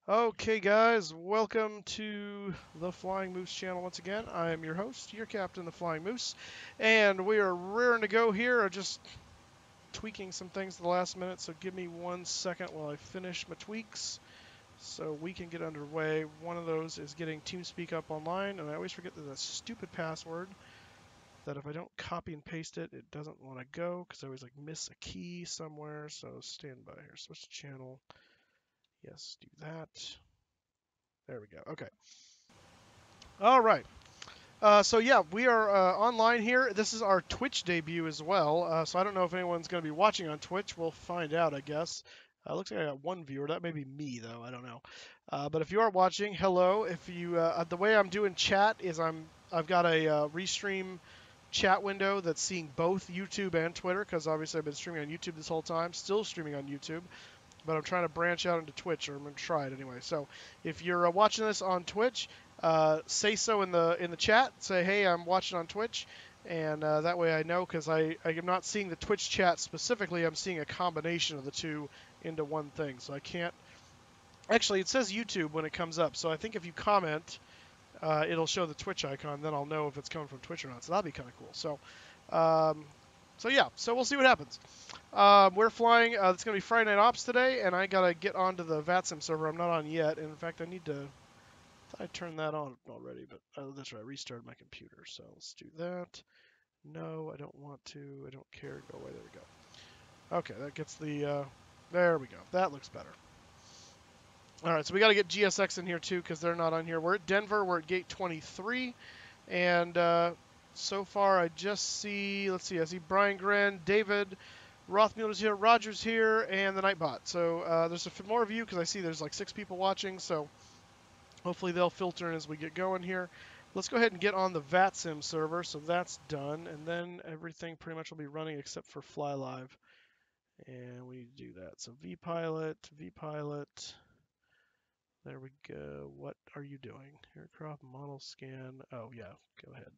Okay, guys, welcome to the Flying Moose channel once again. I am your host, your captain, the Flying Moose, and we are raring to go here. I'm just tweaking some things at the last minute, so give me 1 second while I finish my tweaks so we can get underway. One of those is getting TeamSpeak up online, and I always forget that stupid password that if I don't copy and paste it, it doesn't want to go because I always miss a key somewhere. So stand by here. Switch to channel. Yes, do that. There we go. Okay. All right. So yeah, we are online here. This is our Twitch debut as well. So I don't know if anyone's going to be watching on Twitch. We'll find out, I guess. Looks like I got one viewer. That may be me though. I don't know. But if you are watching, hello. If you the way I'm doing chat is I've got a restream chat window that's seeing both YouTube and Twitter because obviously I've been streaming on YouTube this whole time. Still streaming on YouTube. But I'm trying to branch out into Twitch, or I'm going to try it anyway. So if you're watching this on Twitch, say so in the chat. Say, hey, I'm watching on Twitch, and that way I know because I am not seeing the Twitch chat specifically. I'm seeing a combination of the two into one thing. So I can't. Actually, it says YouTube when it comes up. So I think if you comment, it'll show the Twitch icon. Then I'll know if it's coming from Twitch or not. So that'll be kind of cool. So yeah, so we'll see what happens. We're flying. It's going to be Friday Night Ops today, and I got to get onto the VATSIM server. I'm not on yet. And in fact, I need to. I thought I turned that on already, but that's right. I restarted my computer. So let's do that. No, I don't want to. I don't care. Go away. There we go. Okay, that gets the. There we go. That looks better. All right, so we got to get GSX in here too because they're not on here. We're at Denver. We're at gate 23, and so far I just see. Let's see. I see Briangren, David. Rothmuller's here, Roger's here, and the NightBot. So there's more of you because I see there's like 6 people watching. So hopefully they'll filter in as we get going here. Let's go ahead and get on the VATSIM server. So that's done, and then everything pretty much will be running except for Fly Live. And we need to do that. So VPilot. There we go. What are you doing? Aircraft model scan. Oh yeah, go ahead.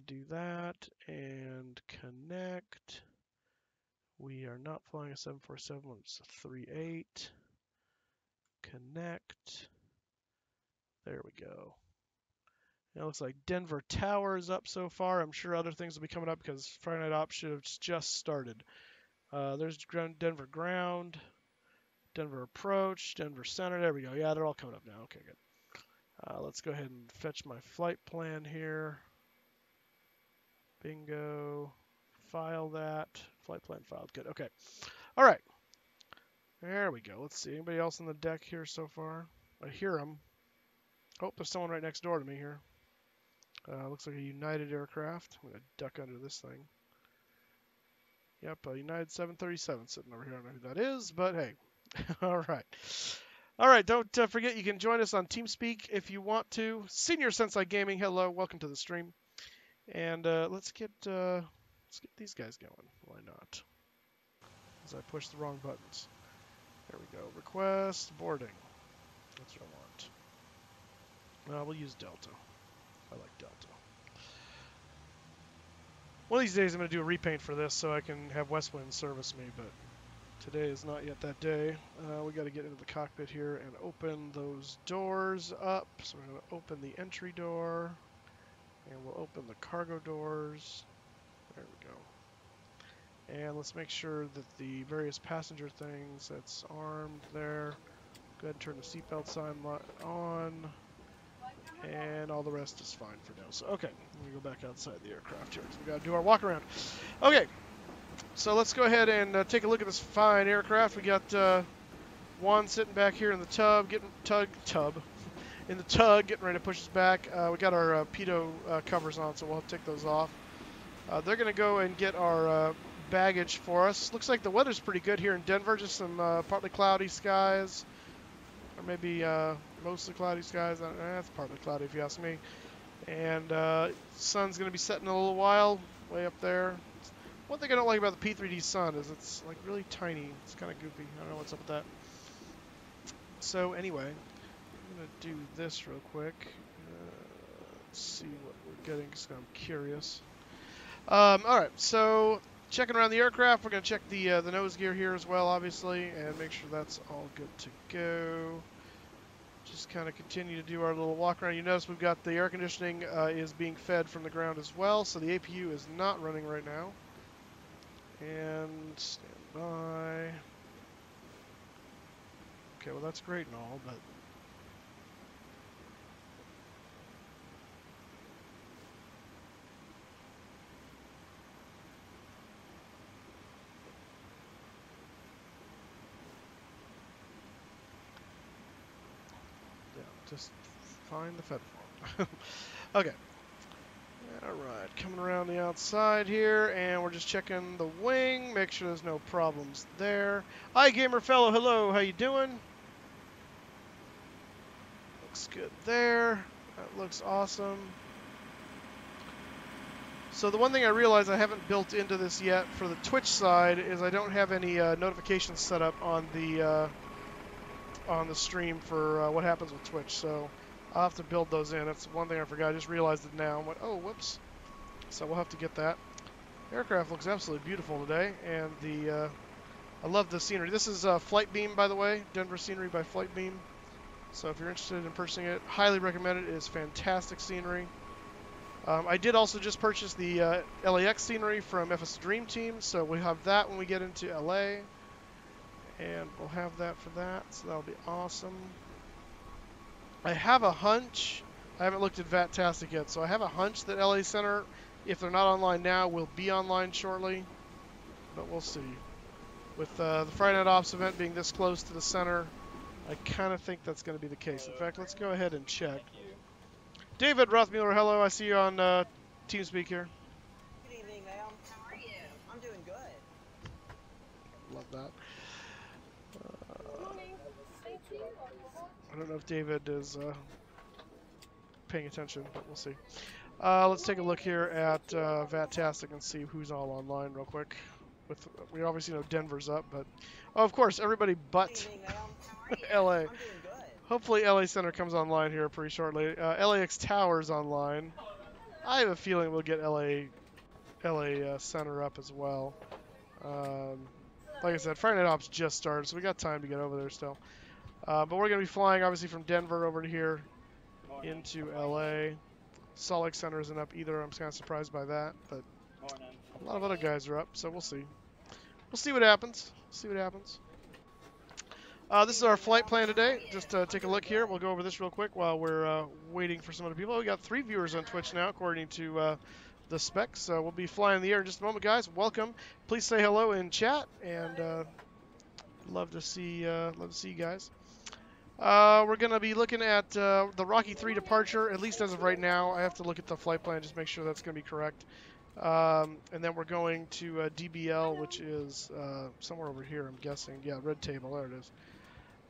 Do that and connect. We are not flying a 747, it's a 38. Connect. There we go. It looks like Denver Tower is up so far. I'm sure other things will be coming up because Friday Night Ops should have just started. There's Denver Ground, Denver Approach, Denver Center. There we go. Yeah, they're all coming up now. Okay, good. Let's go ahead and fetch my flight plan here. Bingo. File that. Flight plan filed. Good. Okay. All right. There we go. Let's see. Anybody else on the deck here so far? I hear them. Oh, there's someone right next door to me here. Looks like a United aircraft. I'm going to duck under this thing. Yep, a United 737 sitting over here. I don't know who that is, but hey. All right. All right, don't forget you can join us on TeamSpeak if you want to. Senior Sensei Gaming, hello. Welcome to the stream. And let's get these guys going. Why not? As I push the wrong buttons. There we go. Request boarding. That's what I want. We'll use Delta. I like Delta. One of these days I'm going to do a repaint for this so I can have Westwind service me, but today is not yet that day. We got to get into the cockpit here and open those doors up. So we're going to open the entry door, and we'll open the cargo doors. There we go. And let's make sure that the various passenger things that's armed there. Go ahead and turn the seatbelt sign on. And all the rest is fine for now. So, okay, let me go back outside the aircraft here because we got to do our walk around. Okay, so let's go ahead and take a look at this fine aircraft. We got Juan sitting back here in the tub, getting getting ready to push us back. We got our pitot covers on, so we'll have to take those off. They're going to go and get our baggage for us. Looks like the weather's pretty good here in Denver. Just some partly cloudy skies. Or maybe mostly cloudy skies. That's partly cloudy if you ask me. And sun's going to be setting in a little while, way up there. One thing I don't like about the P3D sun is it's like really tiny. It's kind of goofy. I don't know what's up with that. So anyway, I'm going to do this real quick. Let's see what we're getting because I'm curious. All right, so checking around the aircraft. We're going to check the nose gear here as well, obviously, and make sure that's all good to go. Just kind of continue to do our little walk around. You notice we've got the air conditioning is being fed from the ground as well, so the APU is not running right now. And stand by. Okay, well that's great and all, but yeah, just find the fed form. Okay. Alright, coming around the outside here, and we're just checking the wing, make sure there's no problems there. Igamerfellow, hello, how you doing? Looks good there. That looks awesome. So the one thing I realized I haven't built into this yet for the Twitch side is I don't have any notifications set up on the stream for what happens with Twitch. So I'll have to build those in. That's one thing I forgot. I just realized it now. I went, oh, whoops. So we'll have to get that. Aircraft looks absolutely beautiful today, and I love the scenery. This is Flight Beam, by the way, Denver scenery by Flight Beam. So if you're interested in purchasing it, highly recommend it. It is fantastic scenery. I did also just purchase the LAX scenery from FS Dream Team, so we have that when we get into LA, and we'll have that for that. So that'll be awesome. I have a hunch. I haven't looked at VATtastic yet, so I have a hunch that LA Center, if they're not online now, will be online shortly, but we'll see. With the Friday Night Ops event being this close to the center, I kind of think that's going to be the case. In fact, let's go ahead and check. David Rothmuller, hello. I see you on TeamSpeak here. Good evening, ma'am. How are you? I'm doing good. Love that. I don't know if David is paying attention, but we'll see. Let's take a look here at VATtastic and see who's all online real quick. We obviously know Denver's up, but oh, of course, everybody but LA. Hopefully LA Center comes online here pretty shortly. LAX Tower's online. I have a feeling we'll get LA Center up as well. Like I said, Friday Night Ops just started, so we got time to get over there still. But we're going to be flying, obviously, from Denver over to here into LA. Salt Lake Center isn't up either. I'm kind of surprised by that, but a lot of other guys are up, so we'll see. We'll see what happens. See what happens. This is our flight plan today. Just take a look here. We'll go over this real quick while we're waiting for some other people. We got 3 viewers on Twitch now, according to the specs. So we'll be flying in the air in just a moment, guys. Welcome. Please say hello in chat, and love to see you guys. We're going to be looking at the Rocky 3 departure, at least as of right now. I have to look at the flight plan, just make sure that's going to be correct. And then we're going to DBL, which is somewhere over here, I'm guessing. Yeah, red table, there it is.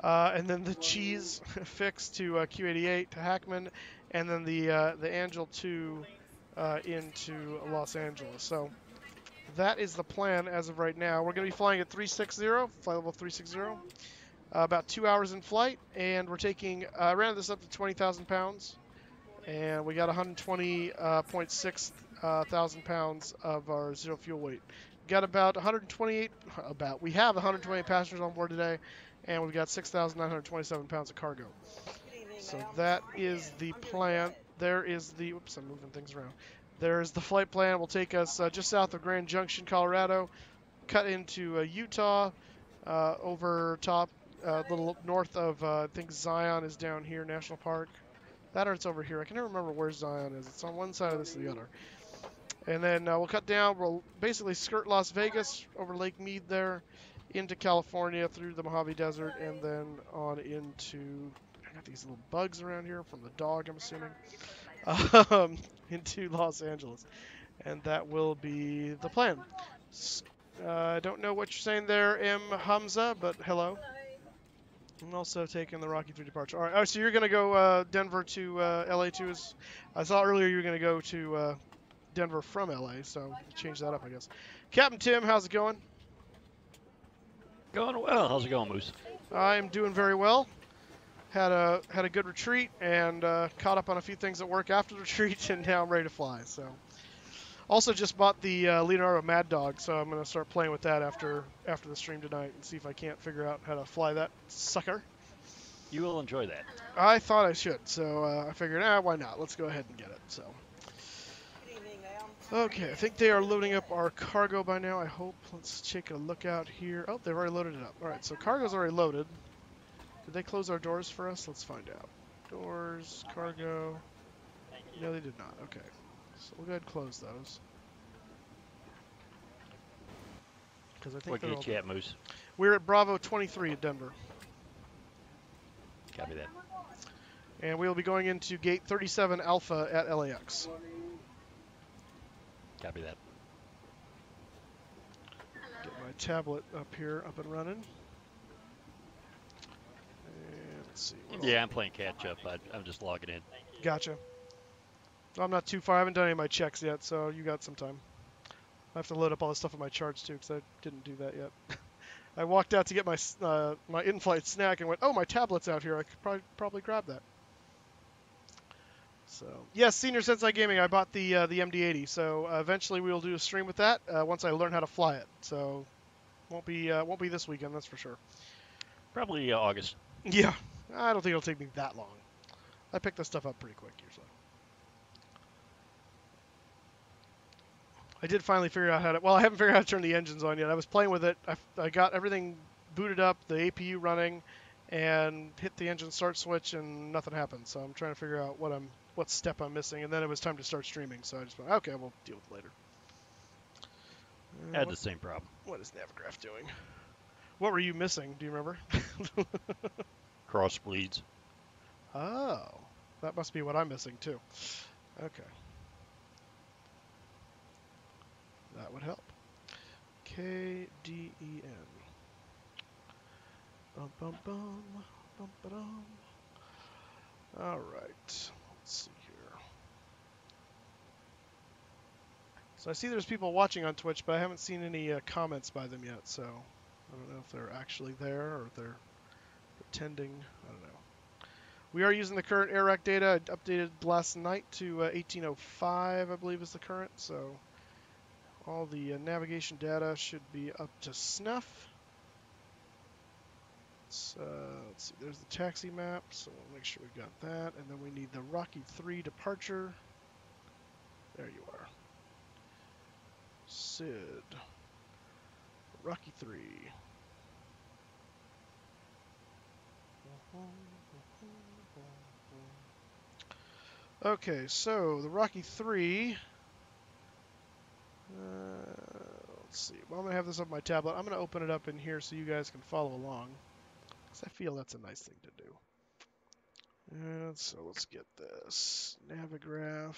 And then the cheese fix to Q88 to Hackman, and then the Angel 2 into Los Angeles. So that is the plan as of right now. We're going to be flying at 360, flight level 360. About 2 hours in flight, and we're taking, ran this up to 20,000 pounds, and we got 120.6 thousand pounds of our zero fuel weight. Got about 128, we have 128 passengers on board today, and we've got 6,927 pounds of cargo. So that is the plan. There is the, oops, I'm moving things around. There's the flight plan. It will take us just south of Grand Junction, Colorado, cut into Utah, over top, a little north of, I think Zion is down here, National Park. That or it's over here. I can never remember where Zion is. It's on one side of this or the other. And then we'll cut down. We'll basically skirt Las Vegas, over Lake Mead there, into California, through the Mojave Desert, and then on into, I got these little bugs around here from the dog, I'm assuming, into Los Angeles. And that will be the plan. I don't know what you're saying there, M. Hamza, but hello. I'm also taking the Rocky 3 departure. All right, oh, so you're going to go Denver to LA too? I saw earlier you were going to go to Denver from LA, so change that up, I guess. Captain Tim, how's it going? Going well. How's it going, Moose? I'm doing very well. Had a good retreat and caught up on a few things at work after the retreat, and now I'm ready to fly. So, Also, just bought the Leonardo Mad Dog, so I'm gonna start playing with that after the stream tonight and see if I can't figure out how to fly that sucker. You will enjoy that. I thought I should, so I figured, why not? Let's go ahead and get it. So. Good evening, ma'am. How are Okay, you? I think they are I'm doing loading up good. our cargo by now. I hope. Let's take a look out here. Oh, they've already loaded it up. All right, so cargo's already loaded. Did they close our doors for us? Let's find out. Doors, cargo. No, they did not. Okay, so we'll go ahead and close those. Because I think What they're all gate you done. at, Moose? We're at Bravo 23 at Denver. Copy that. And we will be going into gate 37 Alpha at LAX. Copy that. Get my tablet up here, up and running. And let's see. Yeah, I'm playing catch up. I'm just logging in. Gotcha. I'm not too far. I haven't done any of my checks yet, so you got some time. I have to load up all the stuff on my charts too, because I didn't do that yet. I walked out to get my my in-flight snack and went, "Oh, my tablet's out here. I could probably grab that." So yes, Senior Sensei Gaming. I bought the MD-80, so eventually we will do a stream with that once I learn how to fly it. So won't be this weekend, that's for sure. Probably August. Yeah, I don't think it'll take me that long. I pick this stuff up pretty quick usually. I did finally figure out how to. Well, I haven't figured out how to turn the engines on yet. I was playing with it. I got everything booted up, the APU running, and hit the engine start switch, and nothing happened. So I'm trying to figure out what step I'm missing. And then it was time to start streaming. So I just went, okay, we'll deal with it later. I had the same problem. What is Navigraph doing? What were you missing? Do you remember? Cross bleeds. Oh, that must be what I'm missing too. Okay. That would help. KDEN. Bum bum bum. Bum ba dum. All right. Let's see here. So I see there's people watching on Twitch, but I haven't seen any comments by them yet. So I don't know if they're actually there or if they're pretending. I don't know. We are using the current AirRack data. I updated last night to 1805, I believe is the current. So all the navigation data should be up to snuff. Let's see, there's the taxi map, so we'll make sure we got that. And then we need the Rocky 3 departure. There you are. Sid. Rocky 3. Okay, so the Rocky 3. Let's see. Well, I'm going to have this up on my tablet. I'm going to open it up in here so you guys can follow along. Because I feel that's a nice thing to do. And so let's get this. Navigraph.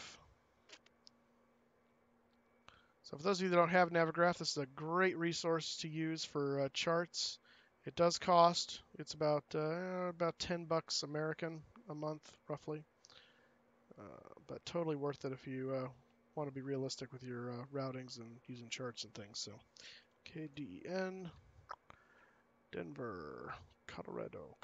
So for those of you that don't have Navigraph, this is a great resource to use for charts. It does cost. It's about $10 American a month, roughly. But totally worth it if you want to be realistic with your routings and using charts and things. So KDEN, Denver, Colorado.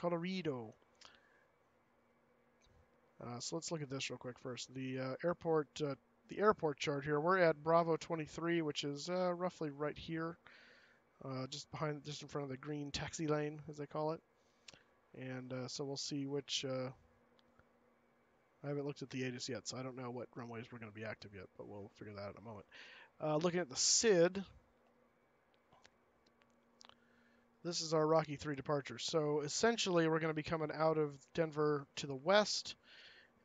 So let's look at this real quick first. The airport chart here. We're at Bravo 23, which is roughly right here, just in front of the green taxi lane, as they call it. And so we'll see which. I haven't looked at the ATIS yet, so I don't know what runways we're going to be active yet, but we'll figure that out in a moment. Looking at the SID, this is our Rocky 3 departure. So essentially, we're going to be coming out of Denver to the west,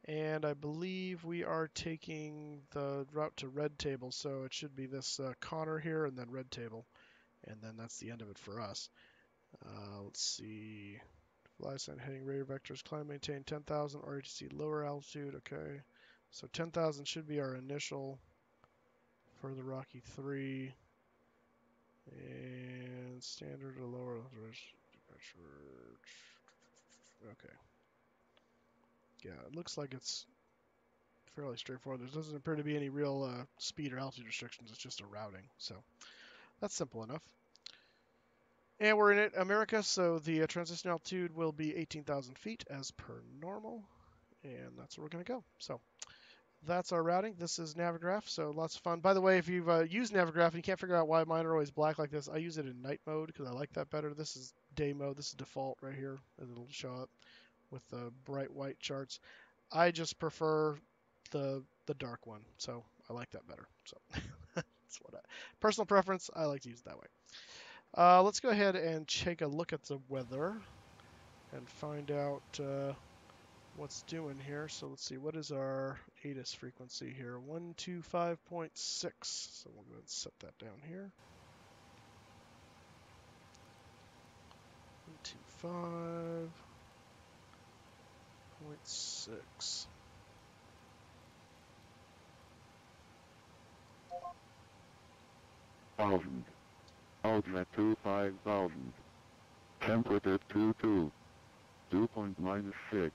and I believe we are taking the route to Red Table, so it should be this Connor here and then Red Table, and then that's the end of it for us. Let's see. Fly sign heading radar vectors, climb, maintain 10,000, RATC lower altitude, okay. So 10,000 should be our initial for the Rocky 3. And standard or lower altitude. Okay. Yeah, it looks like it's fairly straightforward. There doesn't appear to be any real speed or altitude restrictions. It's just a routing. So that's simple enough. And we're in America, so the transition altitude will be 18,000 feet as per normal. And that's where we're going to go. So that's our routing. This is Navigraph, so lots of fun. By the way, if you've used Navigraph and you can't figure out why mine are always black like this, I use it in night mode because I like that better. This is day mode. This is default right here, and it'll show up with the bright white charts. I just prefer the dark one, so I like that better. So that's what personal preference. I like to use it that way. Let's go ahead and take a look at the weather and find out what's doing here. So let's see, what is our ATIS frequency here? 125.6. So we'll go ahead and set that down here. 125.6. Thousand. Outlet 25,000. Temperature 22. Dew point -6.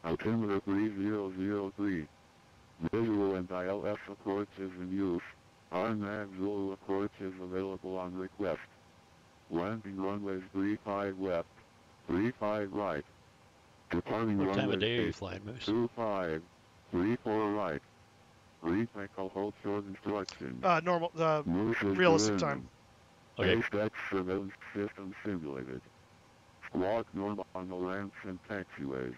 Altimeter 3003. Visual and ILS approach is in use. RNAV Zulu approach is available on request. Landing runways 35 left, 35 right. Departing What time of runways day are you 8, flying, Moose? 25, 34 right. Retake hold short instructions. Normal, Moose is realistic to time. Okay. SpaceX surveillance system simulated. Squawk normal on the ramps and taxiways.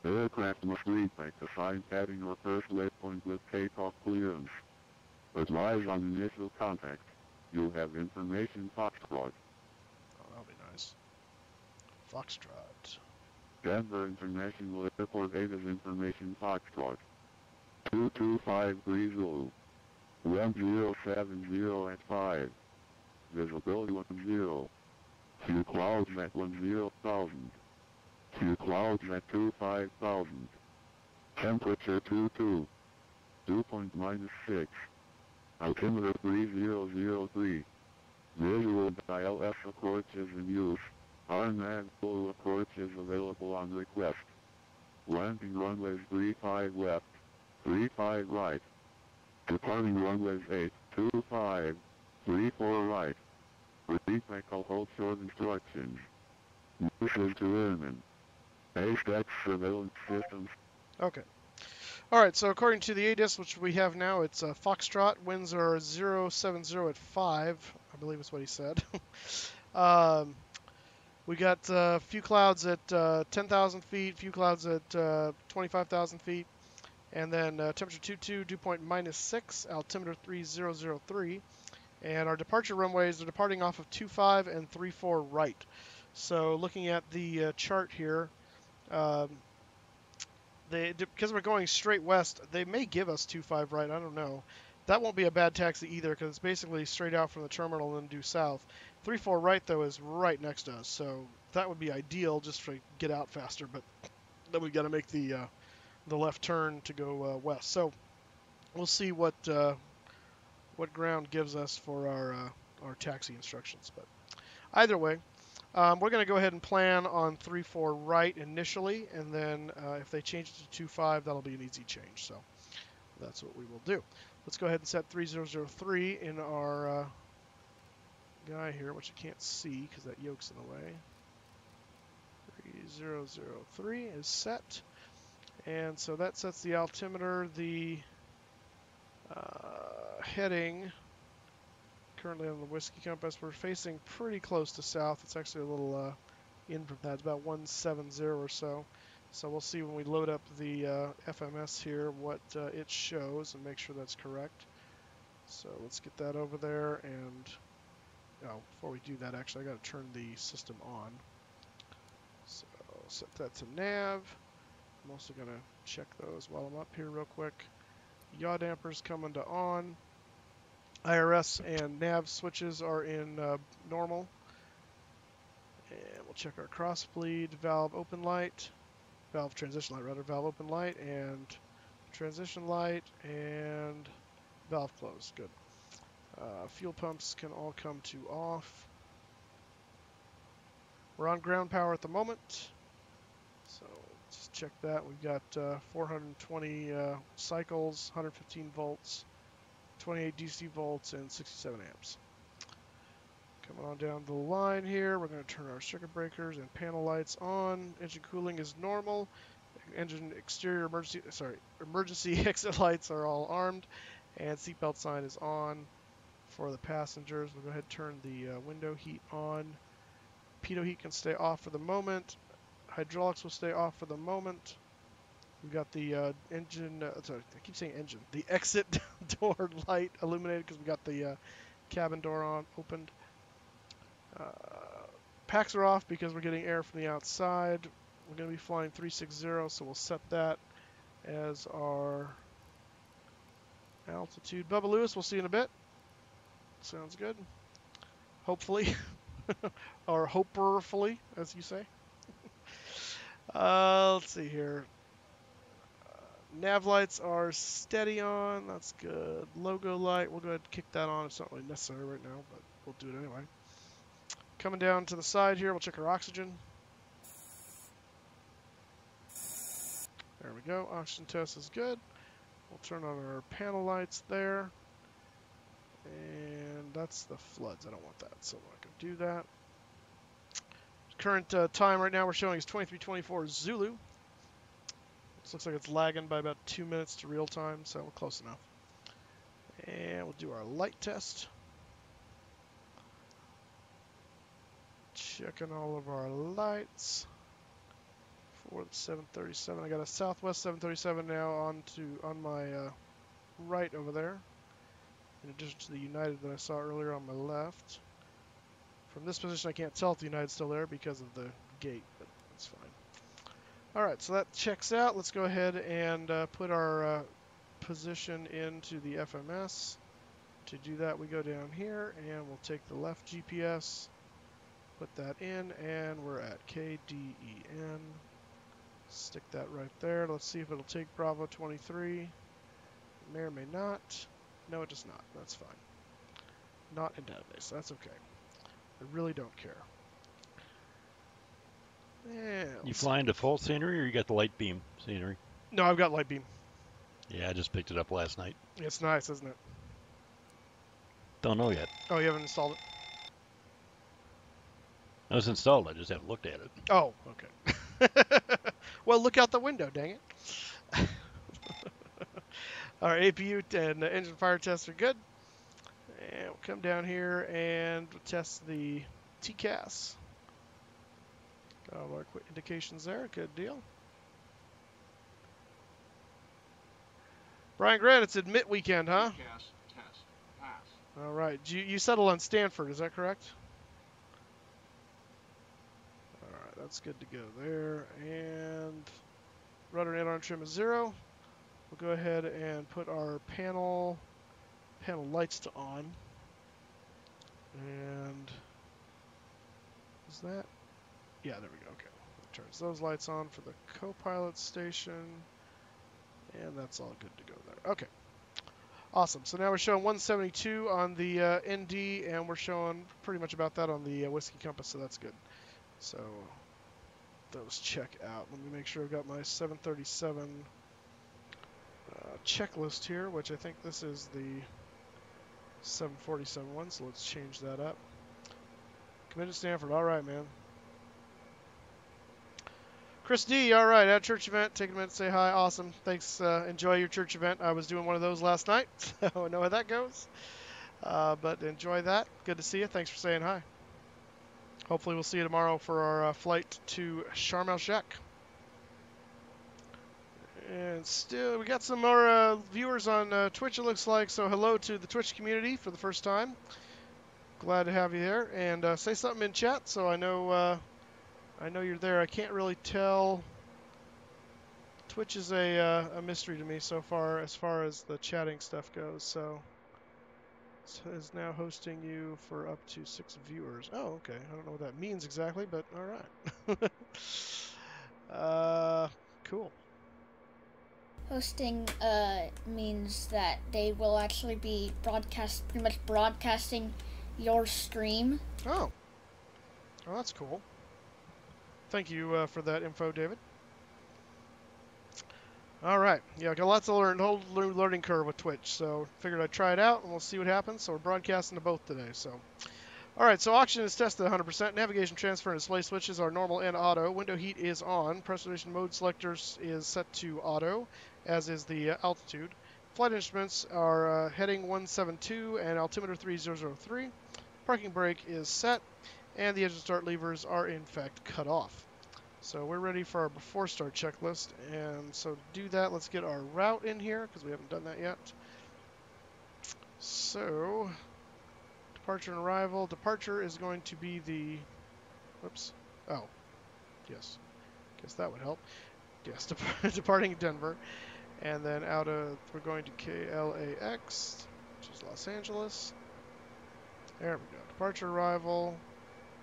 Aircraft must retake assigned padding or first waypoint with takeoff clearance. Advise on initial contact. You have information Foxtrot. Oh, that'll be nice. Foxtrot. Denver International Airport 8 is information Foxtrot. 22530. Wind 070 at 5. Visibility 10. Few clouds at 10,000. Few clouds at 25,000. Temperature 22. Dew point -6. Altimeter 3003. Visual ILS approach is in use. RNAV Zulu approach is available on request. Landing runways 35 left, 35 right. Departing runways 8, 25, 34 right. Retake hold short instructions. Moose to airmen. SpaceX surveillance systems. Okay. All right, so according to the ATIS, which we have now, it's Foxtrot. Winds are 070 at 5, I believe is what he said. We got a few clouds at 10,000 feet, few clouds at 25,000 feet, and then temperature 22, dew point -6, altimeter 3003. And our departure runways are departing off of 25 and 34 right. So looking at the chart here, because we're going straight west, they may give us 25 right. I don't know. That won't be a bad taxi either because it's basically straight out from the terminal and then due south. 34 right, though, is right next to us. So that would be ideal just to get out faster. But then we've got to make the left turn to go west. So we'll see what ground gives us for our taxi instructions. But either way, we're going to go ahead and plan on 3-4 right initially, and then if they change it to 2-5, that'll be an easy change. So that's what we will do. Let's go ahead and set 3003 in our guy here, which I can't see because that yoke's in the way. 3003 is set, and so that sets the altimeter, the heading. Currently on the whiskey compass, we're facing pretty close to south. It's actually a little in from that. It's about 170 or so. So we'll see when we load up the FMS here what it shows and make sure that's correct. So let's get that over there. And before we do that, actually, I got to turn the system on. So I'll set that to nav. I'm also going to check those while I'm up here real quick. Yaw dampers coming to on. IRS and nav switches are in normal. And we'll check our cross bleed, valve open light, valve transition light rather, valve open light and transition light and valve closed. Good. Fuel pumps can all come to off. We're on ground power at the moment. So just check that. We've got 420 cycles, 115 volts. 28 DC volts and 67 amps. Coming on down the line here, we're going to turn our circuit breakers and panel lights on. Engine cooling is normal. engine exterior emergency exit lights are all armed, and seatbelt sign is on for the passengers. We'll go ahead and turn the window heat on. Pitot heat can stay off for the moment. Hydraulics will stay off for the moment. We've got the engine, sorry, I keep saying engine. The exit door light illuminated because we got the cabin door opened. Packs are off because we're getting air from the outside. We're going to be flying 360, so we'll set that as our altitude. Bubba Lewis, we'll see you in a bit. Sounds good. Hopefully. Or hopefully, as you say. Let's see here. Nav lights are steady on. That's good. Logo light, we'll go ahead and kick that on. It's not really necessary right now, but we'll do it anyway. Coming down to the side here, we'll check our oxygen. There we go. Oxygen test is good. We'll turn on our panel lights there. And that's the floods. I don't want that, so I'm not going to do that. Current time right now we're showing is 23:24 Zulu. This looks like it's lagging by about 2 minutes to real time, so we're close enough. And we'll do our light test. Checking all of our lights for the 737. I got a Southwest 737 now on my right over there, in addition to the United that I saw earlier on my left. From this position I can't tell if the United's still there because of the gate, but that's fine. Alright, so that checks out. Let's go ahead and put our position into the FMS. To do that, we go down here and we'll take the left GPS, put that in, and we're at KDEN. Stick that right there. Let's see if it'll take Bravo 23. It may or may not. No, it does not. That's fine. Not in database. That's okay. I really don't care. Yeah, You flying default scenery or you got the light beam scenery? No, I've got light beam. Yeah, I just picked it up last night. It's nice, isn't it? Don't know yet. Oh, you haven't installed it? No, it's installed. I just haven't looked at it. Oh, okay. Well, look out the window, dang it. Our APU and engine fire tests are good. And we'll come down here and test the TCAS. Got all our quick indications there. Good deal. Briangren, it's admit weekend, huh? Test, pass. All right. You settled on Stanford, is that correct? All right, that's good to go there. And rudder and aileron trim is 0. We'll go ahead and put our panel lights to on. And is that? Yeah, there we go. Okay. That turns those lights on for the co-pilot station. And that's all good to go there. Okay. Awesome. So now we're showing 172 on the ND, and we're showing pretty much about that on the Whiskey Compass, so that's good. So those check out. Let me make sure I've got my 737 checklist here, which I think this is the 747 one, so let's change that up. Committed to Stanford. All right, man. Chris D, all right, at church event, take a minute to say hi. Awesome. Thanks. Enjoy your church event. I was doing one of those last night, so I know how that goes. But enjoy that. Good to see you. Thanks for saying hi. Hopefully we'll see you tomorrow for our flight to Sharm el-Sheikh. And still, we got some more viewers on Twitch, it looks like. So hello to the Twitch community for the first time. Glad to have you there. And say something in chat so I know you're there. I can't really tell. Twitch is a mystery to me so far as the chatting stuff goes. So it is now hosting you for up to 6 viewers. Oh, okay. I don't know what that means exactly, but all right. Cool. Hosting means that they will actually be pretty much broadcasting your stream. Oh, that's cool. Thank you for that info, David. All right. Yeah, got lots to learn, whole learning curve with Twitch. So figured I'd try it out, and we'll see what happens. So we're broadcasting to both today. So, Alright, so oxygen is tested at 100%. Navigation, transfer, and display switches are normal and auto. Window heat is on. Preservation mode selectors is set to auto, as is the altitude. Flight instruments are heading 172 and altimeter 3003. Parking brake is set, and the engine start levers are in fact cut off. So we're ready for our before start checklist, and so to do that, let's get our route in here, because we haven't done that yet. So, departure and arrival. Departure is going to be the, whoops, oh, yes, guess that would help. Yes, departing Denver, and then we're going to KLAX, which is Los Angeles. There we go, departure, arrival.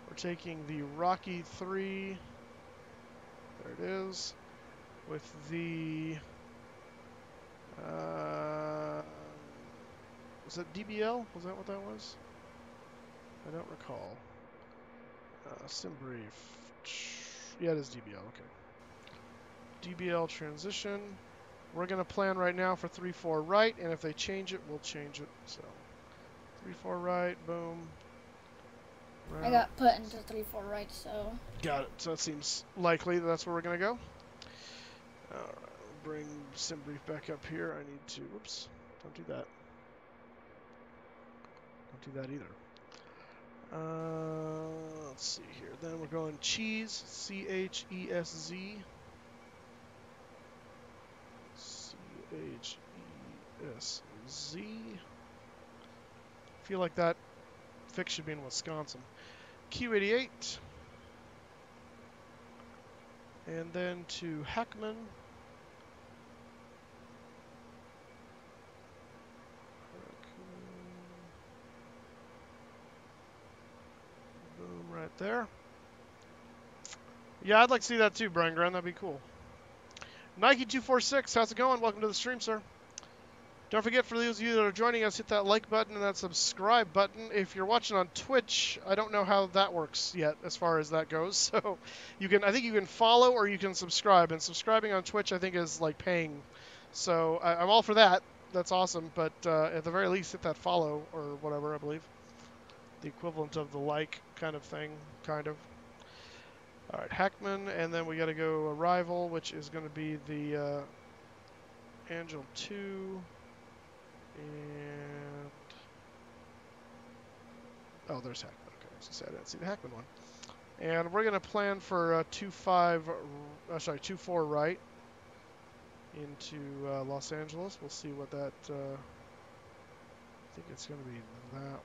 We're taking the Rocky 3, there it is, with the, was that DBL? Was that what that was? I don't recall. Sim brief. Yeah, it is DBL, okay. DBL transition. We're going to plan right now for 3-4 right, and if they change it, we'll change it. So, 3-4 right, boom. I got put into 3-4 right, so. Got it. So it seems likely that that's where we're going to go. Alright, we'll bring sim brief back up here. I need to, whoops, don't do that. Don't do that either. Let's see here. Then we're going cheese, C-H-E-S-Z. C-H-E-S-Z. Feel like that fix should be in Wisconsin. Q88. And then to Hackman. Boom, right there. Yeah, I'd like to see that too, Briangren. That'd be cool. Nike246, how's it going? Welcome to the stream, sir. Don't forget, for those of you that are joining us, hit that like button and that subscribe button. If you're watching on Twitch, I don't know how that works yet as far as that goes. So I think you can follow or you can subscribe. And subscribing on Twitch, I think, is like paying. So I'm all for that. That's awesome. But at the very least, hit that follow or whatever, I believe. The equivalent of the like kind of thing, kind of. All right, Hackman, and then we got to go Arrival, which is going to be the Angel 2. And oh, there's Hackman. Okay, I was gonna say I didn't see the Hackman one. And we're gonna plan for 2-4 right into Los Angeles. We'll see what that. I think it's gonna be that one.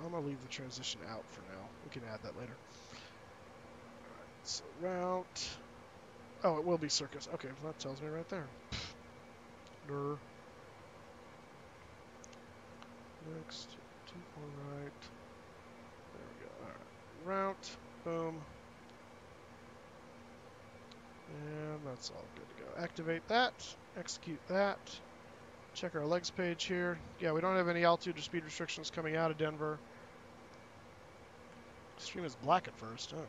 I'm gonna leave the transition out for now. We can add that later. All right, so route. Oh, it will be Circus. Okay, well, that tells me right there. Durr. Next, 2-4 right. There we go. Alright. Route. Boom. And that's all good to go. Activate that. Execute that. Check our legs page here. Yeah, we don't have any altitude or speed restrictions coming out of Denver. Stream is black at first. Oh,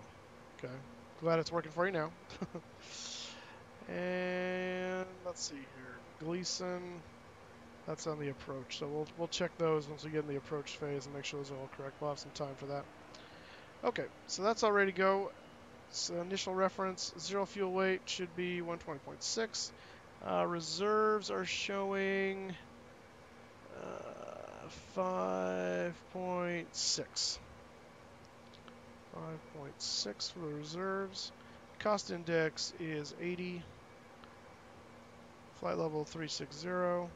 okay. Glad it's working for you now. And let's see here. Gleason. That's on the approach, so we'll check those once we get in the approach phase and make sure those are all correct. We'll have some time for that. Okay, so that's all ready to go. So initial reference, 0 fuel weight should be 120.6. Reserves are showing 5.6. 5.6 for the reserves. Cost index is 80. Flight level 360.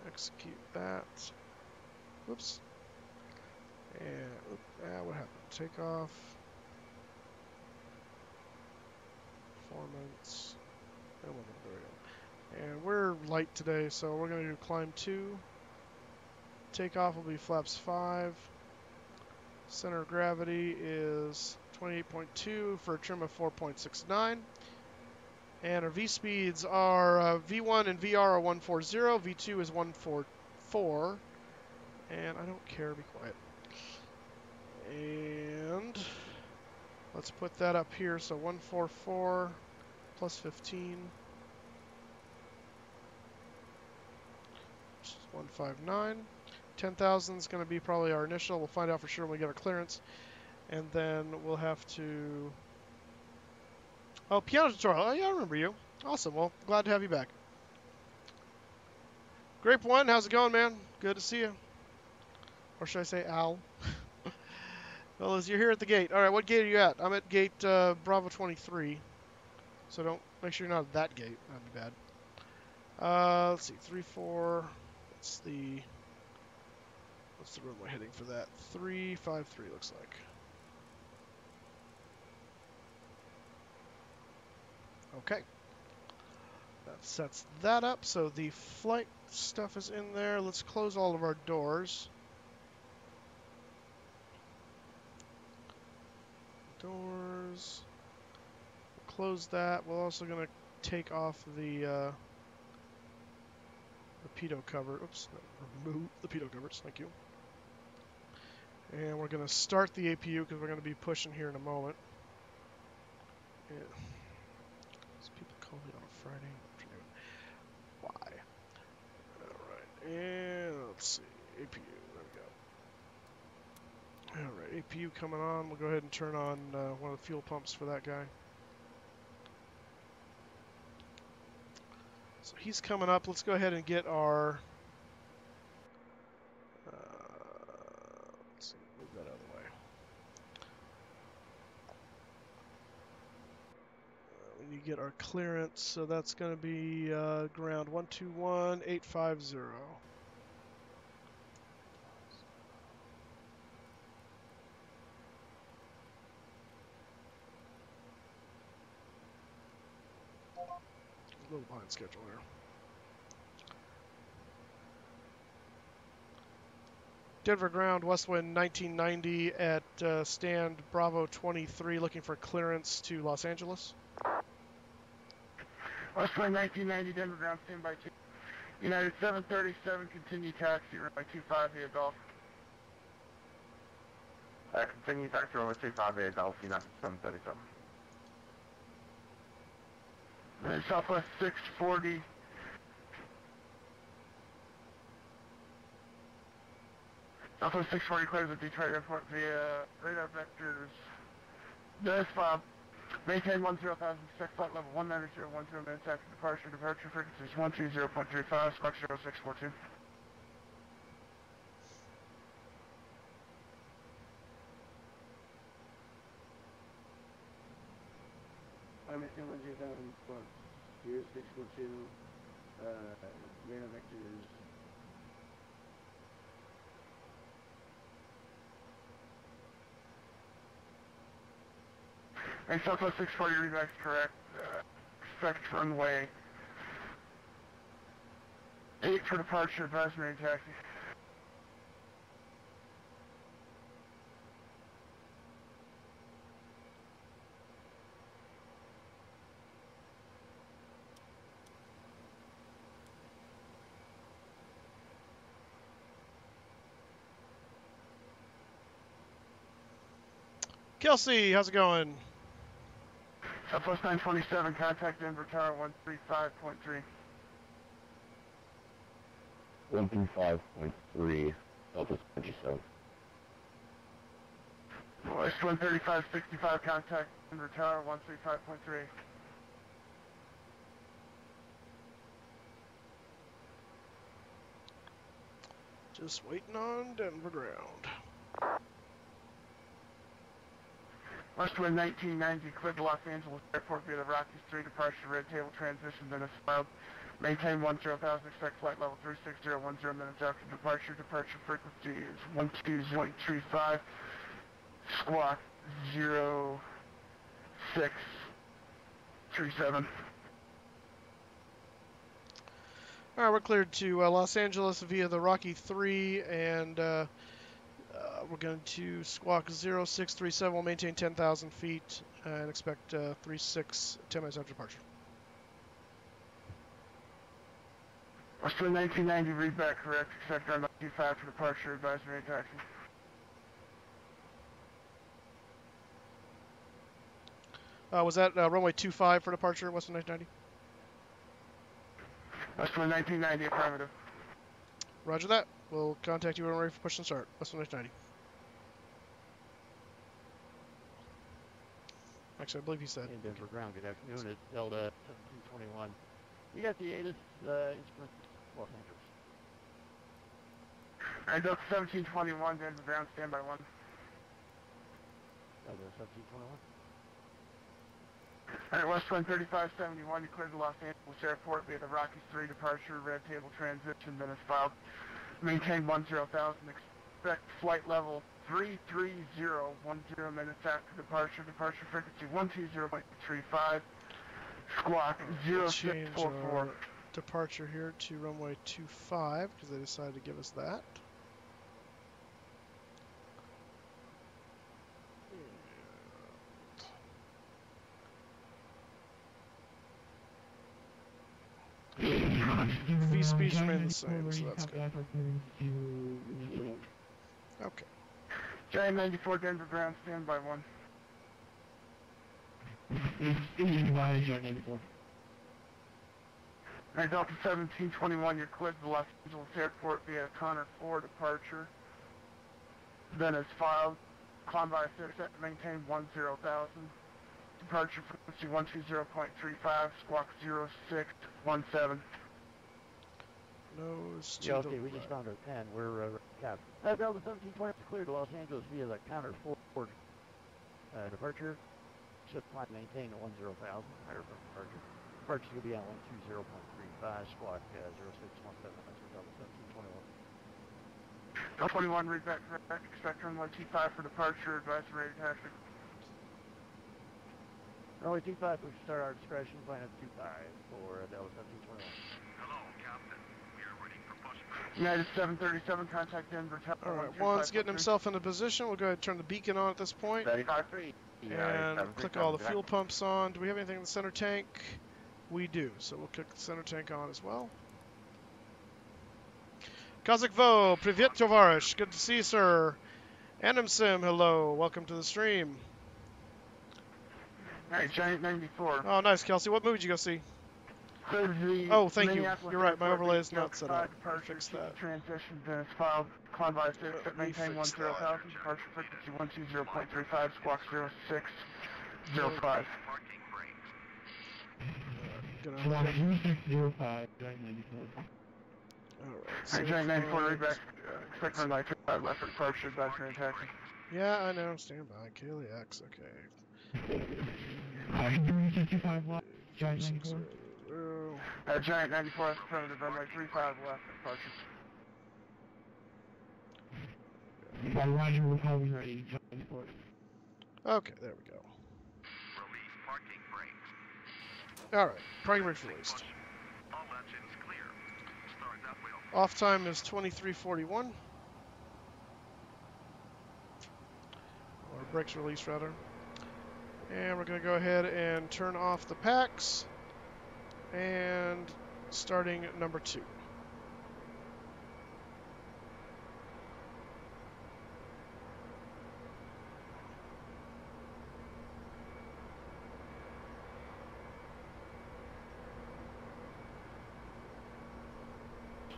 Execute that. Whoops. And what happened? Takeoff. Performance. There we go. And we're light today, so we're going to do climb 2. Takeoff will be flaps 5. Center of gravity is 28.2 for a trim of 4.69. And our V speeds are V1 and VR are 140, V2 is 144, and I don't care, be quiet. And let's put that up here, so 144 plus 15, which is 159. 10,000 is going to be probably our initial. We'll find out for sure when we get our clearance. And then we'll have to... Oh, piano tutorial. Oh, yeah, I remember you. Awesome. Well, glad to have you back. Grape One, how's it going, man? Good to see you. Or should I say Al? Well, as you're here at the gate. All right, what gate are you at? I'm at gate Bravo 23. So don't... Make sure you're not at that gate. That'd be bad. Let's see. 3-4. What's the runway heading for that? 353 looks like. Okay. That sets that up. So the flight stuff is in there. Let's close all of our doors. Doors. We'll close that. We're also going to take off the pitot cover. Oops. Remove the pitot covers. Thank you. And we're going to start the APU because we're going to be pushing here in a moment. Yeah. People call me on a Friday afternoon. Why? Alright, and let's see. APU, there we go. Alright, APU coming on. We'll go ahead and turn on one of the fuel pumps for that guy. So he's coming up. Let's go ahead and get our... let's see, move that out of the way. We need to get our clearance, so that's going to be ground 121-850. A little behind schedule here. Denver ground, west wind 1990 at stand Bravo 23, looking for clearance to Los Angeles. West wind 1990, Denver ground, stand by 2. United 737, continue taxi, runway 25 via Golf. Continue taxi, runway 25 via Golf, United 737. And Southwest 640. Southwest 640 clears at Detroit Airport via radar vectors. This maintain 10,000, check flight level 190.10 minutes after departure. Departure frequency is 130.35, squawk 0642. I'm at 10,000 squawk 0642, radar vectors. And Southwest 640 readback's correct. Expect runway 8 for departure, advisory taxi. Kelsey, how's it going? Southwest 927, contact Denver Tower 135.3. 135.3, Southwest 27. West 135.65, contact Denver Tower 135.3. Just waiting on Denver ground. West wind 1990, clear to Los Angeles Airport via the Rockies 3, departure red table transition, then a filed. Maintain 10,000, expect flight level 36010 minutes after departure. Departure frequency is 120.35, squawk 0637. All right, we're cleared to Los Angeles via the Rocky 3, and we're going to squawk 0637. We'll maintain 10,000 feet and expect 36 10 minutes after departure. West wind 1990, readback correct. Expect runway 25 for departure, advisory taxi. Was that runway 25 for departure, Western 1990? West wind 1990, affirmative. Roger that. We'll contact you when we're ready for push and start. West 190. Actually, I believe he said. In Denver ground, good afternoon. It's Delta 1721. You got the ATIS instrument, Los Angeles. And Delta 1721, Denver ground, standby 1. Delta 1721. Alright, West 13571, you cleared the Los Angeles airport via the Rockies 3 departure, red table transition, minutes filed. Maintain 10,000, expect flight level 330, 10 minutes after departure, departure frequency 120.35, squawk Change 0644. our departure here to runway 25 because they decided to give us that. V speech remained the same, so that's good. Okay. Giant 94 Denver ground, standby 1. Alright, Delta 1721, you're cleared to Los Angeles airport via Connor 4 departure. Then as filed, climb by 6 at maintain 10,000. Departure frequency 120.35, squawk 0617. Nose to Yeah, the okay, we just left. found our 10. We're cap. Delta 1720 is cleared to Los Angeles via the counter 4 departure. Should climb maintain at 10,000. Higher from departure. Departure will be on 120.35, squawk 0617. That's for Delta 1721. Delta 21, read back correct. Expect runway 25 for departure. Advise ready taxi. Runway 25, we start our discretion. Plan at 25 for Delta 1721. United 737, contact Denver. Alright, one's getting himself into position. We'll go ahead and turn the beacon on at this point. And click all the fuel pumps on. Do we have anything in the center tank? We do, so we'll click the center tank on as well. Kazakvo, Privyet Tovarish, good to see you, sir. Animsim, hello, welcome to the stream. Alright, Giant 94. Oh, nice, Kelsey. What movie did you go see? Oh, thank you. You're right, my overlay is not set up. I'll fix that. Transition, then it's filed. Climb by 6 at maintain 10,000. Departure frequency 120.35, squawk 0605. Alright, Giant 94, read back. Expect runway 25 left for departure. Advise ready taxi. Yeah, I know. Stand by. KLAX, okay. Giant 94, that's affirmative. Runway 35 left for departure. Okay, there we go. Alright, parking brakes released. Off time is 23:41. Or brakes released, rather. And we're going to go ahead and turn off the packs. And starting number 2.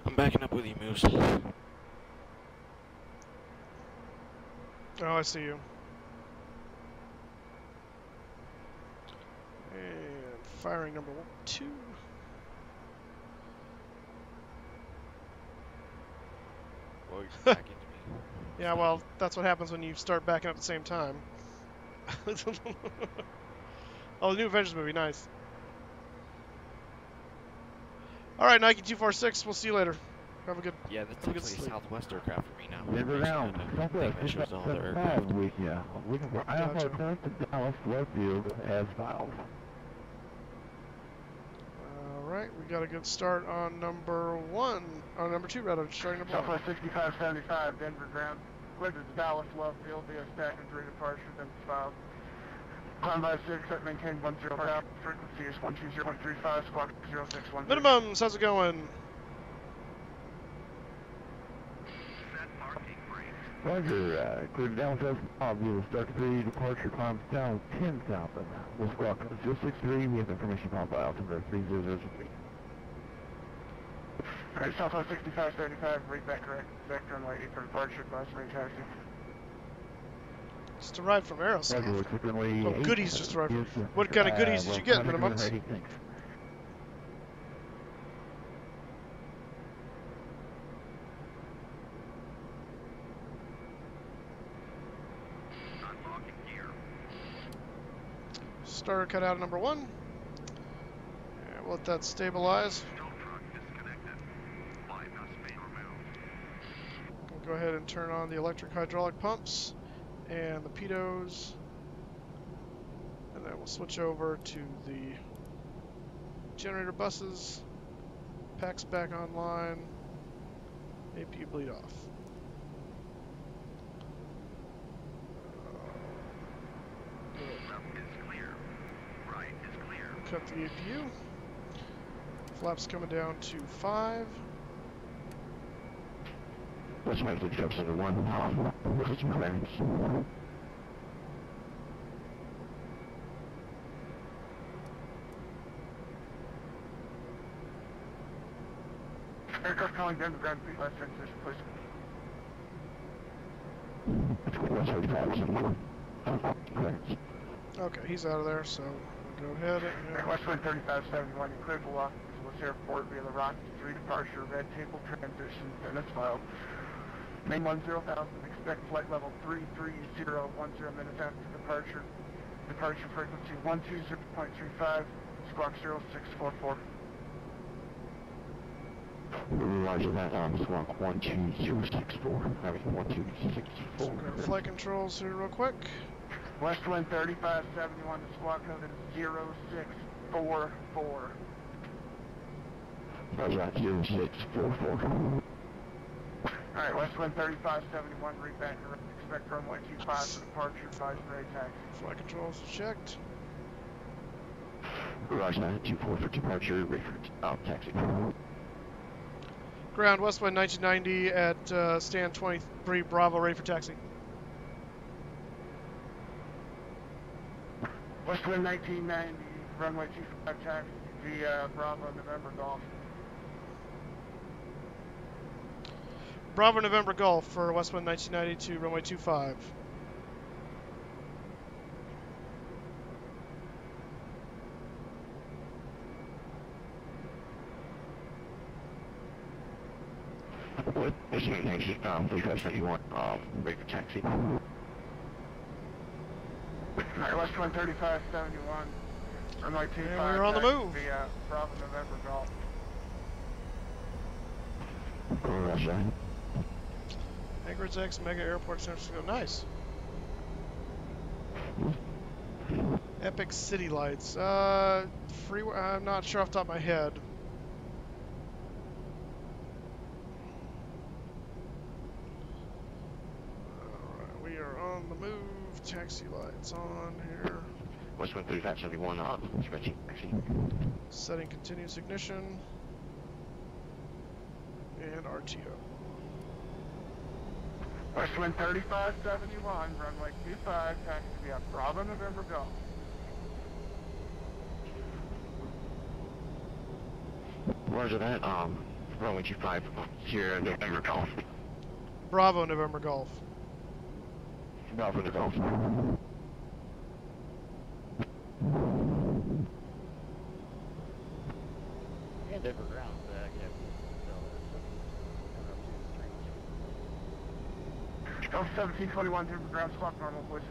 I'm backing up with you, Moose. Oh, I see you. And firing number 2. Well, you're back into me. Yeah, well, that's what happens when you start backing up at the same time. Oh, the new Avengers movie, nice. Alright, Nike 246, we'll see you later. Have a good Yeah, that's have a good actually a sleep. Southwest aircraft for me now. Denver down. Southwest, Make sure it's all their aircraft. with you. Looking for Alpha North to Dallas left field as filed. Alright, we got a good start on number 1. On number 2, rather, starting number 1. Southwest 6575, Denver ground. Cleared to Dallas love field via stack and 3 departure, then it's filed. Climb by 6 at maintain 10,000. Frequency is 120.35, squawk 0610. Minimums, how's it going? Roger, clear down south. We'll start 3 departure, climb down 10,000. We'll squawk 063. We have information on by altimeter 3003. Alright, Southwest 6575, read back correct. Vector and lady for departure, advice range taxi. Just arrived from Aerosmith. Roger, frequently Oh, 8. goodies just arrived. Yes, sir. What kind of goodies did you get, contact Minimonks? ready, thanks. Starter cutout number 1. And we'll let that stabilize. We'll go ahead and turn on the electric hydraulic pumps and the pitos. And then we'll switch over to the generator buses. Packs back online. APU bleed off. Cut the APU. Flaps coming down to 5. Let's make the jump center 1. Look at some commands. Aircraft calling down the ground, please, last transition, please. Okay, he's out of there, so we'll go ahead and... Westwind 3571, you cleared the Los Angeles Airport via the Rocky 3 departure, red table transition, Dennis file. Main 10,000, expect flight level 330, 10 minutes after departure. Departure frequency 120.35, squawk 0644. Roger that, squawk 12064, having 1264. Grab flight controls here real quick. Westwind 3571, the squawk code is 0644. Roger that, 0644. Alright, Westwind 3571, read back correct. Expect runway 25 for departure, advisory taxi. Flight controls checked. Roger that, 24 for departure, ready for taxi. Ground, Westwind 1990 at stand 23, Bravo, ready for taxi. Westwind 1990, runway 25 taxi via Bravo, November Golf. Bravo, November Golf for Westwind 1990 to runway 25. What is your next, because you want, ready for taxi? Alright, Westwind 3571, runway 25 And we're on the move. via Bravo, November Golf. Roger. Anchorage X, Mega Airport, San Francisco. Nice. Epic City Lights. Freeway. I'm not sure off the top of my head. Alright, we are on the move. Taxi lights on here. Westwind 3571, expecting taxi. Setting continuous ignition. And RTO. Westwind 3571, runway 25, taxi via Bravo, November Golf. Roger that, runway 25, Sierra, November Golf. Bravo, November Golf. Bravo, November Golf. And Denver ground, Golf 1721, Denver ground, squawk normal, please.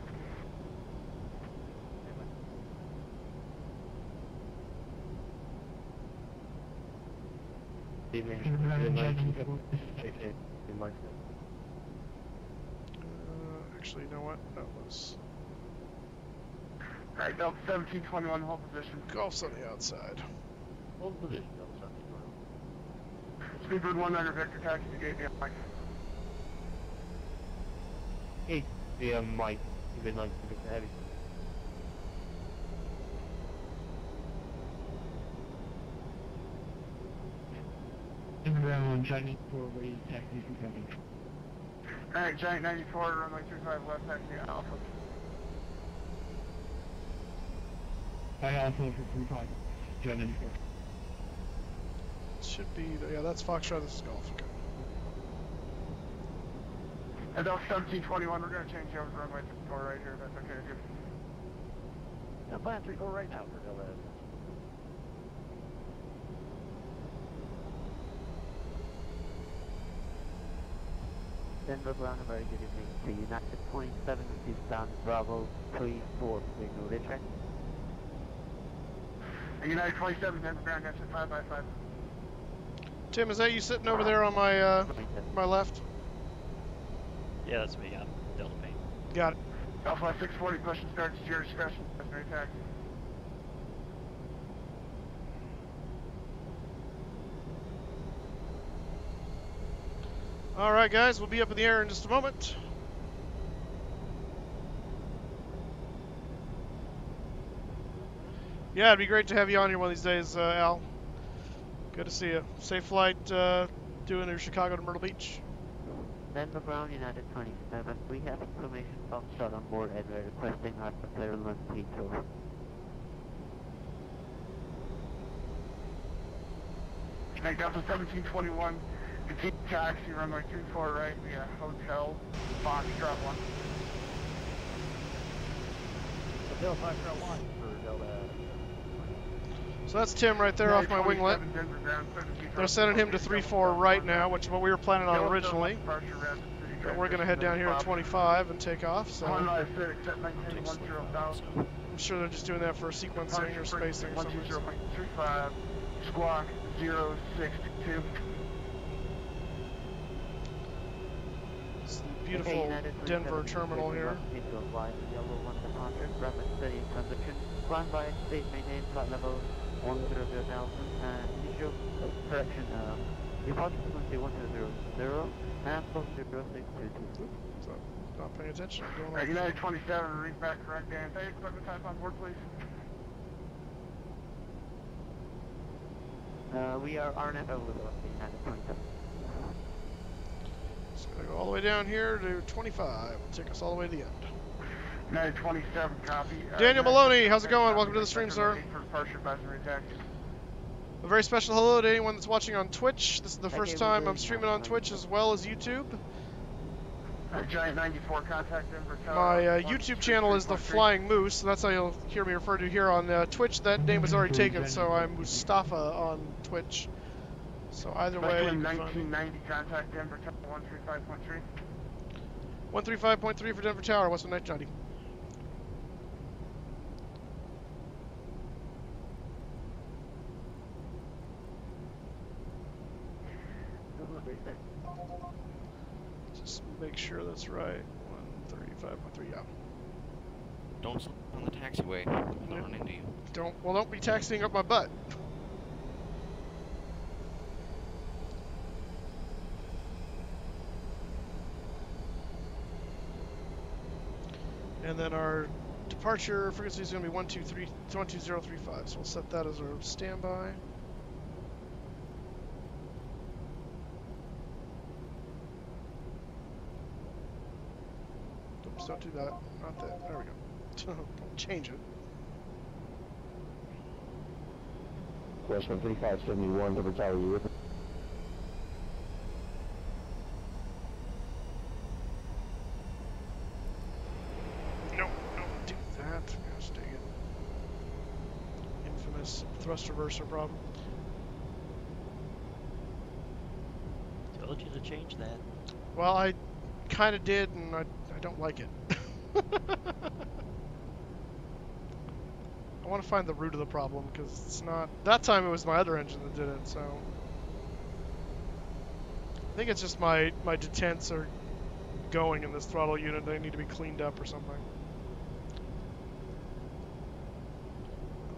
Actually, you know what? That was Alright, Delta 1721, hold position. Golf's on the outside. Hold position, Speedbird 19 Vector taxi to gate via Mike. Hey, via Mike, you've been like the heavy. Inbound Chinese 4 way taxi coming. Alright, Giant 94, runway 25 left taxi Alpha. I also for 35, Giant 94. should be, yeah, that's Foxtrot, this is Golf. Okay. And Delta 1721, we're going to change over to runway 4 right here, if that's okay with you. Yeah, plan 3-4 right now for Delta. Denver ground, very good evening to United 27, Eastbound Bravo 34, signal recheck. United 27, Denver ground, that's at 5x5. Tim, is that you sitting over there on my my left? Yeah, that's me. I'm Delta Payne. Got it. Alpha 640, question starts at your discretion, primary taxi. All right, guys, we'll be up in the air in just a moment. Yeah, it'd be great to have you on here one of these days, Al. Good to see you. Safe flight doing your Chicago to Myrtle Beach. Denver ground, United 27, we have information Foxtrot on board and we're requesting our clearance P2. United Delta 1721, continue taxi, runway 24 right via Hotel Foxtrot 1. Hotel Foxtrot 1 for Delta. So that's Tim right there off my winglet. They're sending him to 3-4 right now, which is what we were planning on originally. But we're going to head down here at 25 and take off. So I'm sure they're just doing that for sequencing or spacing or something. 120.35, squawk 062. It's the beautiful Denver terminal here. Run by state maintain flight level 100,000 and initial correction departure frequency 1000 and 0622. So, not paying attention. United 27, read back correct and say equipment type on board, please. We are RNF over the United 27. Just gonna go all the way down here to 25. It'll take us all the way to the end. United 27, copy. Daniel Maloney, how's it going? Welcome to the stream, sir. A very special hello to anyone that's watching on Twitch. This is the first time I'm streaming on Twitch as well as YouTube. Giant 94, contact Denver Tower. My YouTube channel is The Flying Moose, so that's how you'll hear me referred to here on Twitch. That name is already taken, so I'm Mustafa on Twitch. So either way, you can find me. 1990, contact Denver Tower 135.3. 135.3 for Denver Tower, Western 1990. Just make sure that's right. 135.3, yeah. Don't sit on the taxiway. I'll run into you. Don't be taxiing up my butt. And then our departure frequency is going to be 12035, so we'll set that as our standby. Oops, don't do that. Not that. There we go. Don't change it. Question 3571, Denver Tower, you with me? Nope, don't do that. Gosh dang it. Infamous thrust reverser problem. Told you to change that. Well, I kind of did, and I don't like it. I want to find the root of the problem, because it's not... That time it was my other engine that did it, so... I think it's just my detents are going in this throttle unit. They need to be cleaned up or something.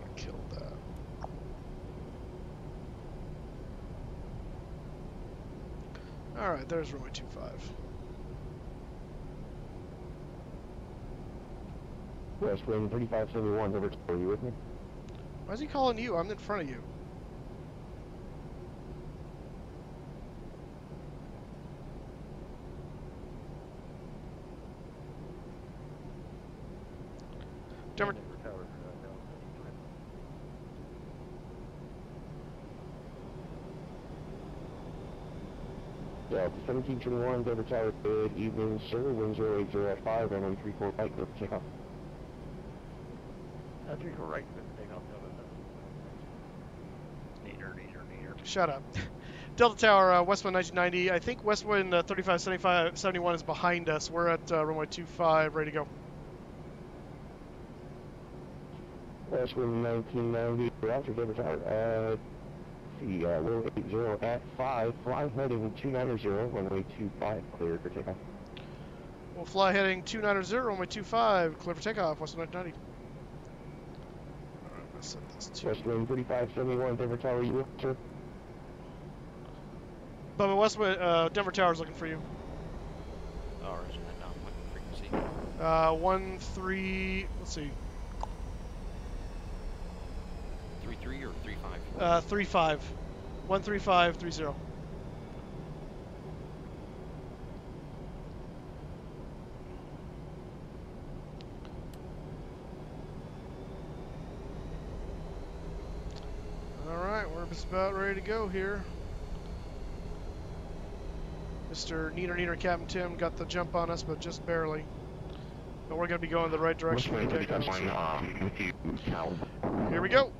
I killed that. Alright, there's runway 25. West Wind 3571, Denver Tower, you with me? Why is he calling you? I'm in front of you. Denver Tower. 135.3 Delta 1721, Denver Tower, good evening, sir. Wind 080 at 5, runway 34 right, clear for takeoff. 34 right, clear for takeoff, Delta. Neater. Shut up. Delta Tower, Westwind 1990. I think Westwind 3571 is behind us. We're at runway 25, ready to go. Westwind 1990, Roger, Denver Tower, wind 80 at 5, fly heading 290, runway 25, clear for takeoff. We'll fly heading 290, runway 25, clear for takeoff, Westwind 1990. Alright, I'm going to set this to... Westwind 3571, Denver Tower, you will, sir? Bubba, Westwind, Denver Tower's looking for you. Oh, isn't that down? What frequency? let's see. 3-3 or 3-5? 3-5. 13530. Alright, we're just about ready to go here. Mr. Neater Captain Tim got the jump on us, but just barely. But we're going to be going the right direction. Here we go.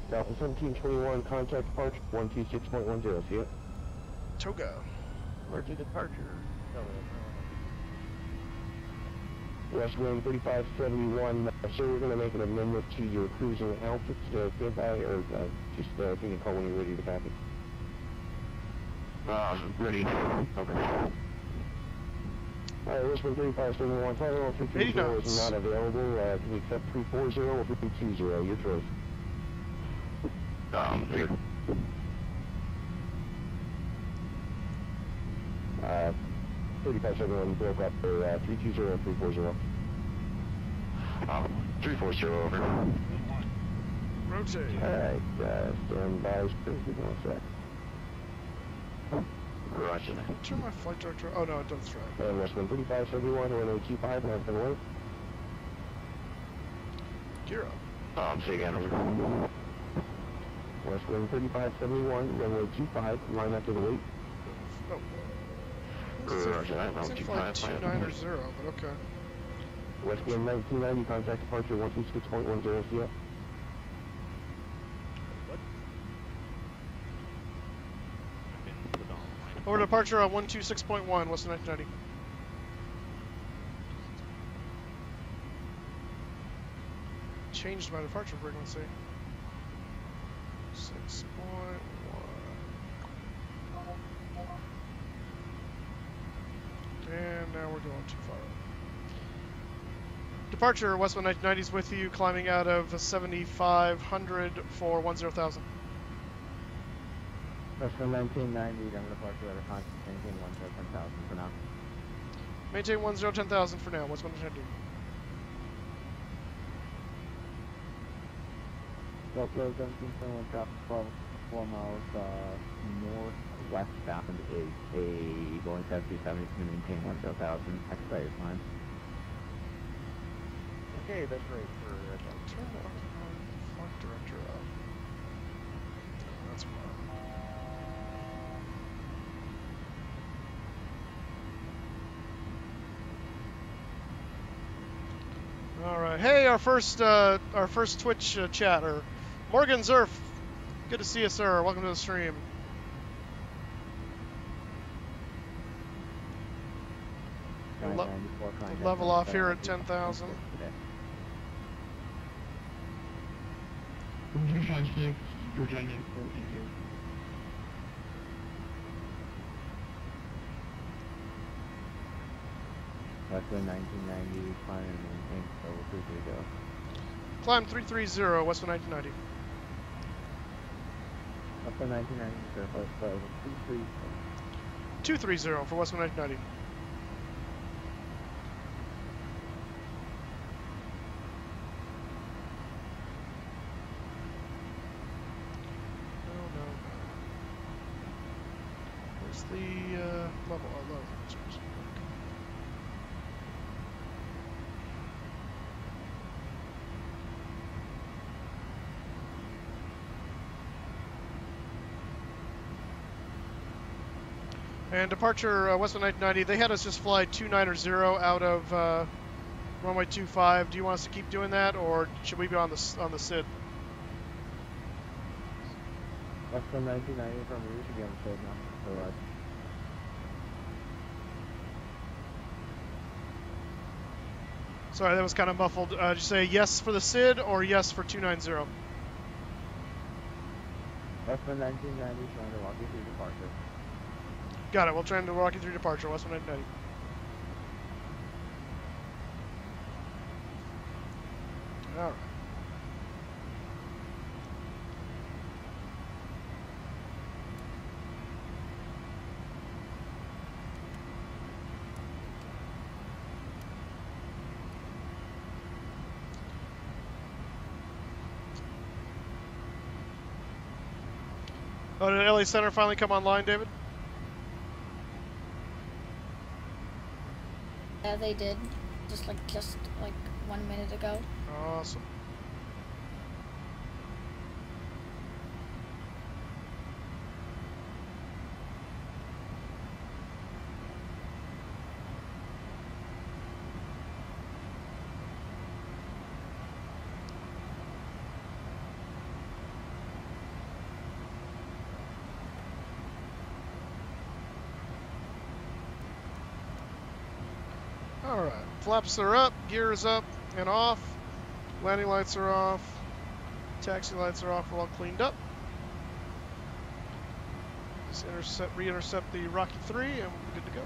Delta 1721, contact departure 126.10, see it? Toga. Emergency departure, Delta. Westwind 3571, sir, we're going to make an amendment to your cruising altitude, stand by, or just give me a call when you're ready to copy. Ready. Okay. Alright, Westwind 3571, final 330 is not available. Can we accept 340 or 320? Your choice. Here. 3571 broke up for 320 or 340. 340 over. Rotate. Alright, stand by, give me a sec. Roger. Turn my flight director. Oh no, it doesn't try. And Westwind 3571, runway 25, and have been away. Gear up. Say again. Westwind 3571, runway 25, line up to the wait. Oh. It's in flight 290, but okay. Westwind 1990, contact departure 126.10, see ya. Over to departure on 126.1, Westwind 1990. Changed my departure frequency. 6.1. And now we're going too far. Departure, Westwind 1990 is with you, climbing out of 7,500 for 10,000. Westwind 1990, down departure at a constant, maintain 10,000 for now. Maintain 10,000 for now, Westwind 1990. Upload 17.1, traffic 4 miles northwestbound is a Boeing 737 to maintain 10,000. Expedite is fine. Okay, that's great for Turn the flight director up. That's wrong. All right. Hey, our first Twitch chatter, Morgan Zerf. Good to see you, sir. Welcome to the stream. Level off here at 10,000. Westwind 1990, climb and maintain level 330. Climb 330, Westwind 1990. Westwind 1990, surface level 230. 230 for Westwind 1990. No. Where's the level? Oh, level. And departure Westwind 1990, they had us just fly 290 out of runway 25. Do you want us to keep doing that, or should we be on the SID? Westwind 1990 from you should be on the SID now. Otherwise. Sorry, that was kind of muffled. Did you say yes for the SID or yes for 290? Westwind 1990 trying to walk you through departure. Got it. We'll try to walk you through departure. Westwind 1990. All right. Oh, did LA Center finally come online, David? Yeah, they did. Just like 1 minute ago. Awesome. Alright, flaps are up, gear is up and off, landing lights are off, taxi lights are off, we're all cleaned up. Just re-intercept the Rocky 3 and we're good to go.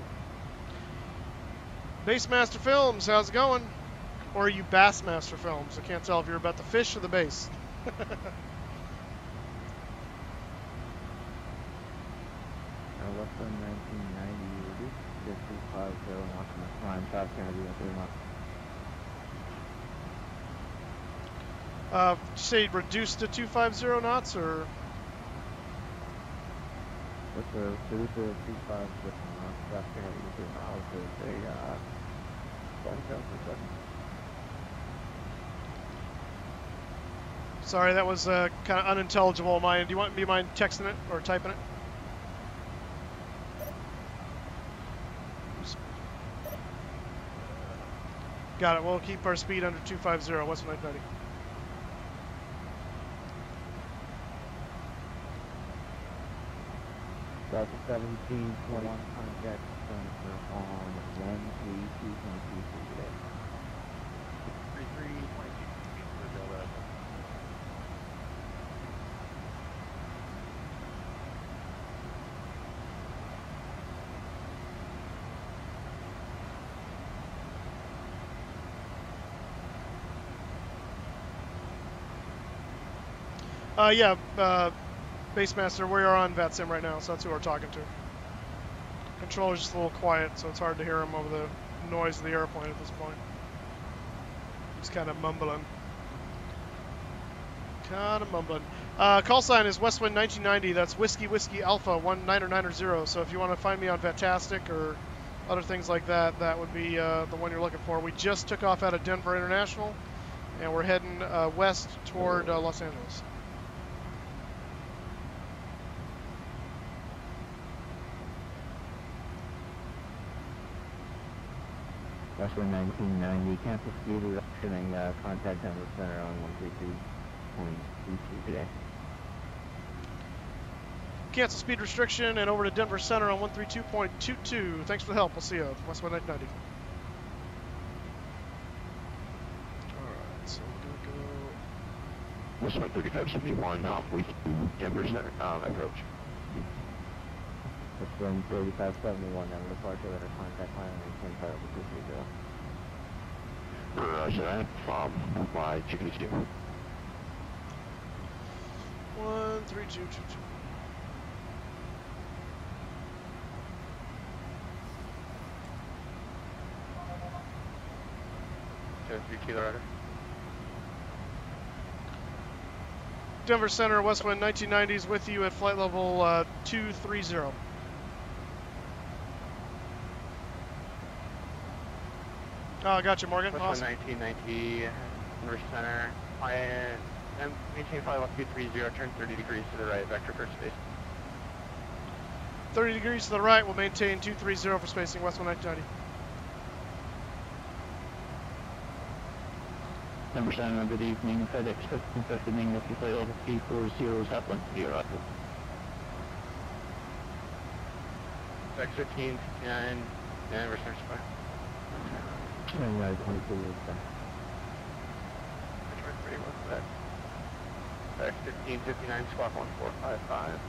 Basemaster Films, how's it going? Or are you Bassmaster Films? I can't tell if you're about the fish or the bass. Westwind 1990, reduce to 250 and watching the climb, top Kennedy at 3 knots. Did you say reduce to 250 knots, or? What's the reduce to 250 knots, top Kennedy at 3 miles, is a 27 per second. Sorry, that was kind of unintelligible on my end. Do you mind texting it or typing it? Got it. We'll keep our speed under 250, Westwind 990. Delta 1721 contact center on 132.23 today. 33.22 for Delta. Basemaster, we are on VATSIM right now, so that's who we're talking to. Controller's just a little quiet, so it's hard to hear him over the noise of the airplane at this point. He's kind of mumbling. Call sign is Westwind 1990. That's Whiskey Whiskey Alpha 1990. So if you want to find me on Vatastic or other things like that, that would be the one you're looking for. We just took off out of Denver International, and we're heading west toward Los Angeles. Westwind 1990, cancel speed reduction and contact Denver Center on 132.22 today. Cancel speed restriction and over to Denver Center on 132.22. Thanks for the help. We'll see you. Westwind 990. Alright, so we're going to go... Westwind 3571, halfway through Denver Center, approach. Westwind 3571, now departure, let our contact line and maintain pilot with 230. Roger that, from my chicken stew. 13222. Kilo Rider. Denver Center, Westwind 1990s with you at flight level 230. Oh, gotcha, Morgan. Westwind Awesome. 1990, Denver Center. Maintain flight level 230, turn 30 degrees to the right, vector first space. 30 degrees to the right, we'll maintain 230 for spacing, west 1990. Number 7, good evening, FedEx 1559, if you flight level 340, Zeppelin, you're up. FedEx 1559, and research fire. 22 is back. FedEx 1559, squawk 1455.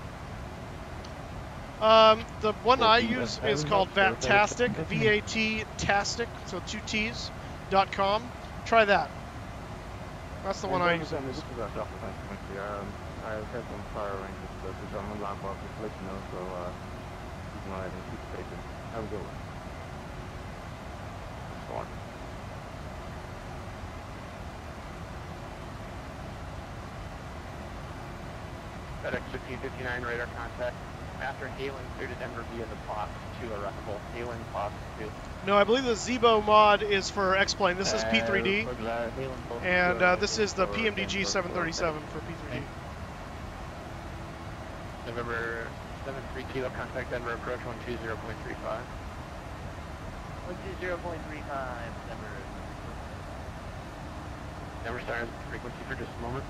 The one I use is called VATTASTIC, VATTASTIC, so 2 T's.com. Try that. That's the one I use. This is our Delta I have had some fire arrangements, but it's on the lock box, just let you know, so keep an eye and keep spacing. Have a good one. That's one. FedEx 1559, radar contact. After hailing clear to Denver via the POTS to a replicable. Hailing POTS to. No, I believe the Zebo mod is for X-Plane. This is P3D, and this is the PMDG 737 for P3D. November 73 kilo, contact Denver approach 120.35. 120.35, Denver. Denver silence frequency for just a moment.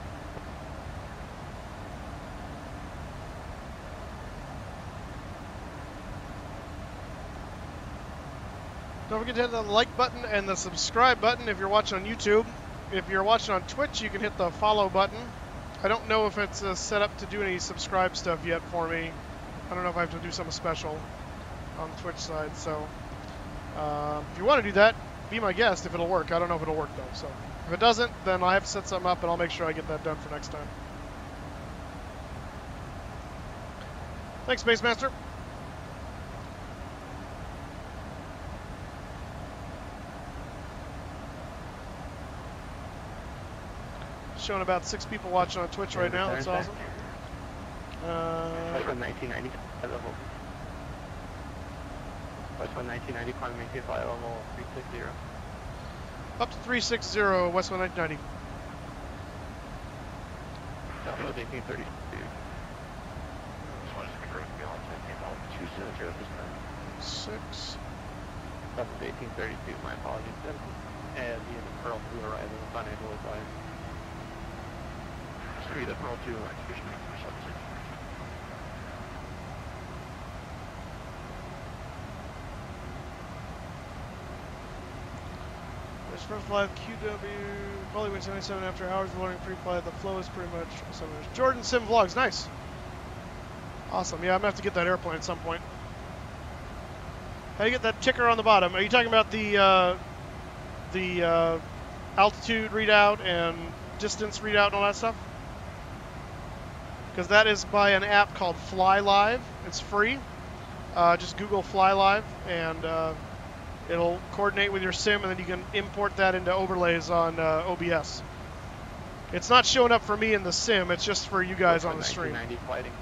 Don't forget to hit the like button and the subscribe button if you're watching on YouTube. If you're watching on Twitch, you can hit the follow button. I don't know if it's set up to do any subscribe stuff yet for me. I don't know if I have to do something special on the Twitch side. So if you want to do that, be my guest if it'll work. I don't know if it'll work though. So if it doesn't, then I have to set something up and I'll make sure I get that done for next time. Thanks, Space Master. Showing about 6 people watching on Twitch right now. That's awesome. West 1990 flight level. West 1990, climb maintain flight level 360. Up to 360, West 1990. Southwest 1832. This one is confirmed to be on 270 this time. 6. Southwest 1832, my apologies. And the Pearl 2 arrival was unable to fly. The Pearl 2 execution for substation. There's first flight QW, probably went 77 after hours of learning pre-flight. The flow is pretty much 7 hours. Jordan Sim Vlogs, nice. Awesome, yeah, I'm gonna have to get that airplane at some point. How do you get that ticker on the bottom? Are you talking about the altitude readout and distance readout and all that stuff? Because that is by an app called Fly Live. It's free. Just Google Fly Live, and it'll coordinate with your sim, and then you can import that into overlays on OBS. It's not showing up for me in the sim. It's just for you guys on the stream. 1990 flighting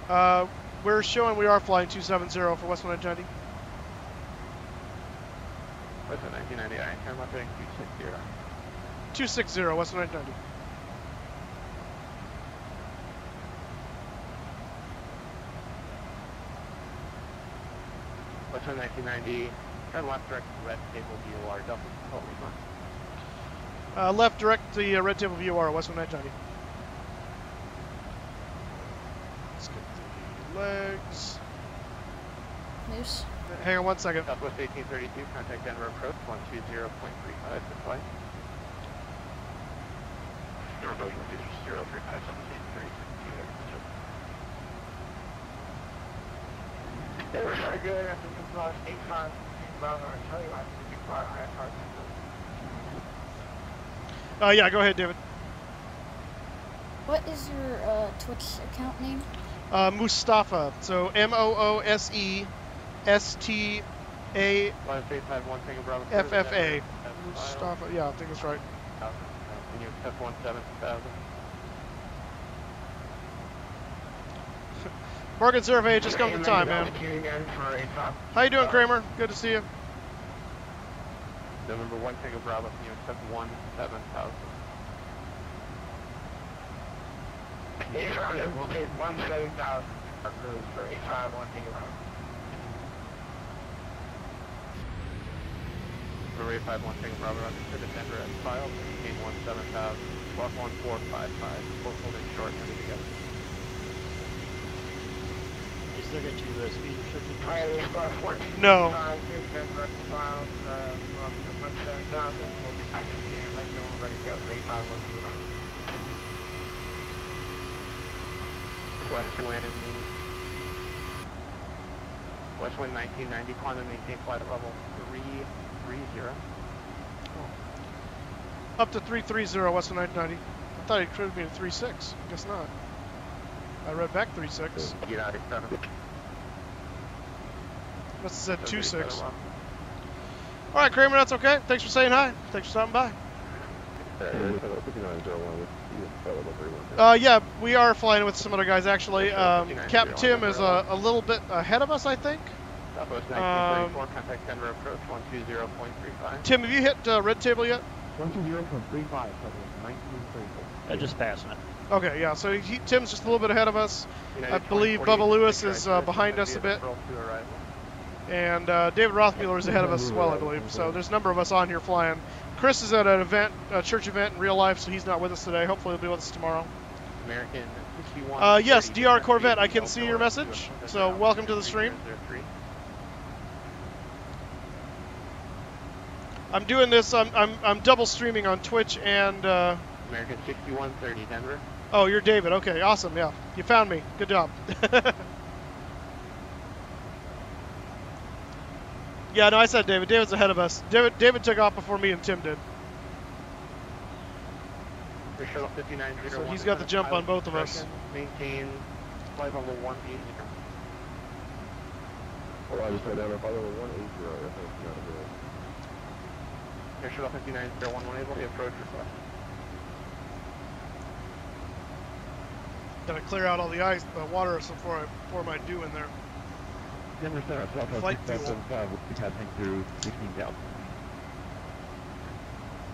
270. We're showing we are flying 270 for West 190. West 1990, I'm not doing 260. 260, West 190. West 1990, turn left direct to red table VOR, double totally fine. Left direct the red table VOR, West 190. Let's get the legs. Moose. Hang on 1 second. Southwest 1832, contact Denver approach 120.35 to flight. Denver approach 120.35, 1732. They were so good after the plus 8 times. I'll tell you, I think it'd be quite hard. Yeah, go ahead, David. What is your Twitch account name? Mustafa. So MOOSTAFFA. Mustafa. Yeah, I think that's right. F17,000. Bargain survey just come to time, man. How you doing, Kramer? Good to see you. November 1 Tango Bravo, can you accept 17,000? We'll take 17,000. cruise for 8510. For 8510, Robert, understood the Denver at file, 817,000, squawk 1455, both holding short, heavy together. Is there going to speed restricted? No. Denver at file, 117,000, we'll be back again, let you know we're ready to go, 8510. West wind 1990, climb and maintain flight at level 330. Up to 330, Western 990. I thought he crewed me to 36. Guess not. I read back 36. United 7. Must have said 26. All right, Kramer, that's okay. Thanks for saying hi. Thanks for stopping by. Yeah, we are flying with some other guys actually. Captain Tim is a little bit ahead of us, I think. Southwest 1934, contact Denver approach 120.35. Tim, have you hit red table yet? 120.35, Southwest 1934. I just passed it. Okay, yeah, so Tim's just a little bit ahead of us. I believe Bubba Lewis is behind us a bit. And David Rothmuller is ahead of us as well, I believe. So there's a number of us on here flying. Chris is at an event, a church event in real life, so he's not with us today. Hopefully he'll be with us tomorrow. American 61. Yes, DR Corvette, I can see your message. So welcome to the stream. I'm doing this. I'm double streaming on Twitch and. American 6130 Denver. Oh, you're David. Okay, awesome. Yeah, you found me. Good job. Yeah, no, I said David. David's ahead of us. David took off before me and Tim did. So he's got the jump on both of us. Maintain flight level 180. Well, I just said that if I level 180, that's not good. Air Shuttle 5901 able to approach request. Gotta clear out all the ice, the water before I pour my dew in there. Denver Center, Flight fuel. 6575, we'll be passing through 16,000.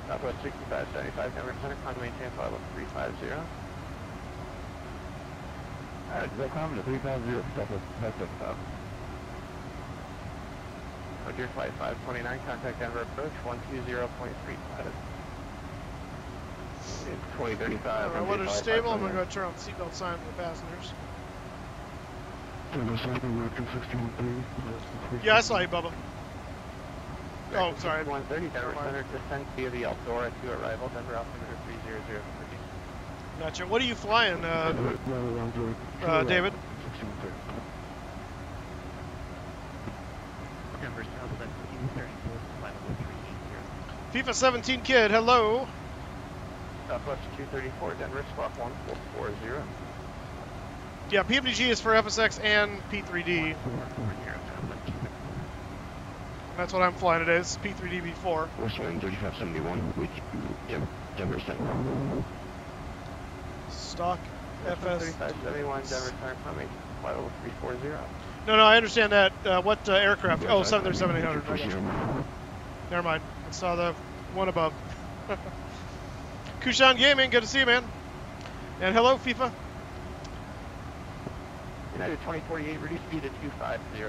Southwest 6575, Denver Center, climb to maintain flight level 350. Alright, direct climb to 350, Southwest 575. Roger, flight 529, contact Denver approach 120.35. 2035. Alright, weather's stable. I'm gonna go turn on the seatbelt sign for the passengers. Yeah, I saw you, Bubba. Oh, sorry. 130, Denver Center, descent via the Eldora to arrival, Denver altimeter 300. Gotcha. What are you flying, David? Denver Southwest 234, flight level 380. FIFA 17 kid, hello. Southwest 234, Denver, squawk 1440. Yeah, PMDG is for FSX and P3D. That's what I'm flying today. This is P3D B4. Westwind 3571, with Denver Center. Stock FS. 3571, Denver Center, coming, flight level 340. No, I understand that. What aircraft? Oh, 737-800. I got you. Never mind. I saw the one above. Kushan Gaming, good to see you, man. And hello, FIFA. United 2048, reduce speed to 250.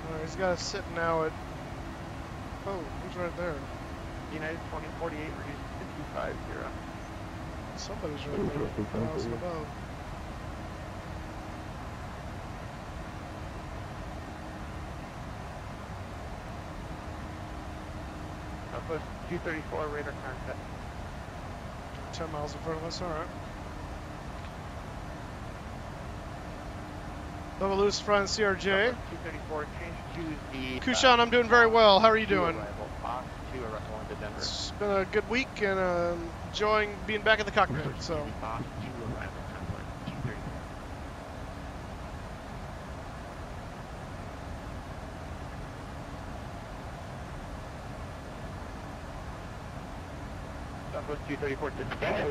Alright, he's got us sitting now at... Oh, who's right there? United 2048, reduce to 250. Somebody's right there. 1,000 above. Southwest 234, radar contact. 10 miles in front of us, alright. Bubba Lewis, front CRJ. 234, change to the... Kushan, I'm doing very well. How are you doing? Box 2 arrival into Denver. It's been a good week and enjoying being back in the cockpit, so... Box 2 arrival, Southwest 234. Southwest 234, dispatch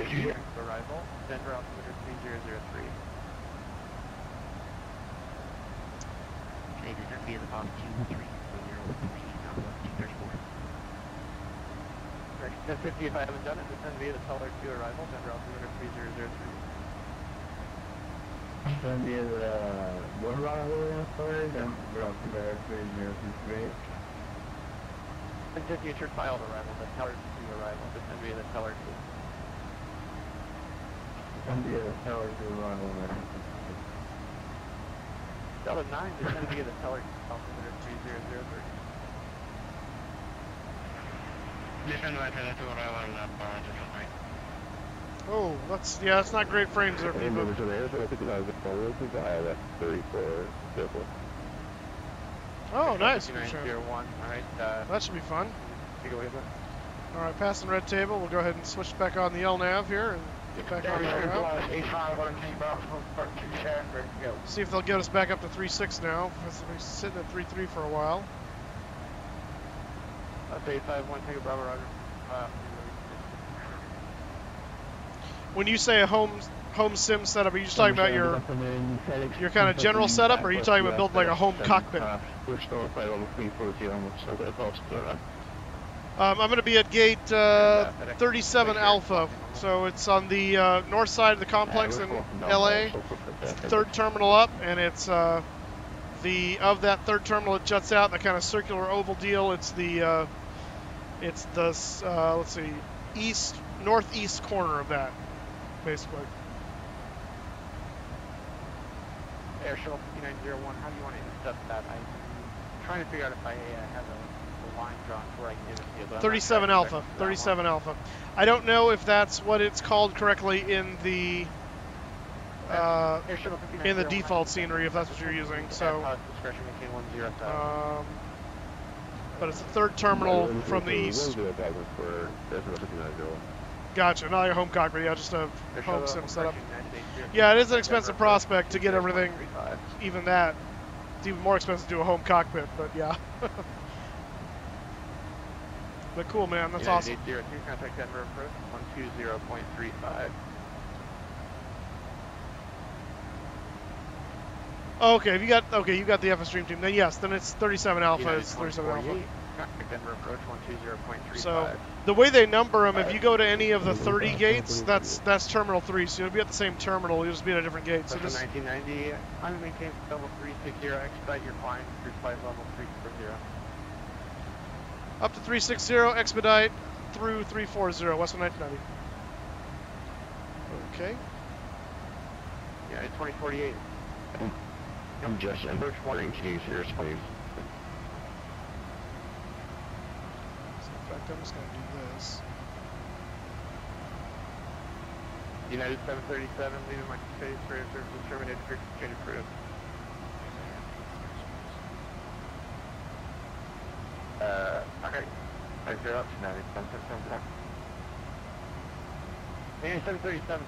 arrival, Denver altimeter 3003. Okay, descent via the box 23, 003, Southwest 234. correction. 1050 if I haven't done it, descend via the teller to arrival, then route 3003. Descend via the one route sorry, then route 3003. 1050 assured pilot arrival, then teller to arrival, descend via the teller to. Descend via the teller to arrival, then. Delta 9, descend via the teller to altimeter 3003. Descend via to arrival, Oh, that's not great frames there, people. Oh, nice. 2901, alright, That should be fun. take away that. Alright, passing red table, we'll go ahead and switch back on the LNAV here and get back on the route. See if they'll get us back up to 3.6 now. We're sitting at 3.3 for a while. That's 851, take a Bravo, Roger. When you say a home sim setup, are you just talking about your kind of general setup, or are you talking about building like a home cockpit? I'm going to be at gate 37 Alpha, so it's on the north side of the complex in LA, third terminal up, and it's of that third terminal it juts out, that kind of circular oval deal. It's the let's see, northeast corner of that, basically. Air Shuttle 5901, how do you want to intercept that? I'm trying to figure out if I have a line drawn where I can intercept it. 37 Alpha, 37 Alpha. I don't know if that's what it's called correctly in the default scenery, if that's what you're using. So, but it's the third terminal from the east. Gotcha, not like a home cockpit, yeah, just a home sim setup. Yeah, it is an expensive prospect to get everything, even that. It's even more expensive to do a home cockpit, but yeah. But cool, man, that's awesome. 802, contact Denver approach, 120.35. Okay, you got the FS Stream Team. Then yes, then it's 37 Alpha. It's 37 Alpha. Contact Denver approach 120.35. So the way they number them, if you go to any of the 30 gates, that's Terminal 3. So you'll be at the same terminal. You'll just be at a different gate. So this 1990, I'm maintain level 360. Expedite your climb through flight level 340. Up to 360, expedite through 340, Western 1990. Okay. Yeah, 2048. I'm just in wondering to use your space. So in fact, I'm just going to do this. United 737, leaving my space for air services terminated for exchange approved. Okay. I zero up to 90, 737,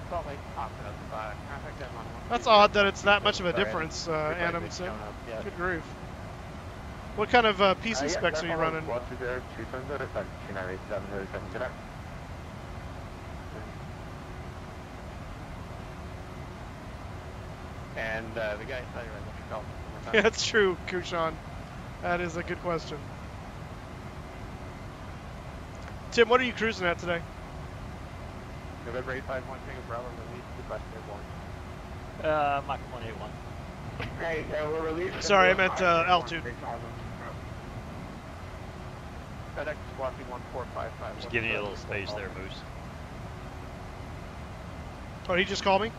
Salt Lake, contact them on 1. That's odd that it's that much of a difference, Adam. So, good grief. What kind of PC specs are you running? And the guy saw you right when you Yeah, that's true, Kushan. That is a good question. Tim, what are you cruising at today? November 851, Tango Bravo, release, goodbye, Mach 181. Hey, we're releasing. Sorry, I meant altitude. FedEx Squawky 1455. Just giving you a little space there, Moose. Oh, he just called me?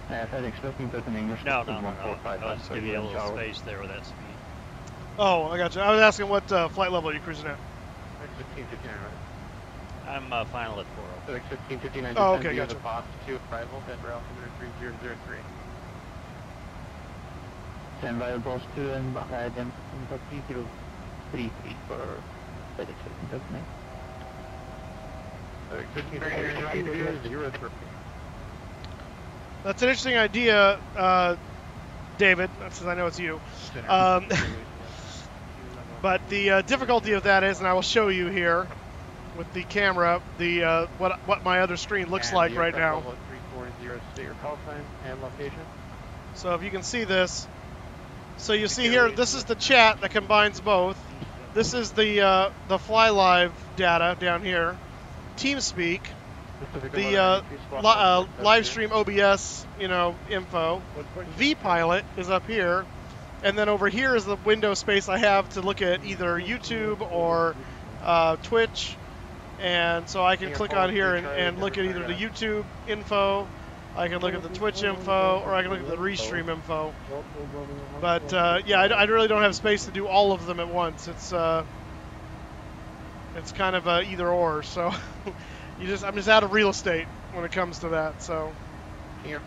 FedEx 15 English. No. I was just giving you a little space there with that speed. Oh, I got you. I was asking what flight level are you cruising at? 1559, right? I'm final at 40. FedEx 1559. Oh, okay, gotcha. The box to arrival, Denver altimeter 3003. Stand by boss 2 and behind them 3 feet for FedEx 15. That's an interesting idea, David, since I know it's you. But the difficulty of that is, and I will show you here with the camera, the what my other screen looks like right now. 340, state your call sign and location. So if you can see this, so you see here, this is the chat that combines both. This is the Fly Live data down here. TeamSpeak, the live stream OBS, info. VPilot is up here, and then over here is the window space I have to look at either YouTube or Twitch, and so I can click on here and look at either the YouTube info, I can look at the Twitch info, or I can look at the restream info. But yeah, I really don't have space to do all of them at once. It's kind of either or. So I'm just out of real estate when it comes to that. So it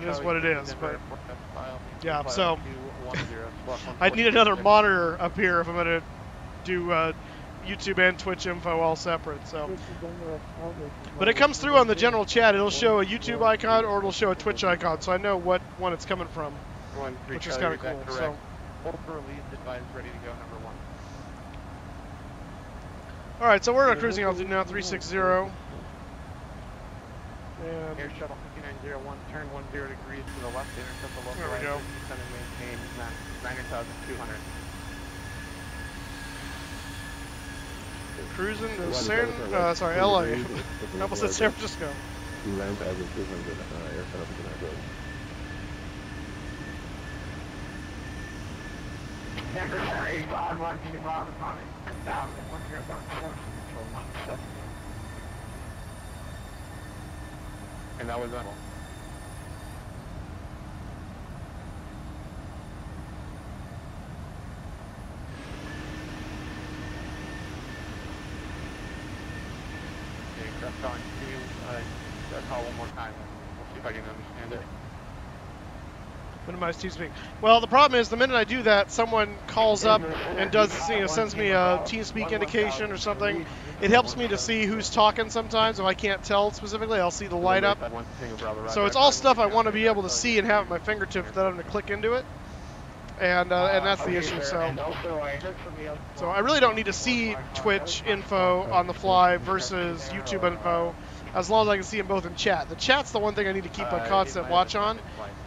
is what it is. But yeah, so I need another monitor up here if I'm going to do YouTube and Twitch info all separate. So, but it comes through on the general chat. It'll show a YouTube icon or it'll show a Twitch icon, so I know what one it's coming from, which is kind of cool. So, ready to go, number 1. All right, so we're at cruising altitude now, 360. Air shuttle 5901, turn 10 degrees to the left, intercept the local. There we go. Descend and maintain 9,200. Cruising to LA. I almost said San Francisco. Land as a 200 air shuttle to that road. And that was that. Calling to call one more time. We'll see if I can understand it. Minimize TeamSpeak. Well, the problem is the minute I do that, someone calls up and sends me a TeamSpeak indication or something. It helps me to see who's talking sometimes. If I can't tell specifically, I'll see the light up. So it's all stuff I want to be able to see and have at my fingertips without having to click into it. And that's the issue. So I really don't need to see Twitch info on the fly versus YouTube info, as long as I can see them both in chat. The chat's the one thing I need to keep a constant watch on.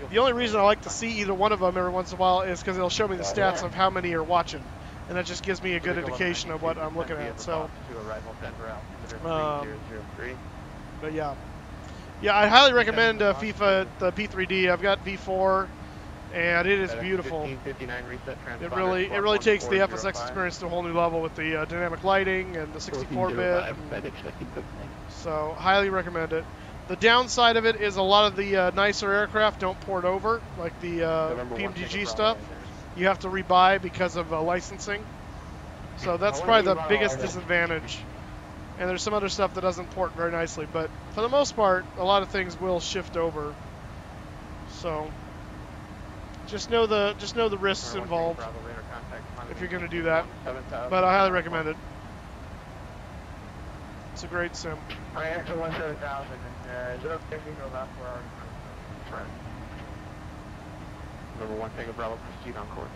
The only reason I like to see either one of them every once in a while is because it'll show me the stats of how many are watching, and that just gives me a good indication of what I'm looking at. So, but yeah, I highly recommend FIFA the P3D. I've got V4. And it is beautiful. It really takes the FSX experience to a whole new level with the dynamic lighting and the 64-bit. So highly recommend it. The downside of it is a lot of the nicer aircraft don't port over, like the PMDG stuff. You have to rebuy because of licensing. So that's probably the biggest disadvantage. And there's some other stuff that doesn't port very nicely, but for the most part, a lot of things will shift over. So. Just know the risks involved if you're going to do that, but I highly recommend it. It's a great sim. I answer 17000, and is it okay if we go back for our Number 1 Tango Bravo, proceed on course.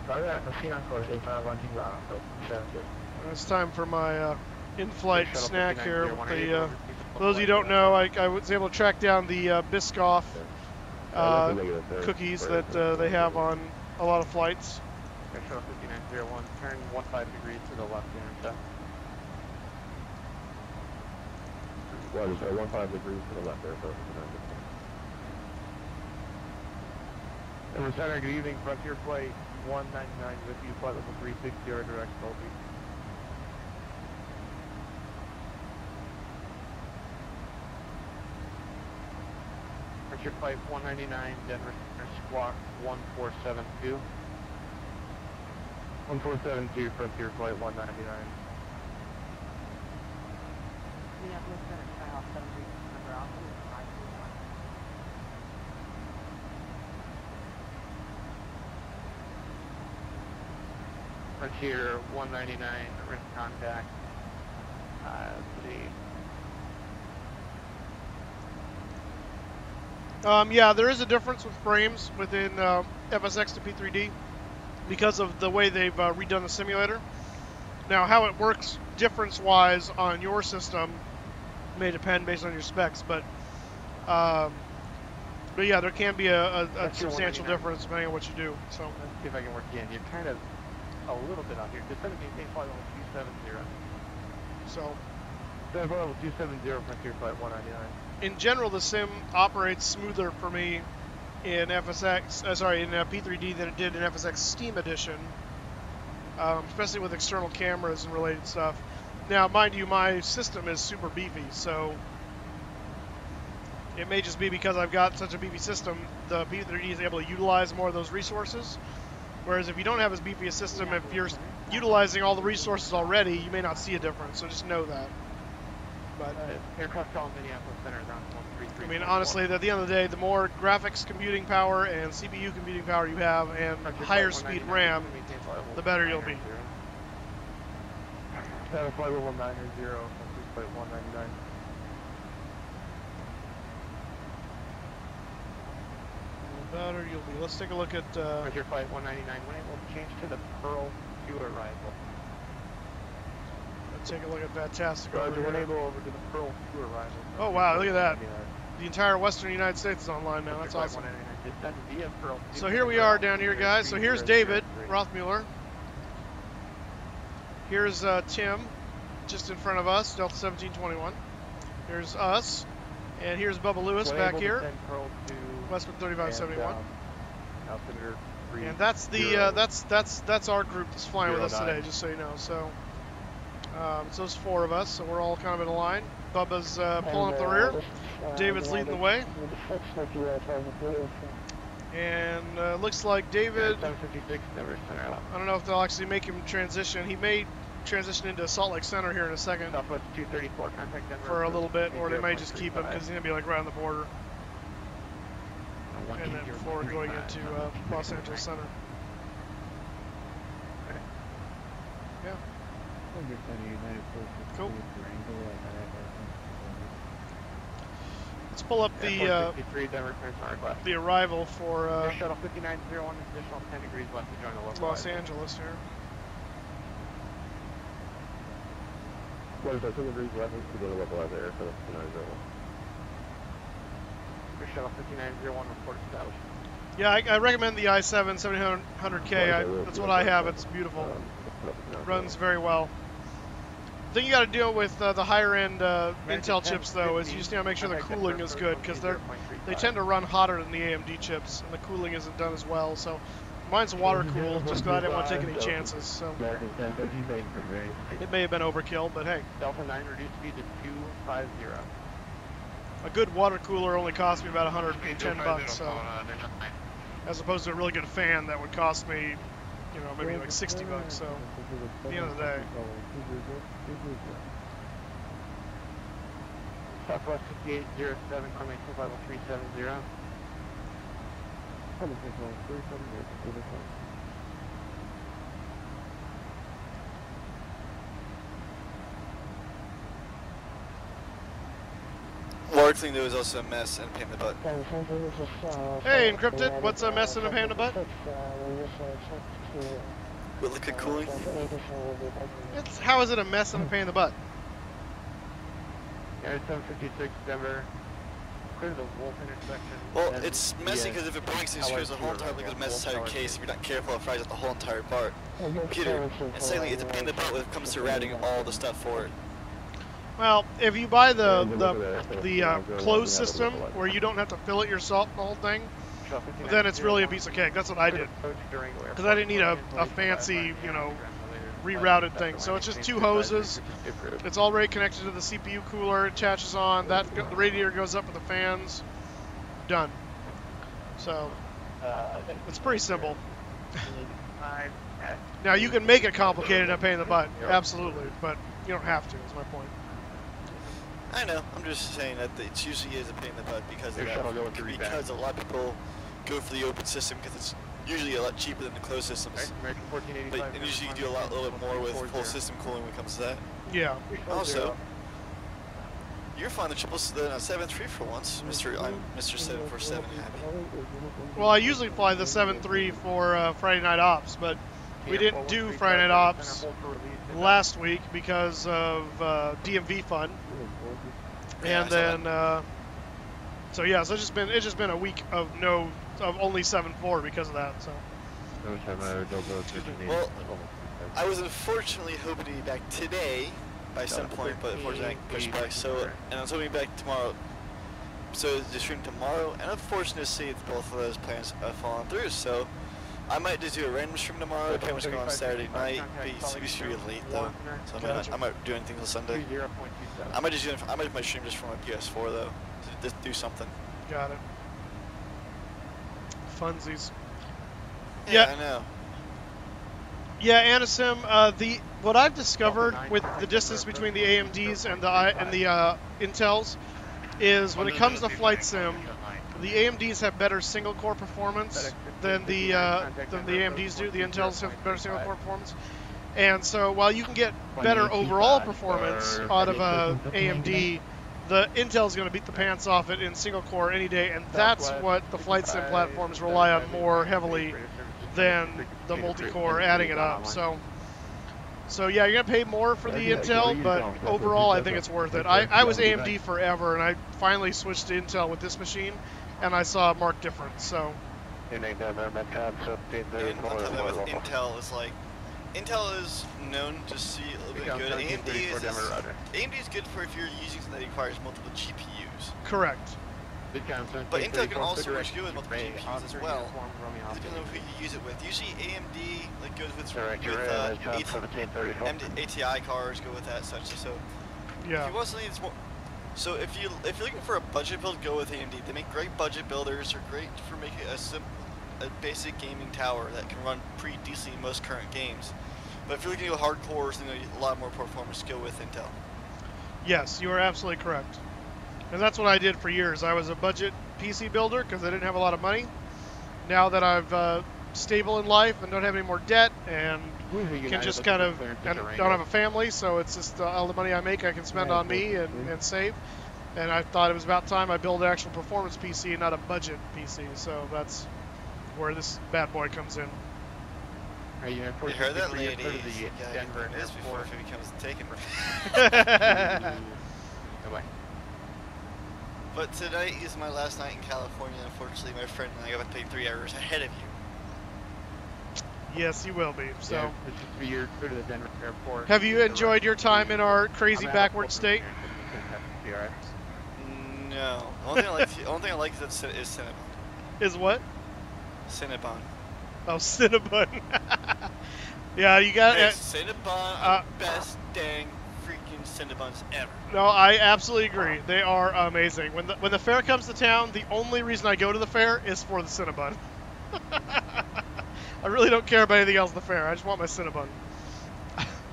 Proceed on course, 8512 Bravo, so sounds good. It's time for my in-flight snack here. With the, for those of you who don't know, I was able to track down the Biscoff cookies that they have on a lot of flights. Air shuttle 5901, turn 15 degrees to the left, intercept. Well, just 15 degrees to the left there, so And Center, good evening, Frontier Flight 199 with you, flight level 360, direct Dolby. Frontier Flight 199, Denver Squawk 1472. 1472, Frontier Flight 199. Frontier 199, written contact. Let's see. Yeah, there is a difference with frames within FSX to P3D because of the way they've redone the simulator. Now, how it works difference-wise on your system may depend based on your specs, but yeah, there can be a substantial difference depending on what you do. So let's see if I can work in. You're kind of a little bit out here. Just maintain flight level 270. So, Flight level 270, frontier flight 199. in general, the sim operates smoother for me in FSX, in P3D than it did in FSX Steam Edition, especially with external cameras and related stuff. Now, mind you, my system is super beefy, so it may just be because I've got such a beefy system, the P3D is able to utilize more of those resources. Whereas if you don't have as beefy a system, if you're utilizing all the resources already, you may not see a difference, so just know that. But aircraft calling Minneapolis Center is on 133. I mean, honestly, at the end of the day, the more graphics computing power and CPU computing power you have and higher speed RAM, the better you'll be. Flight level 190, flight 199. The better you'll be. Let's take a look at... Frontier flight 199, when it will change to the Pearl 2 arrival. Let's take a look at Fantastic. Roger, enable over to the Pearl 2 arrival. Oh wow, look at that. The entire western United States is online now. That's awesome. So here we are down here, guys. So here's David Rothmuller. Here's Tim, just in front of us, Delta 1721. Here's us, and here's Bubba Lewis back here, Westman 3571. And that's the that's our group that's flying with us today, just so you know. So it's those four of us, so we're all kind of in a line. Bubba's pulling up the rear. David's leading the way. And looks like David, I don't know if they'll actually make him transition. He may transition into Salt Lake Center here in a second for a little bit, or they might just keep him because he's going to be like right on the border. And then before going into Los Angeles Center. Yeah. Cool. Let's pull up the arrival for shuttle 5901, additional 10 degrees left to join the local Los Angeles here. What is that, 2 degrees left to go to localize air for 5901? Shuttle 5901 report established. Yeah, I recommend the i7 700K. That's what I have. It's beautiful. Runs very well. The thing you got to deal with the higher end Intel chips though is you just need to make sure the cooling is good because they tend to run hotter than the AMD chips and the cooling isn't done as well. So mine's water cooled just because I didn't want to take any chances. So it may have been overkill, but hey. Delta 9 reduced speed to 250. A good water cooler only cost me about $110, so as opposed to a really good fan that would cost me, you know, maybe like $60. So at the end of the day. Southwest 5807, coming to level 370. Largely there was also a mess and a pain in the butt. Hey, Encrypted, what's a mess and a pain in the butt? With liquid cooling? How is it a mess and a pain in the butt? Yeah, 756 Denver. Clear the Wolf intersection. Well, it's messy because if it breaks, it screws the whole entire liquid mess inside your case. If you're not careful, it fries out the whole entire computer. And secondly, it's a pain in the butt when it comes to routing all the stuff for it. Well, if you buy the closed system where you don't have to fill it yourself, the whole thing, then it's really a piece of cake. That's what I did. Because I didn't need a fancy, you know, rerouted thing. So it's just two hoses. It's already connected to the CPU cooler. It attaches on. The radiator goes up with the fans. Done. So it's pretty simple. Now you can make it complicated and a pain in the butt, absolutely, but you don't have to. Is my point. I know. I'm just saying that it usually is a pain in the butt because of that. Because a lot of people go for the open system because it's usually a lot cheaper than the closed systems. But usually you do a little bit more with full system cooling when it comes to that. Yeah. Also, you're flying the 7.3 for once, I'm Mr. 747 happy. Well, I usually fly the 7.3 for Friday Night Ops, but we didn't do Friday Night Ops last week because of DMV fun. And then, so yeah, so it's just been a week of only 7.4 because of that. So Well, I was unfortunately hoping to be back today by some point, but unfortunately I pushed back. So, and I was hoping to be back tomorrow. So the stream tomorrow, and unfortunately to see if both of those plans have fallen through. So I might just do a random stream tomorrow. Pretty much go on Saturday night. Be super late though, so I might do anything till Sunday. I might just do my stream just from my PS4 though, to just do something. Got it. Funsies. Yeah, I know. Yeah, Anasim. What I've discovered with the distance between the AMDs and the Intels is when it comes to flight sim, the AMDs have better single core performance than the AMDs do. The Intels have better single core performance, and so while you can get better overall performance out of a AMD, the Intel is going to beat the pants off it in single core any day, and that's what the flight sim platforms rely on more heavily than the multi-core adding it up. So yeah, you're gonna pay more for the Intel, but overall I think it's worth it. I was AMD forever, and I finally switched to Intel with this machine, and I saw a marked difference. So. And on top of that, with Intel is like, Intel is known to see a little bit good. AMD is good for if you're using something that requires multiple GPUs. Correct. But Intel can also work good with multiple GPUs as well, depending on who you use it with. Usually AMD like goes with ATI cars go with that such. So yeah. If you want something that's more, so if you're looking for a budget build, go with AMD. They make great budget builders. They're great for making a basic gaming tower that can run pretty decently in most current games. But if you're looking to go hardcores, then a lot more performance, go with Intel. Yes, you are absolutely correct. And that's what I did for years. I was a budget PC builder because I didn't have a lot of money. Now that I'm stable in life and don't have any more debt and can just kind of, and don't have a family, so it's just all the money I make I can spend on me and save. And I thought it was about time I build an actual performance PC and not a budget PC. So that's where this bad boy comes in. You heard that, ladies? You gotta get this before it becomes taken. But tonight is my last night in California. Unfortunately, my friend and I got to pay 3 hours ahead of you. Yes, you will be. So, yeah, this is for your go to the Denver airport. Have you enjoyed your time in our crazy backward state? No. The only thing I like is Cinnabon. Is what? Cinnabon. Oh, Cinnabon. Yeah, you got it. Cinnabon, the best dang freaking Cinnabons ever. No, I absolutely agree. They are amazing. When the fair comes to town, the only reason I go to the fair is for the Cinnabon. I really don't care about anything else at the fair. I just want my Cinnabon.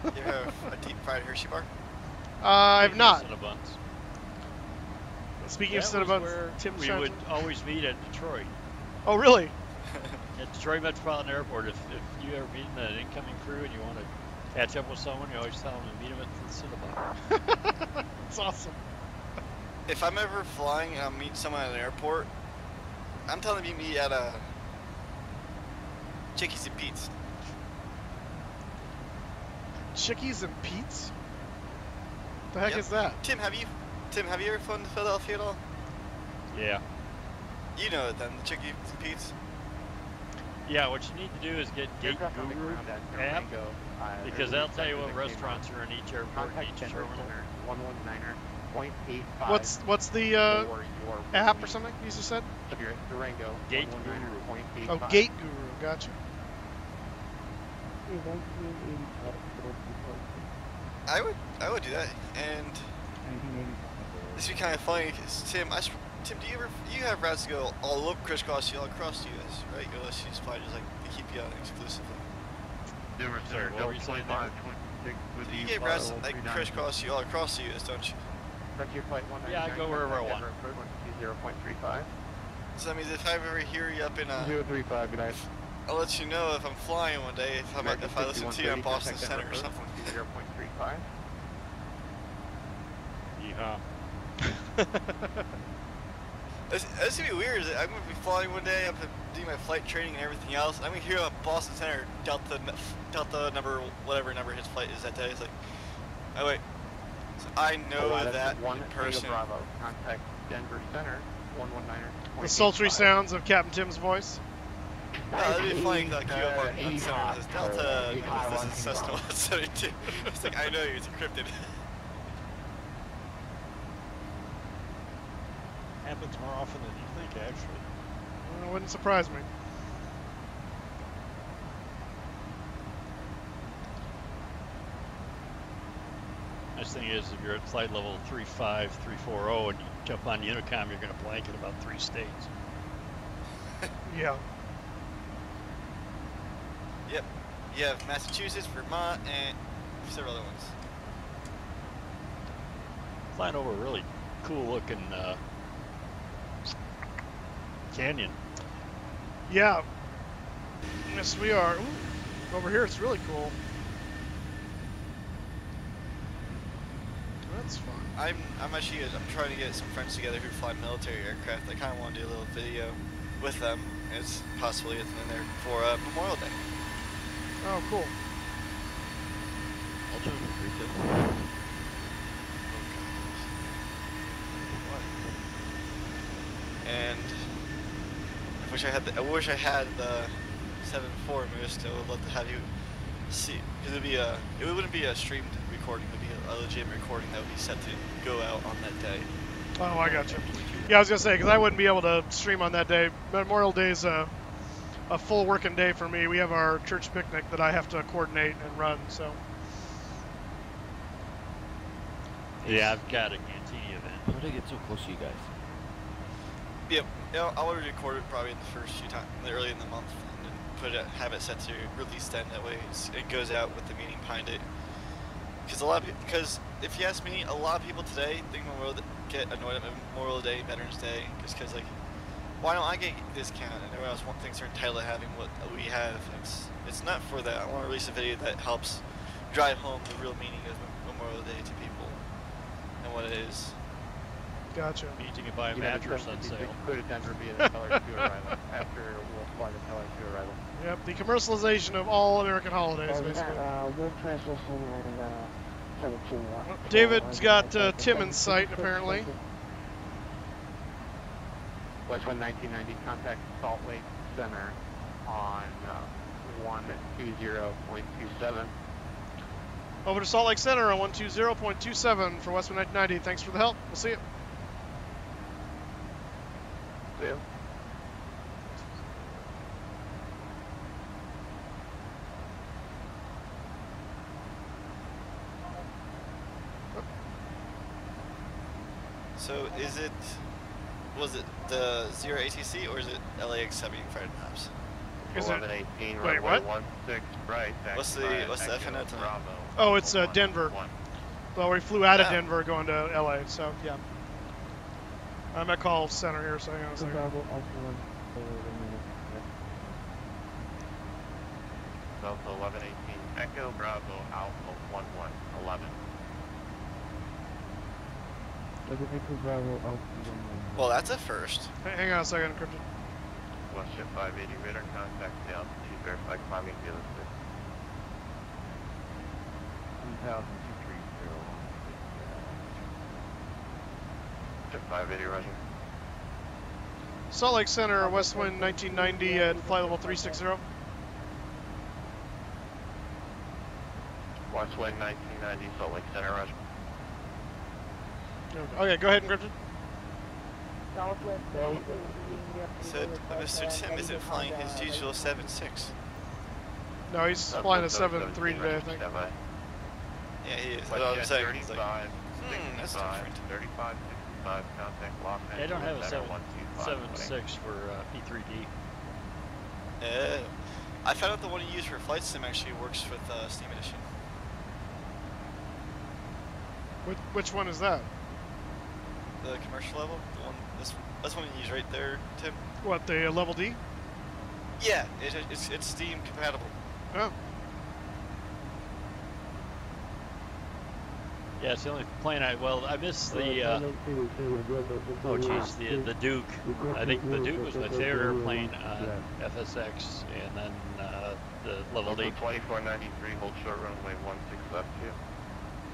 You have a deep fried Hershey bar? I've not. Cinnabons. Speaking of Cinnabons, Tim we would always meet at Detroit. Oh, really? At Detroit Metropolitan Airport. If you ever meet an incoming crew and you want to catch up with someone, you always tell them to meet them at the Cinnabon. That's awesome. If I'm ever flying and I'll meet someone at an airport, I'm telling them you meet at a Chickies and Pete's. Chickies and Pete's? The heck is that? Tim, have you ever flown to Philadelphia at all? Yeah. You know it then, the Chickies and Pete's. Yeah, what you need to do is get Gate Guru app, because that'll tell you what restaurants are in each airport, each terminal. 119.85. What's the app or something you just said? Gate Guru. Oh, Gate Guru, gotcha. I would do that, and this would be kind of funny because Tim, you have routes to go all over crisscross you all across the U.S., right? Unless you just fly just like to keep you out exclusively. Different, sir. What were you saying there? You get routes that like crisscross you all across the U.S., don't you? Yeah, I go wherever I want. 0.35. So that means if I ever hear you up in 035, good night. I'll let you know if I'm flying one day, if I listen to you on Boston Center or something. 0.35. Yeehaw. It's gonna be weird. I'm gonna be flying one day, I'm gonna do my flight training and everything else, and I'm gonna hear on Boston Center Delta number, whatever number his flight is that day. It's like, oh wait, so I know that in person. Bravo. Contact Denver Center, 119er. The sultry sounds of Captain Tim's voice. I'd be flying the Q up on center. This Delta, this is Cessna 172. It's like, I know you, it's encrypted. Happens more often than you think, actually. Well, it wouldn't surprise me. Nice thing is, if you're at flight level 35, 340, and you jump on the intercom, you're going to blanket about 3 states. Yeah. Yep. You have Massachusetts, Vermont, and several other ones. Flying over a really cool looking canyon. Yeah. Yes, we are. Ooh, over here, it's really cool. That's fun. I'm trying to get some friends together who fly military aircraft. I kind of want to do a little video with them. It's possibly in there for Memorial Day. Oh, cool. I'll join the group too. And I wish I had the 7.4 Moose. I would love to have you see, because it wouldn't be a streamed recording. It would be a legitimate recording that would be set to go out on that day. Oh, I got you. Yeah, I was gonna say, because I wouldn't be able to stream on that day. Memorial Day is a full working day for me. We have our church picnic that I have to coordinate and run. So. Yeah, I've got a Cantini event. How did I get so close to you guys? Yep. Yeah, I'll record it probably in the first few times, early in the month, and then have it set to release then. That way it goes out with the meaning behind it. Because if you ask me, a lot of people today think get annoyed at Memorial Day, Veterans Day, just because like, why don't I get a discount? And everyone else thinks they're entitled to having what we have. It's not for that. I want to release a video that helps drive home the real meaning of Memorial Day to people and what it is. Gotcha. You can buy a mattress on sale. Go to Denver via the Teller 2 arrival. After we'll fly the Teller 2 arrival. Yep, the commercialization of all American holidays, basically. Well, David's got Tim in sight, apparently. West 1990, contact Salt Lake Center on 120.27. Over to Salt Lake Center on 120.27 for Westman 1990. Thanks for the help. We'll see you. See you. So was it the 0 ATC or is it LAX 70 Friday maps? Is it? 1118, Wait, what? 16 right. What's the FNO time? Oh, it's Denver. Well, we flew out of Denver going to LA, so yeah. I'm at call center here, so hang on a second. Delta 1118, Echo Bravo Alpha 1111. Well, that's a first. Hang on a second, Encrypted. Westjet 580 radar contact the altitude, verify climbing dealer 6. 1023. Jet 580, roger. Salt Lake Center, Westwind 1990 at flight level 360. Westwind 1990, Salt Lake Center, roger. Okay, go ahead, Encrypted. Said Mr. Tim isn't flying his usual 7.6. No, he's flying a 7.3 today, I think. Yeah, he is. That's what I'm saying. It's like, that's different. 35, 65, contact Los Angeles. They don't have a 7.6 for P3D. I found out the one you use for Flight Sim actually works with Steam Edition. Which one is that? The commercial level? The one, that's one you use right there, Tim? What, the level D? Yeah, it's Steam compatible. Oh. Yeah, it's the only plane I missed the, oh geez, the Duke. I think the Duke was my favorite airplane on FSX, and then the level D. 2493, hold short runway 16 left here.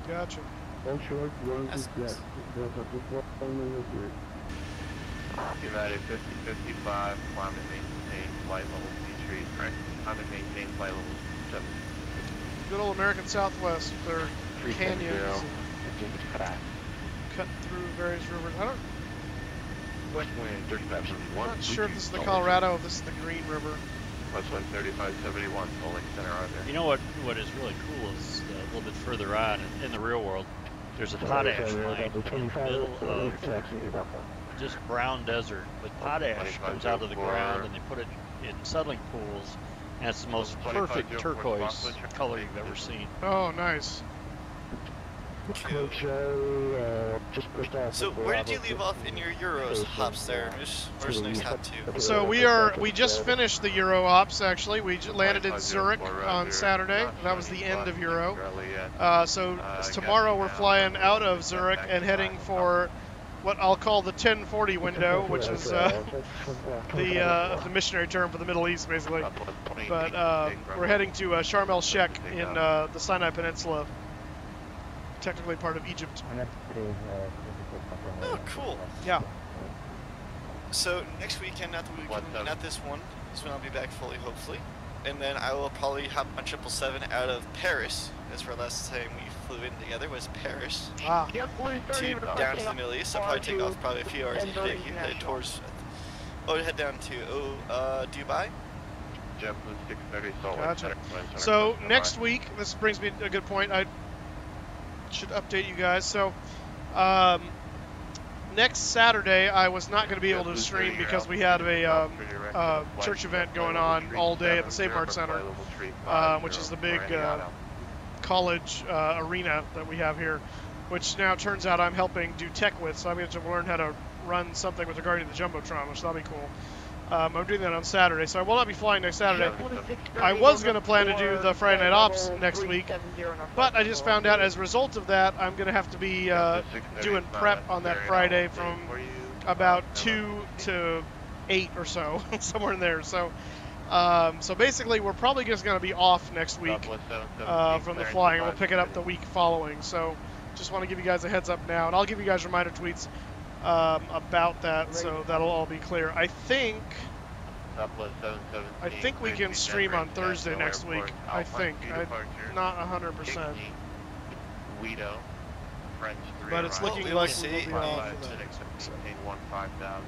Gotcha. Hold short, That's nice. United 5055, climb and maintain flight level C3, correct. Climb and maintain flight level 7. Good old American Southwest, their canyons cut through various rivers. West wind, 3571. I'm not sure if this is the Colorado, if this is the Green River. West wind 3571, holding center on there. You know what is really cool is a little bit further on in the real world, there's a potash mine in the middle of just brown desert. But potash comes out of the ground and they put it in settling pools, and it's the most perfect turquoise color you've ever seen. Oh, nice. So where did you leave off in your Euros hops there? Where's the next hop to? So we just finished the Euro ops actually. We landed in Zurich on Saturday. That was the end of Euro. So tomorrow we're flying out of Zurich and heading for what I'll call the 1040 window, which is the missionary term for the Middle East, basically. But we're heading to Sharm el Sheikh in the Sinai Peninsula, technically part of Egypt. Oh, cool. Yeah. So next weekend, not this one, is when I'll be back fully, hopefully. And then I will probably hop on 777 out of Paris. That's where last time we flew in together was Paris. Wow. Down to the Middle East. I'll probably take off probably a few hours and head towards, head down to Dubai. Gotcha. So next week, this brings me to a good point. I should update you guys. So next Saturday I was not going to be able to stream because we had a church event going on all day at the Save Mart Center, which is the big college arena that we have here, which now turns out I'm helping do tech with, so I'm going to learn how to run something with regard to the Jumbotron, which that'll be cool. I'm doing that on Saturday, so I will not be flying next Saturday. I was going to plan to do the Friday Night Ops next week, but I just found out as a result of that, I'm going to have to be doing prep on that Friday from about 2 to 8 or so, somewhere in there. So, so basically, we're probably just going to be off next week from the flying, and we'll pick it up the week following. So, just want to give you guys a heads up now, and I'll give you guys reminder tweets about that, so that'll all be clear. I think we can stream on Thursday next week. I think. I'm not 100%. But it's looking like we will be off for that.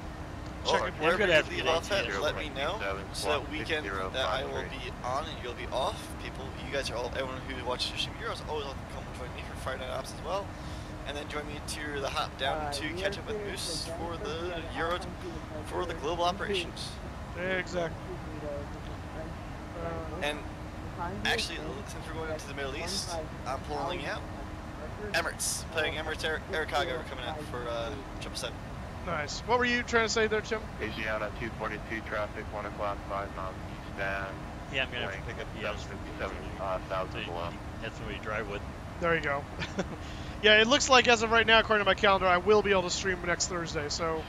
Where we leave off at, let me know, so that weekend that I will be on and you'll be off. People, you guys are all, everyone who watches your stream Euros, always welcome to come join me for Friday Night Ops as well. And then join me to the hop down to catch up with Moose for the Euro, for the global operations. Exactly. And actually, since we're going into the Middle East, I'm pulling out Emirates, playing Emirates Air Cargo coming out for 777. Nice. What were you trying to say there, Tim? Asiana 242 traffic, 1 o'clock, 5 miles eastbound. Yeah, I'm going to have to pick up the 57,000 below. That's what we drive with. There you go. Yeah, it looks like as of right now, according to my calendar, I will be able to stream next Thursday. So,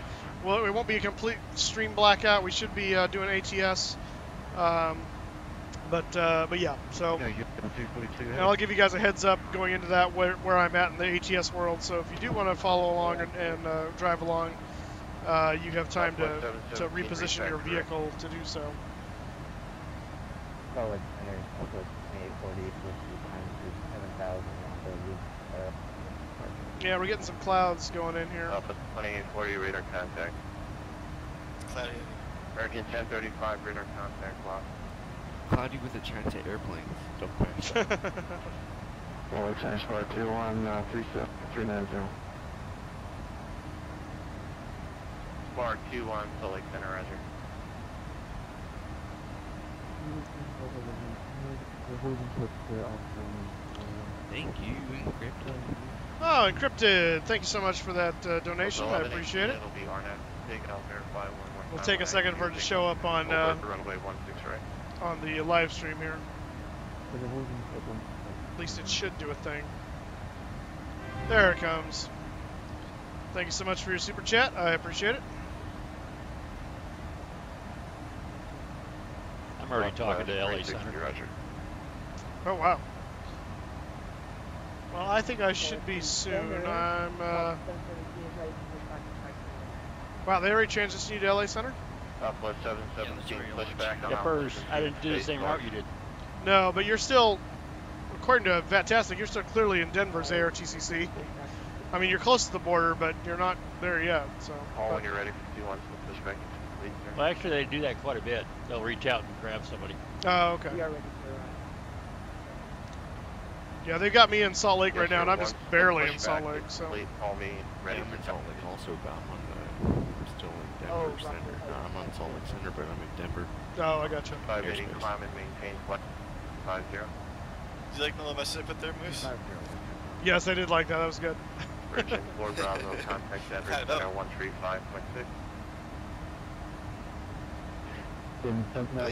well, it won't be a complete stream blackout. We should be doing ATS, but yeah. So, and I'll give you guys a heads up going into that where I'm at in the ATS world. So, if you do want to follow along and drive along, you have time to reposition your vehicle to do so. Yeah, we're getting some clouds going in here. Up at 2840 radar contact. Cloudy. American 1035 radar contact block. Cloudy with a chance at airplanes. Don't crash. Well, change for 2137390. Spark 21 to Lake Center, Roger. Thank you, Encrypted. Oh, Encrypted! Thank you so much for that donation. I appreciate it. We'll take a second for it to show up on the live stream here. At least it should do a thing. There it comes. Thank you so much for your super chat. I appreciate it. I'm already talking to LA Center. Oh, wow. Well, I think I should be soon. I'm, Wow, they already transitioned you to LA Center? Southwest 717, push back on Yeah, first, I didn't do the same route you did. No, but you're still, according to VATSIM, you're still clearly in Denver's ARTCC. I mean, you're close to the border, but you're not there yet. So. Call when you're ready for 2-1, so push back. Well, actually, they do that quite a bit. They'll reach out and grab somebody. Oh, okay. Yeah, they got me in Salt Lake right now, and I'm just barely in Salt Lake. So. Call me ready for Salt Lake. Also got on the. I'm still in Denver Center. I'm on Salt Lake Center, but I'm in Denver. Oh, I gotcha. 580, climb and maintain flight 50. Do you like the little message I put there, Moose? Yes, I did like that. That was good. Bridge and floor Bravo, contact Denver Center 135.6.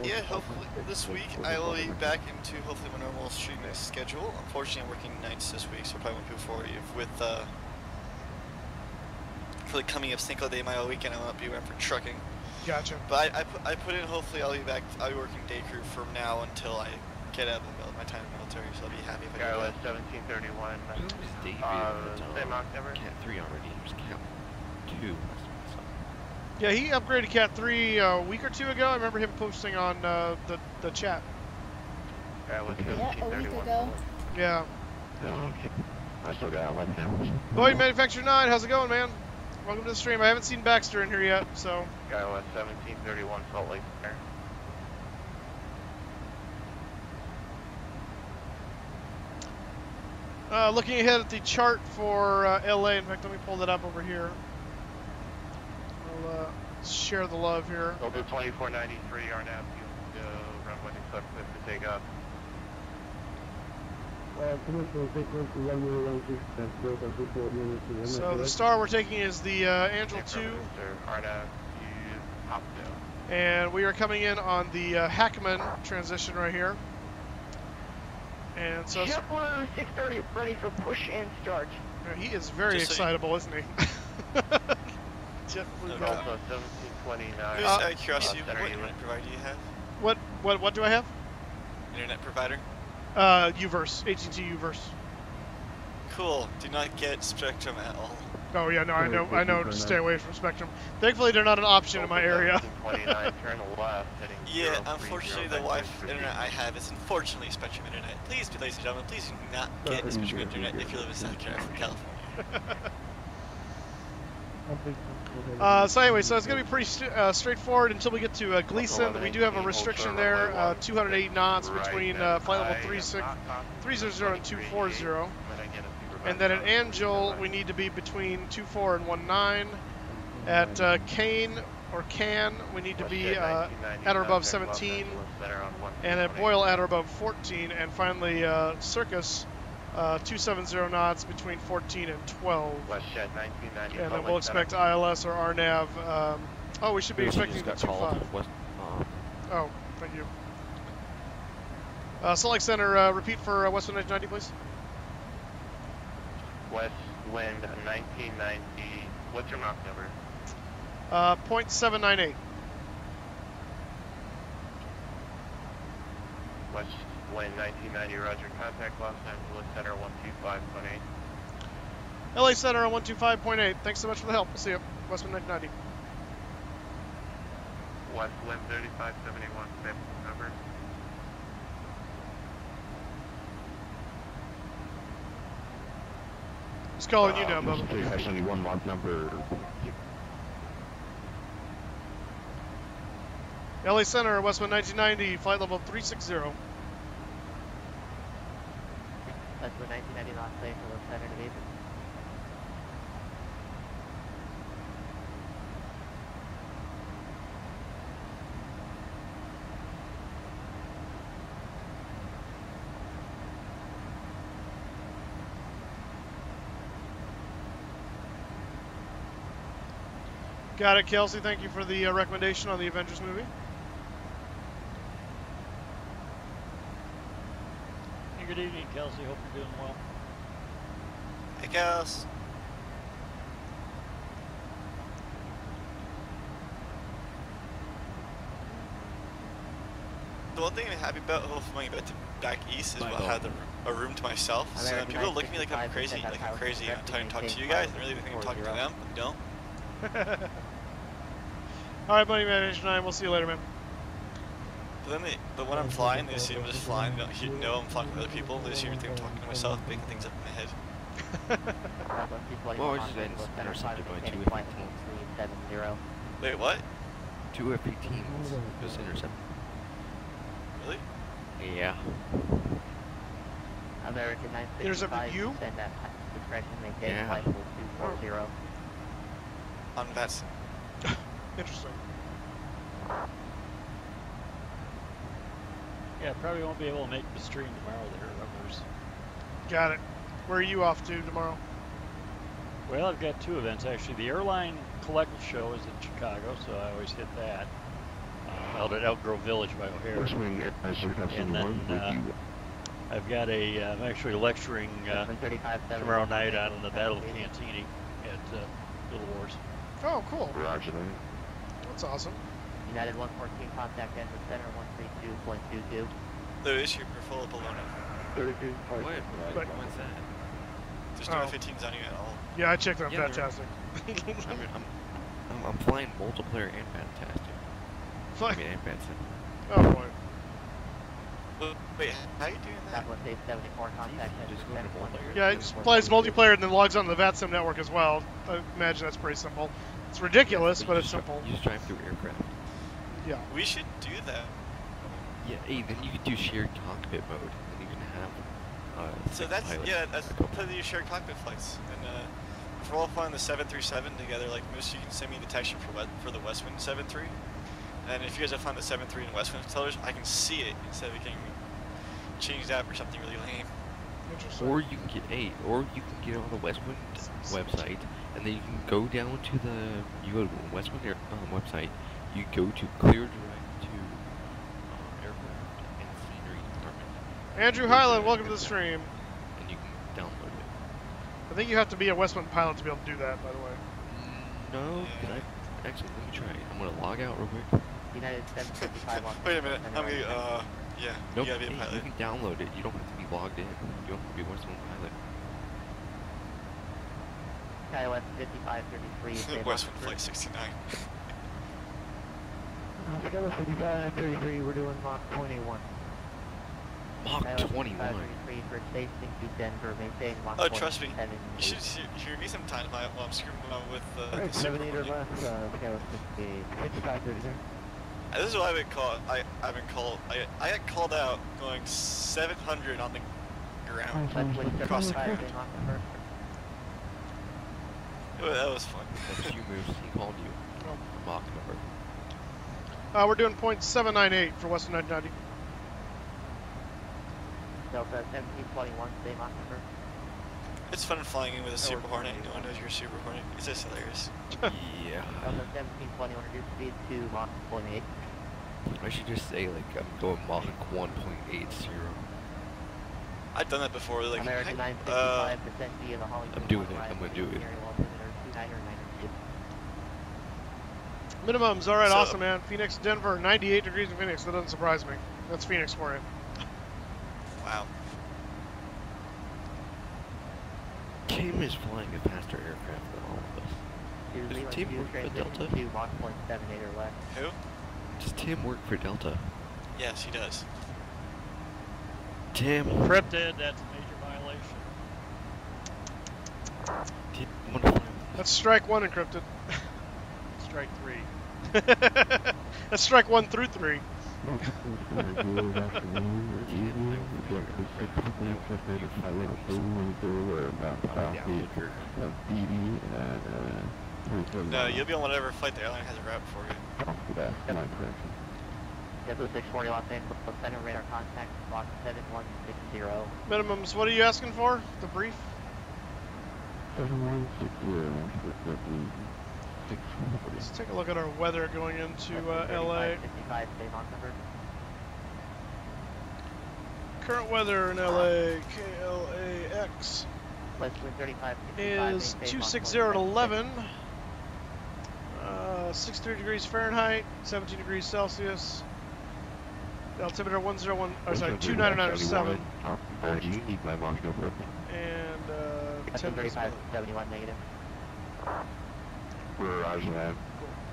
Yeah, hopefully this week I will be back into hopefully my normal streaming schedule. Unfortunately, I'm working nights this week, so I probably won't be before you with for the coming of Cinco de Mayo weekend. I won't be around for trucking. Gotcha. But I put in. Hopefully, I'll be back. I'll be working day crew from now until I get out of my time in the military. So I'll be happy if I KLAX get 1731. Same October. Cat 3 already. It was Cat 2. Yeah, he upgraded Cat 3 a week or two ago. I remember him posting on the chat. Yeah, a week ago. Yeah. Oh, okay. I still got one now. Boeing Manufacturer 9, how's it going, man? Welcome to the stream. I haven't seen Baxter in here yet, so. KLAX 1731, Salt Lake Center. Looking ahead at the chart for LA. In fact, let me pull that up over here. I'll share the love here. Over 2493, RNAV, runway accept to take up. So the star we're taking is the Angel 2. And we are coming in on the Hackman transition right here. And so JetBlue 630 ready for push and start. He is very excitable, isn't he? JetBlue guy. Also 1729. Out of curiosity, what internet provider do you have? What do I have? Internet provider? Uverse, AT&T Uverse. Cool. Do not get Spectrum at all. Oh yeah, no, I know to stay away from Spectrum. Thankfully, they're not an option in my area. Yeah, unfortunately, the Wi-Fi internet I have is unfortunately Spectrum internet. Please, ladies and gentlemen, please do not get Spectrum internet if you live in South California. So anyway, so it's going to be pretty straightforward until we get to Gleason. We do have a restriction there, 208 knots between flight level 300 and 240. And then at Angel, we need to be between 24 and 19. At Kane, or Can, we need to be at or above 17. And at Boyle, at or above 14. And finally, Circus, 270 knots between 14 and 12. And then we'll expect ILS or RNAV. Oh, we should be expecting the 25. Oh, thank you. Salt Lake Center, repeat for Westwind 1990, please. West wind 1990. What's your Mach number? 0.798. West wind 1990. Roger. Contact Los Angeles Center 125.8. LA Center on 125.8. Thanks so much for the help. We'll see you. Westwind 1990. West wind 3571. Same number. Just calling you now, Bubba. 3571 Mach number. LA Center, Westwind 1990, flight level 360. Westwind 1990, Los Angeles Center to David. Got it, Kelsey. Thank you for the recommendation on the Avengers movie. Hey, good evening, Kelsey. Hope you're doing well. Hey, Kels. The one thing I'm happy about, hopefully back east, is I'll have a room to myself. So people look at me like I'm crazy, I'm trying to talk to you guys, and really think I'm talking to them, but no. All right, buddy, man. 9. We'll see you later, man. But when I'm flying, they assume I'm just flying. They don't know I'm flying with other people. They assume I'm talking to myself, making things up in my head. Well, it's intercepted by 2 F-18s. Wait, what? 2 F-18s was intercepted. Really? Yeah. American 965. Intercepted you? Send that discretion, maintain Yeah. flight level 240. On VATSIM. Interesting. Yeah, probably won't be able to make the stream tomorrow there, Ramos. Got it. Where are you off to tomorrow? Well, I've got 2 events actually. The airline collective show is in Chicago, so I always hit that. Out at Elk Grove Village by O'Hare. And then I've got I'm actually lecturing tomorrow night on the Battle of Cantini at Little Wars. Oh, cool. Roger that. That's awesome. United 114, contact end with center 132.22. There is your full of baloney. 32. What's that? There's no F-18s on you at all. Yeah, I checked on Yeah, Fantastic. I mean, I'm flying multiplayer and Fantastic. I mean, and VATSIM. Oh boy. Wait, how are you doing that? Southwest 874, contact end with center 132.22. Yeah, it just plays multiplayer and then logs on to the VATSIM network as well. I imagine that's pretty simple. It's ridiculous, but it's simple. You just drive through aircraft. Yeah. We should do that. Yeah, hey, then you could do shared cockpit mode, and you can have. So that's play the shared cockpit flights, and if we're all flying the 737 together, like Moose, you can send me the texture for the Westwind 7.3, and if you guys are flying the 7.3 and Westwind television, I can see it instead of getting changed out for something really lame. Interesting. Or you can get on the Westwind website, and then you can go down to the Westwind website. You go to clear direct to aircraft and scenery department. Andrew Highland, welcome to the stream. And you can download it. I think you have to be a Westwind pilot to be able to do that, by the way. No, actually, let me try. I'm gonna log out real quick. United 755 on. Wait a minute, I'm gonna yeah, nope, you gotta be a pilot. You can download it. You don't have to be logged in. You don't have to be a Westwind pilot. KLAX 5533. Westwind Flight 69. KLAX 5533, we're doing Mach 21. Mach 21. For station to Denver, maintain Mach Oh, trust me, you should hear me sometimes while I'm screwing around with the 7 or less, KLAX 5533. This is what I've been called. I got called out going 700 on the ground across the ground. That was fun. That was you, Moose. He called you. Oh. Mach number. We're doing .798 for Western 990. Delta 1721, stay Mach number. It's fun flying in with a Super Hornet. No one knows you're a Super Hornet. It's just hilarious. Yeah. Delta 1721, reduce speed to Mach 0.8. I should just say, like, I'm going Mach 1.80. I've done that before. Like, American 965% B in the Hollywood. I'm doing it. I'm gonna do it. Minimums, alright, awesome, man. Phoenix, Denver, 98 degrees in Phoenix. That doesn't surprise me. That's Phoenix for you. Wow. Tim is flying a faster aircraft than all of us. Does Tim work for Delta? Who? Does Tim work for Delta? Yes, he does. Tim. Encrypted, that's a major violation. That's strike 1 encrypted. Strike 3. That's strike 1 through 3. No, you'll be on whatever flight the airline has a route for you. Delta 640 Los Angeles, center radar contact, Mach 7160. Minimums, what are you asking for? The brief? 7160. Let's take a look at our weather going into LA. Current weather in LA, KLAX, is 260 at 11, 63 degrees Fahrenheit, 17 degrees Celsius, the altimeter 101, oh sorry, 2997, and 10 71 negative. Roger that.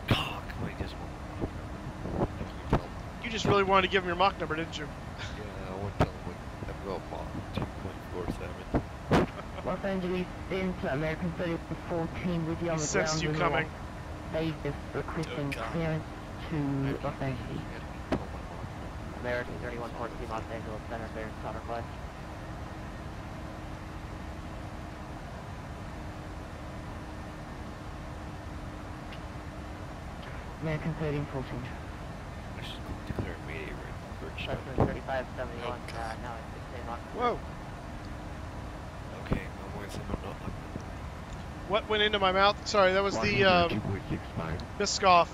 Cock. Mike just won't. You just really wanted to give him your Mach number, didn't you? Yeah, I want to tell him I'm about Mach 2.47. Los Angeles into American 3114 with you on He the sensed ground. you coming. Vegas requesting clearance to Los Angeles. American 3114 Los Angeles Center, clearance counterfly. American 1314. I should declare Mayday right. Cessna 3571, now it's 16 Mach. Whoa. Okay, I'm going to send him not like What went into my mouth? Sorry, that was the Biscoff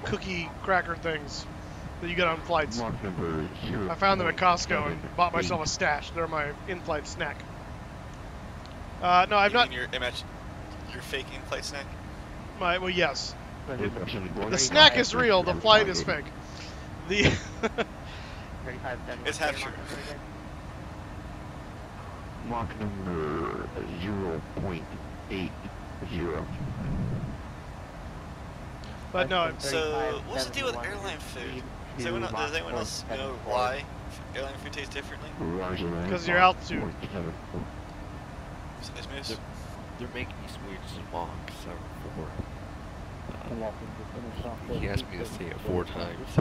cookie cracker things that you get on flights. I found them at Costco and bought myself a stash. They're my in-flight snack. No, I've not. Your fake in-flight snack? Well, yes. The snack is real. The flight is fake. The it's half true. Mach number 0.80. But no. So, what's the deal with airline food? Does anyone else know why airline food tastes differently? Because of your altitude. They're making me switch to Mach 7.4. He asked me to say it 4 times.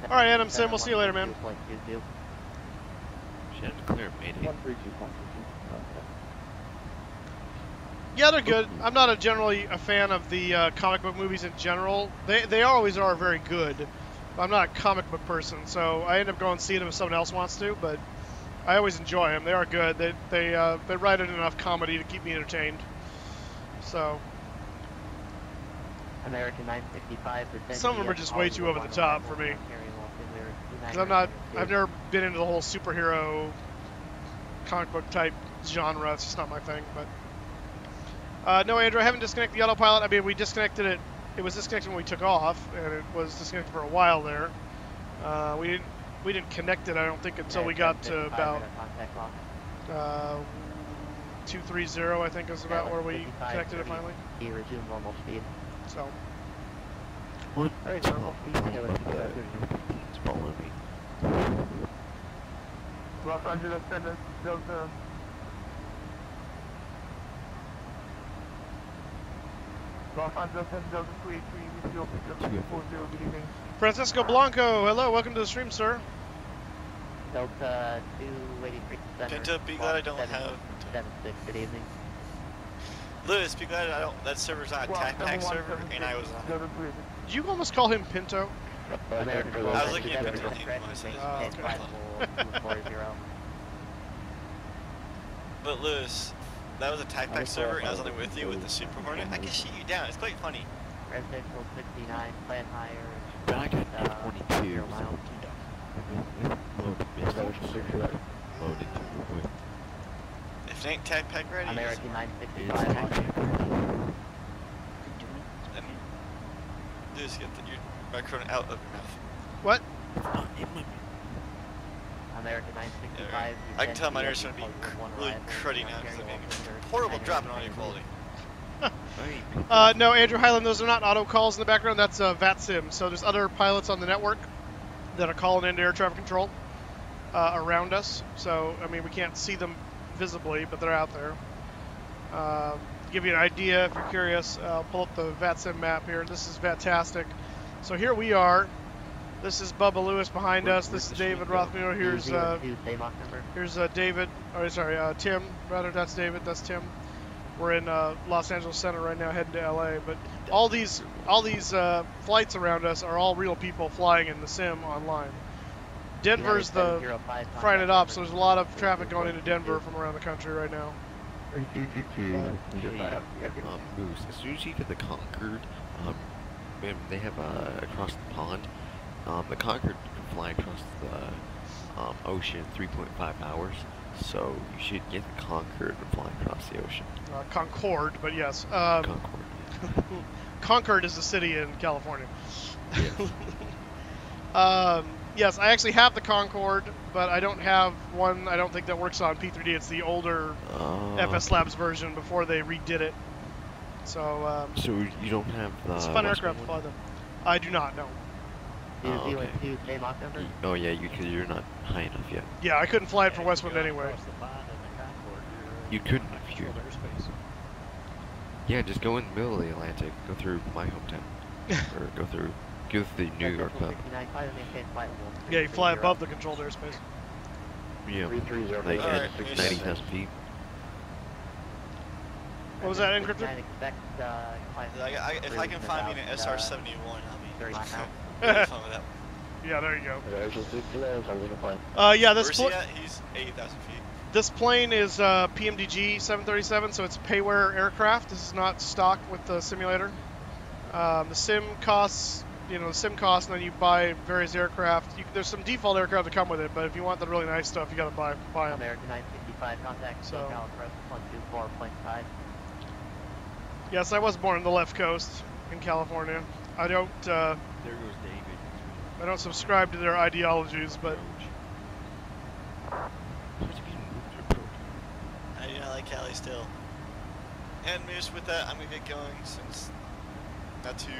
Alright, Adam Sim, we'll see you later, man. She had to clear Mayday. Yeah, they're good. I'm not generally a fan of the comic book movies in general. They always are very good. I'm not a comic book person, so I end up going and seeing them if someone else wants to, but I always enjoy them. They are good. They write in enough comedy to keep me entertained. So American 965. Some of them are just way too over the top for me. Because I've never been into the whole superhero comic book type genre. It's just not my thing. But no, Andrew, I haven't disconnected the autopilot. I mean, we disconnected it. It was disconnected when we took off, and it was disconnected for a while there. We didn't connect it, I don't think, until we got to about 230, I think, is about where we connected it finally. Resume normal speed. So. What? Alright, normal speed. It's following me. Los Angeles Center, Delta. Los Angeles Center, Delta 283, we still pick up 240, good evening. Francisco Blanco, hello, welcome to the stream, sir. Delta 283 Center. Pinto, be glad I don't have. 76, good evening. Lewis, be glad I don't. That server's not a TAC server, and I was on. Did you almost call him Pinto? I was looking at Pinto when I said okay. But Lewis, that was a TAC server, and I was on there with you with the Super Hornet. I can shoot you down. It's quite funny. Residential 69, plan higher. Back at 22. Loaded. If it ain't TAC ready, American 965. Just get your microphone out of your mouth. What? American 965. I can tell my nerves are going to be really cruddy now because I'm making a horrible drop in audio quality. No, Andrew Highland, those are not auto calls in the background. That's VATSIM. So there's other pilots on the network that are calling into air traffic control around us. So, I mean, we can't see them visibly, but they're out there. To give you an idea, if you're curious, I'll pull up the VATSIM map here. This is fantastic. So here we are. This is Bubba Lewis behind us. This is David Rothmuller. Here's David. Oh, sorry, Tim. Rather, that's David. That's Tim. We're in Los Angeles Center right now, heading to LA. But all these flights around us are all real people flying in the sim online. Denver's the frying it up, so there's a lot of traffic going into Denver from around the country right now. Moose, as soon as you get the Concorde, they have across the pond. The Concorde can fly across the ocean in 3.5 hours, so you should get the Concorde and fly across the ocean. Concorde, but yes. Concorde. Concord is a city in California. Yes. Yes, I actually have the Concorde, but I don't have one. I don't think that works on P3D. It's the older FS Labs version before they redid it. So. So you don't have the. It's a fun aircraft to fly them. I do not know. Oh yeah, because you're not high enough yet. Yeah, I couldn't fly it for Westwind anyway. You couldn't if you. Yeah, just go in the middle of the Atlantic. Go through my hometown, or go through the New York hub. Yeah, you fly above the controlled airspace. Yeah, like at 90,000 feet. What was that, Encrypted? If I can find me an SR-71, I'll be very fun with that. Yeah, there you go. Yeah, this plane. He's 80,000 feet. This plane is PMDG 737, so it's a payware aircraft. This is not stock with the simulator. The sim costs, the sim costs, and then you buy various aircraft. There's some default aircraft that come with it, but if you want the really nice stuff, you got to buy them. American 965 contact. So. 124.5. Yes, I was born on the left coast in California. I don't. There goes David. I don't subscribe to their ideologies, but. I do not like Cali still. And Moose, with that, I'm gonna get going since not to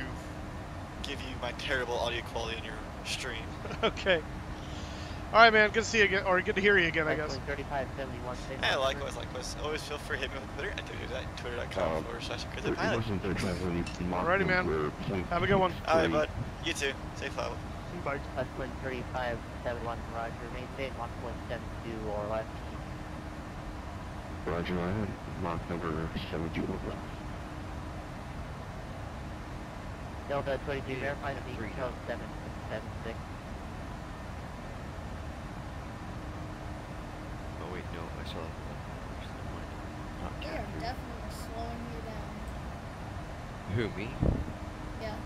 give you my terrible audio quality on your stream. Okay. All right, man. Good to see you again, or good to hear you again, I guess. 3571. Yeah, likewise. Always feel free to hit me with Twitter at twitter.com/encryptedpilot. Alrighty, man. Have a good one. All right, bud. You too. Safe flight. Bye. Westwind 3571, Roger. Maintain 1.72 or less. Roger, I had Mach number 72 over. Delta 22, verify the beat code 776. Oh wait, no, I saw that. You're definitely slowing me down. Who, me? Yeah.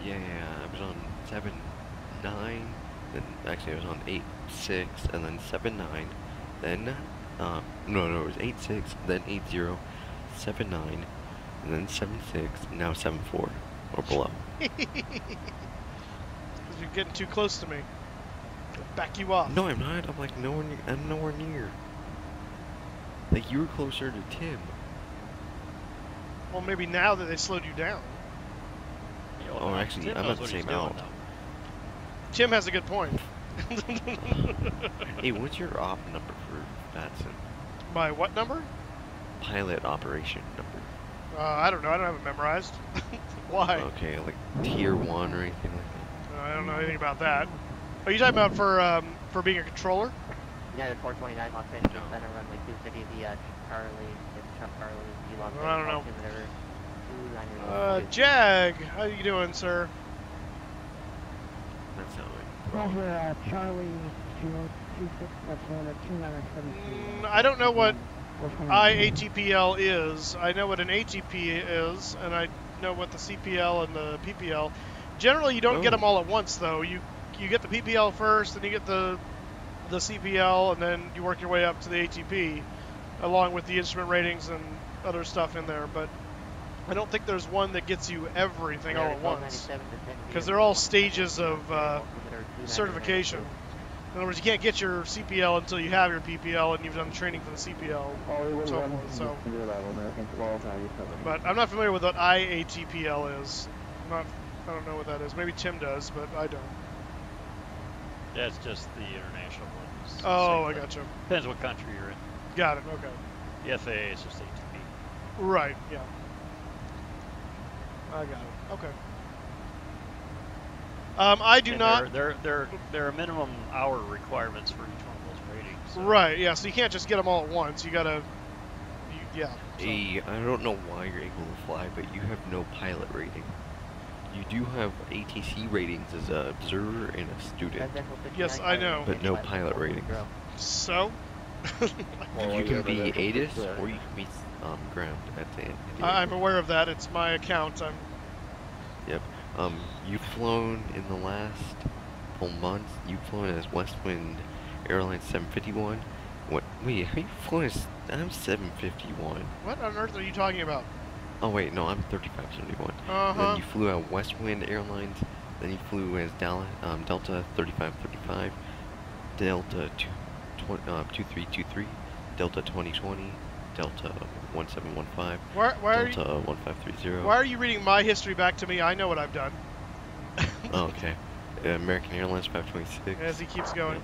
Yeah, I was on 7.9, then actually I was on 8.6, and then 7.9, then, no, it was 8.6, then 8.0, 7.9, and then 7.6, and now 7.4, or below. Because you're getting too close to me. I'll back you off. No, I'm not. I'm like I'm nowhere near. Like, you were closer to Tim. Well, maybe now that they slowed you down. Oh, actually, I'm at the same out. Tim has a good point. Hey, what's your op number for VATSIM? My what number? Pilot operation number. I don't know. I don't have it memorized. Why? Okay, like tier 1 or anything like that? I don't know anything about that. Are you talking about for being a controller? United 429 Los Angeles Center, runway 2 via Charlie, I don't know. Jag, how you doing, sir? That's not Roger, Charlie 026, that's 2972. I don't know what IATPL is. I know what an ATP is, and I know what the CPL and the PPL. Generally, you don't get them all at once, though. You get the PPL first, then you get the CPL, and then you work your way up to the ATP, along with the instrument ratings and other stuff in there. But I don't think there's one that gets you everything all at once, because they're all stages of certification. In other words, you can't get your CPL until you have your PPL and you've done the training for the CPL, and so forth. So, but I'm not familiar with what IATPL is. I don't know what that is. Maybe Tim does, but I don't. Yeah, it's just the international one. Oh, I gotcha. Depends what country you're in. Got it. Okay. The FAA is just ATP. Right. Yeah. I got it. Okay. I do not. There are minimum hour requirements for each one of those ratings. So. Right. Yeah. So you can't just get them all at once. You gotta. Yeah. So. Hey, I don't know why you're able to fly, but you have no pilot rating. You do have ATC ratings as an observer and a student. Yes, I know. But no pilot ratings. So? You can be ATIS or you can be ground at the end. I'm aware of that. It's my account. Yep. You've flown in the last couple months. You've flown as Westwind Airlines 751. What? Wait, how you flown as? I'm 751. What on earth are you talking about? Oh wait, no, I'm 3571. Uh-huh. Then you flew out Westwind Airlines, Then he flew as Delta 3535, Delta 2323, Delta 2020, Delta 1715, Delta 1530. Why are you reading my history back to me? I know what I've done. Oh, okay. American Airlines 526. As he keeps going.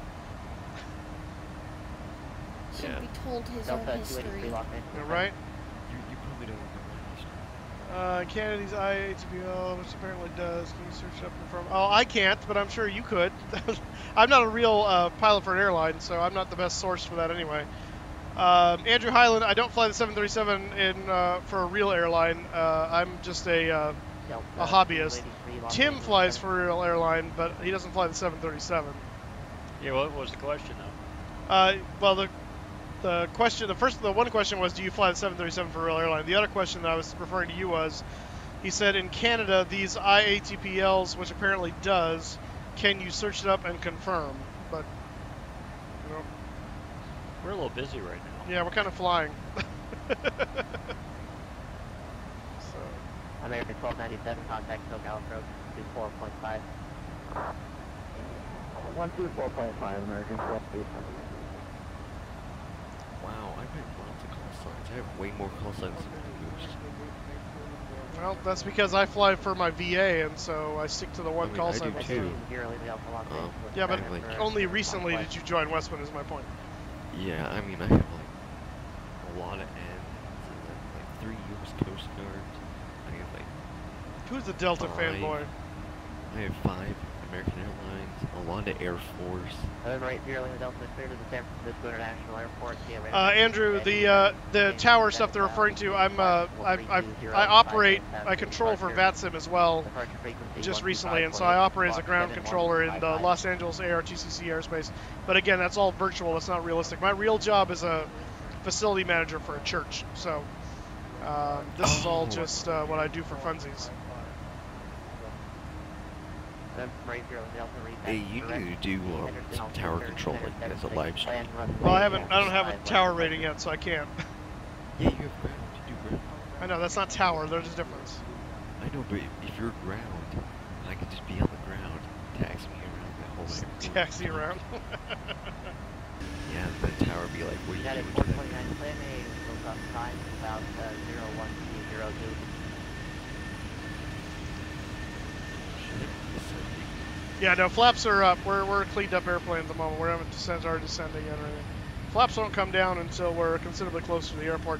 Should Yeah. be told his own history. You're right. You probably don't know my history. Kennedy's IATPL, which apparently does. Can you search it up and confirm? Oh, I can't, but I'm sure you could. I'm not a real pilot for an airline, so I'm not the best source for that anyway. Andrew Highland, I don't fly the 737 for a real airline. I'm just a hobbyist. Tim flies for a real airline, but he doesn't fly the 737. Yeah, what was the question though? Well, the one question was, do you fly the 737 for a real airline? The other question that I was referring to you was, he said in Canada these IATPLs, which apparently does, can you search it up and confirm? But you know, we're a little busy right now. Yeah, we're kind of flying. American 1297, contact SoCal approach 24.5. 124.5, American 1297. Wow, I've had lots of call signs. I have way more call signs than Moose. Well, that's because I fly for my VA, and so I stick to the one call sign. I do too. Yeah, but only recently did you join Westman, is my point. Yeah, I mean, I have like a lot of N's, and then like 3 U.S. Coast Guards. I have like... Who's the Delta fanboy? I have 5 American Airlines, a lot of Air Force. Right here, Delta clear to the San Francisco International Airport. Andrew, the tower stuff they're referring to, I control for VATSIM as well, just recently, and so I operate as a ground controller in the Los Angeles ARTCC airspace. But again, that's all virtual. It's not realistic. My real job is a facility manager for a church. So this is all just what I do for funsies. Hey, you need to do some tower control as a live stream. Well, I don't have a tower rating yet, so I can't. Yeah, you have ground. You do ground. I know, that's not tower. There's a difference. I know, but if you're ground, I could just be on the ground, taxi me around the whole airport. Taxi around? Yeah, the tower would be like, what are you doing to that? Yeah, no, flaps are up. We're a cleaned up airplane at the moment. We haven't descending yet or anything. Flaps won't come down until we're considerably closer to the airport.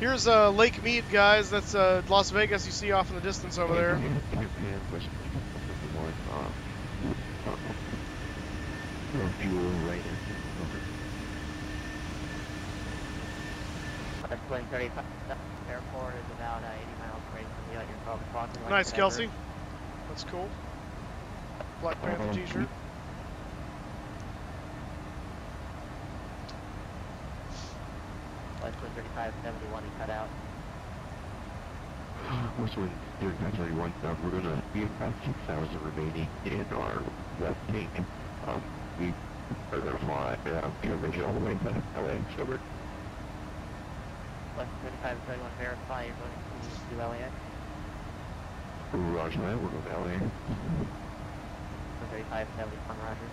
Here's Lake Mead, guys. That's Las Vegas you see off in the distance over there. Airport is about 80 miles away from the Nice, Kelsey. That's cool. Black Panther t-shirt. Westwood 3571, he cut out. Westwood 3571, we're going to be about 6 hours remaining in our left tank. We are going to fly all the way to LAX over. Westwood 3571, verify you're going to LAX. Roger that, we're going to LAX. 3571, Roger.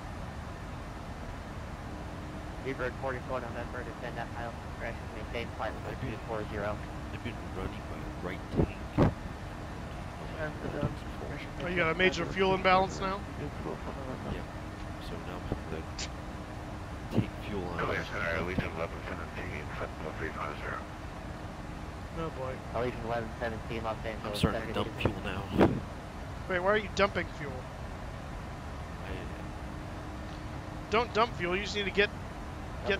Rebird 44 November, descend at pilot discretion, maintain flight level 240. I've been running my right tank. Oh, you got a major fuel imbalance now? Yeah. So now I'm having to take fuel on. Oh boy. Allegiant 1117, Los Angeles. I'm starting to dump fuel now. Wait, why are you dumping fuel? Don't dump fuel, you just need to get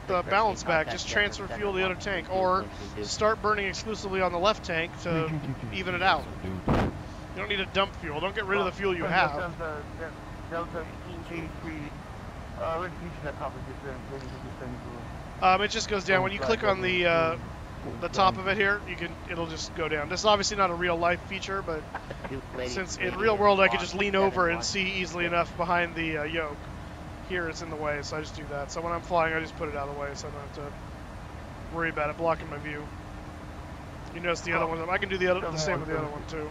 the balance back. Just transfer fuel to the other tank, or start burning exclusively on the left tank to even it out. You don't need to dump fuel. Don't get rid of the fuel you have. It just goes down when you click on the top of it here. It'll just go down. This is obviously not a real life feature, but since in real world I could just lean over and see easily enough behind the yoke. Here it's in the way, so I just do that. So when I'm flying, I just put it out of the way, so I don't have to worry about it blocking my view. You notice the other one. I can do the same with the other one too.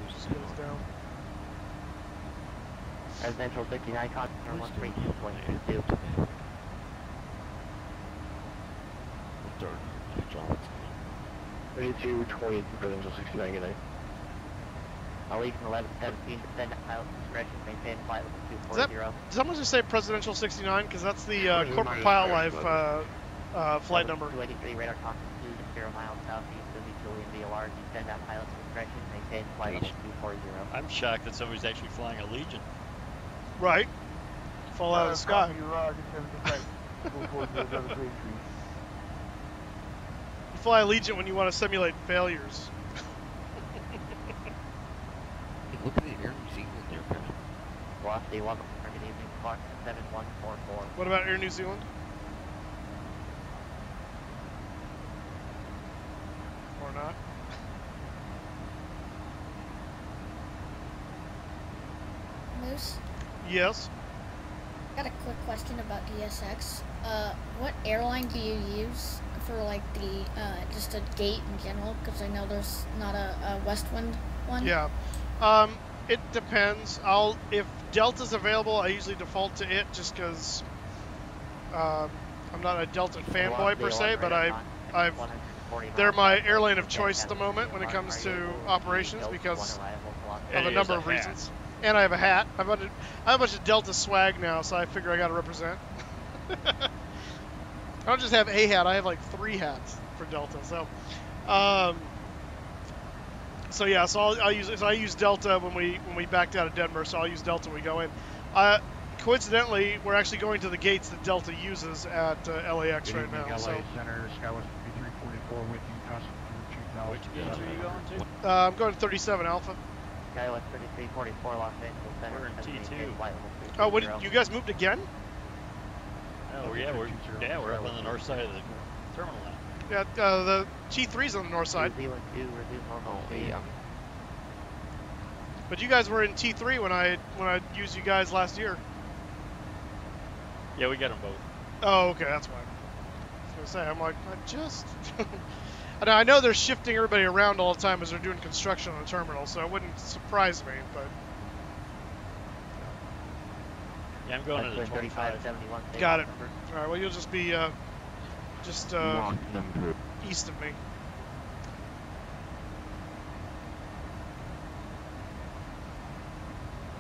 Just goes down. Residential 69, contact 132.22. Ready 20, Residential 69, good night. Allegiant 1117, descend at pilot discretion, maintain flight level Is 240. that, did someone just say Presidential 69? Because that's the corporate pilot life flight number. 283, radar contact 0 miles southeast of Julian VOR, descend at pilot discretion, maintain flight level 240. I'm shocked that somebody's actually flying a Legion. Right. Fall out of the sky. You fly Allegiant when you want to simulate failures. Look at the Air New Zealand aircraft. Velocity 1, good evening, Fox 7144. What about Air New Zealand? Or not? Moose? Yes. Got a quick question about DSX. What airline do you use for like the just a gate in general? Because I know there's not a Westwind one. Yeah. It depends. If Delta's available, I usually default to it just because I'm not a Delta fanboy per se, but they're my airline of choice at the moment when it comes to operations because of a number of reasons. And I have a hat. I have a bunch of Delta swag now, so I figure I got to represent. I don't just have a hat. I have like 3 hats for Delta. So yeah. So I use Delta when we backed out of Denver. So I'll use Delta when we go in. Coincidentally, we're actually going to the gates that Delta uses at LAX right now. So. Center, Skywest 344 with you, customer 2000. Which gates are you going to? I'm going to 37 Alpha. Skywest 3344, Los Angeles Center. We're in T2. Oh, what? You guys moved again? Oh yeah, we're up on the north side of the terminal now. Yeah, the T3's on the north side. New Zealand 2, resume normal speed. Yeah. But you guys were in T3 when I used you guys last year. Yeah, we got them both. Oh, okay, that's why. I was gonna say, I'm like, I just. I know they're shifting everybody around all the time as they're doing construction on the terminal, so it wouldn't surprise me, but. Yeah, I'm going to the 2571. Got it. All right. Well, you'll just be east of me.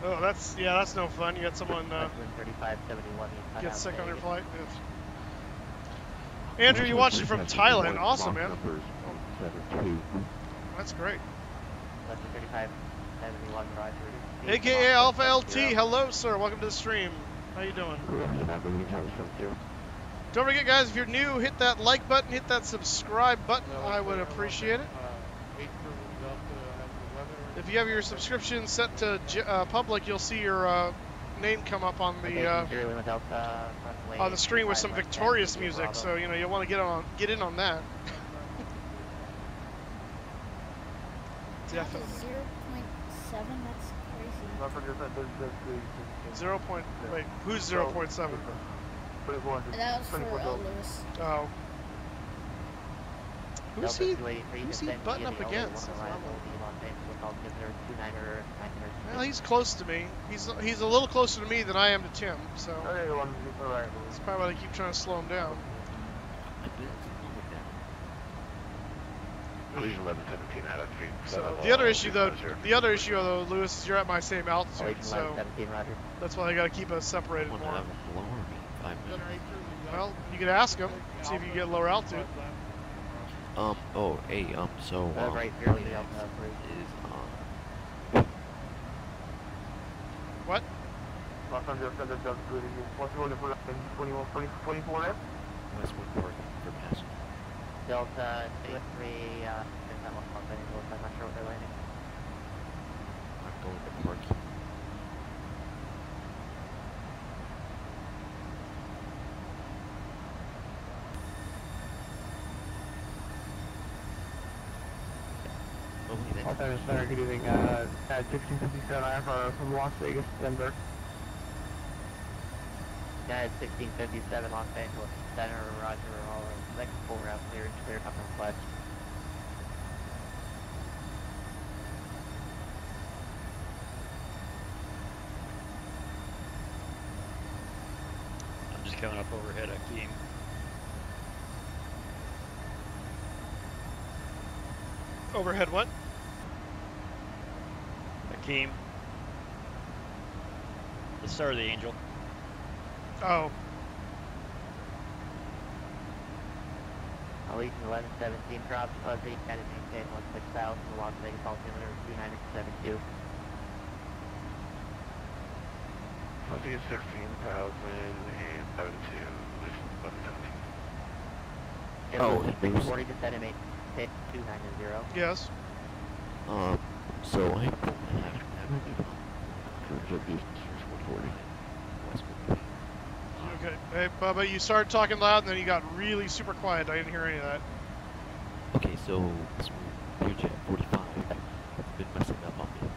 Oh, that's no fun. You got someone get sick on your flight. Yes. Andrew, you watched it from Thailand. Awesome, man. That's great. AKA Alpha LT. Hello, sir. Welcome to the stream. How you doing? Don't forget, guys, if you're new, hit that like button, hit that subscribe button. I would appreciate it. If you have your subscription set to public, you'll see your name come up on the screen with some Victorious music. So you'll want to get in on that. Definitely. 0.7. That's crazy. Wait, who's 0.7? That was for Lewis. Oh. Who's he butting up against? Well, he's close to me. He's a little closer to me than I am to Tim, so that's probably why I keep trying to slow him down. So the other issue though, Lewis, is you're at my same altitude, so that's why I got to keep us separated more. Well, you could ask him, see if you get lower altitude. Right here, What? Delta 3, I'm not sure what they're landing. I'm going to Park. Center, good evening. At 1657 from Las Vegas, Denver. Yeah, 1657 Los Angeles Center, Roger, all next full route clear up on flight. coming up overhead Akeem. Overhead what? Akeem. The Star of the Angel. Oh. Allegiant 1117 drops fuzzy, kind of maintain 16,000, Las Vegas altimeter 2972. Fuzzy is 16,000 and 72, listen, 1117. Oh, 40 to centimeter, 290. Yes. So I Okay. Hey, Bubba, you started talking loud and then you got really super quiet. I didn't hear any of that. Okay, so Clearjet 45 has been messing up on me.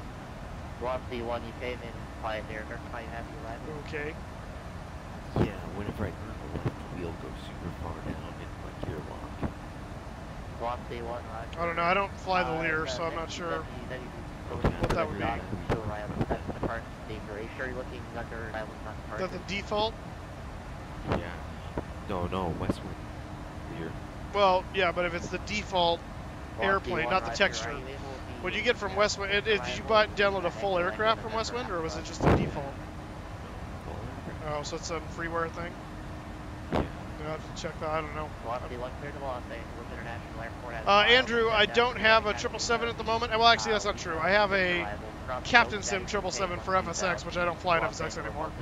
Velocity 1, you came in quiet there, might have you right. Okay. Yeah, whenever I turn the left, the wheel goes super far down in my gear lock. Velocity 1, right. I don't know. I don't fly the Lear, so I'm not sure what that would be. Are you sure you're looking under Is that the default? Yeah. No, Westwind Lear. Well, yeah, but if it's the default airplane, not the texture, what did you get from Westwind? Did you download a full aircraft from Westwind, or was it just the default? Oh, so it's some freeware thing? I have to check that. I don't know. Andrew, I don't have a 777 at the moment. Well, actually, that's not true. I have a Captain Sim 777 for FSX, which I don't fly at FSX anymore.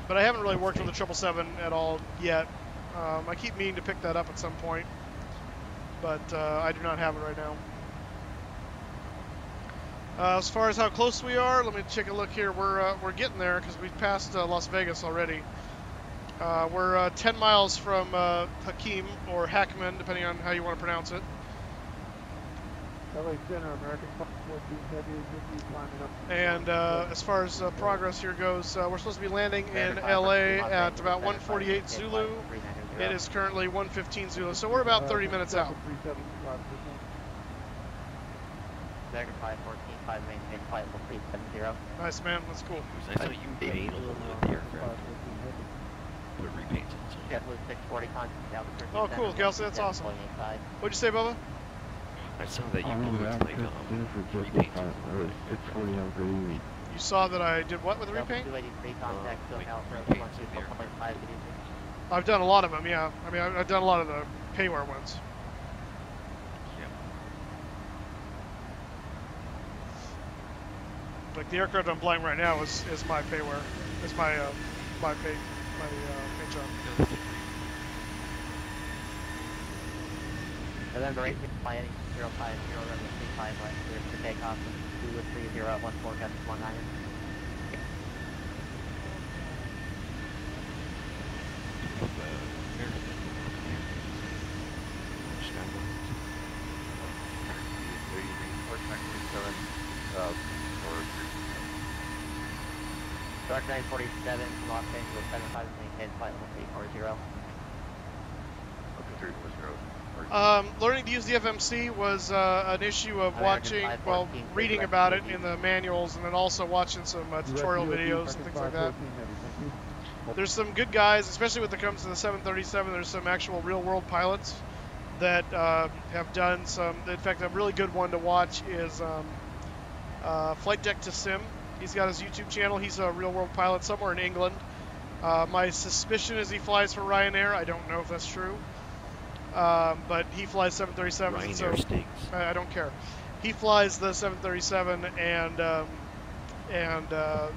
But I haven't really worked with the 777 at all yet. I keep meaning to pick that up at some point, but I do not have it right now. As far as how close we are, let me take a look here. We're getting there because we've passed Las Vegas already. We're 10 miles from Hakeem, or Hackman, depending on how you want to pronounce it. LA Center, American 14 Heavy, climbing up. And as far as progress here goes, we're supposed to be landing in LA at about 1:48 Zulu. It is currently 1:15 Zulu, so we're about 30 minutes out. American 514, 5 maintain flight level 370. Nice, man. That's cool. I thought you made a little bit of the aircraft. Put repaints in. JetBlue 640 contact down to Oh, cool, Kelsey. That's awesome. What'd you say, Bubba? I saw that you put like repaints. You saw that I did what with the repaint? I've done a lot of them, yeah. I mean, I've done a lot of the payware ones. Like the aircraft I'm flying right now is my payware. It's my paint job. November 18, fly heading 050, runway 35 right, clear for takeoff, 230 at 14, gust 19. Dark 947, Los Angeles 75, maintain flight level 340. Learning to use the FMC was an issue of watching, well, reading about it in the manuals, and then also watching some tutorial videos and things like that. There's some good guys, especially when it comes to the 737. There's some actual real-world pilots that have done some. In fact, a really good one to watch is Flight Deck to Sim. He's got his YouTube channel. He's a real-world pilot somewhere in England. My suspicion is he flies for Ryanair. I don't know if that's true. But he flies 737s. Ryanair so stinks. I don't care. He flies the 737 and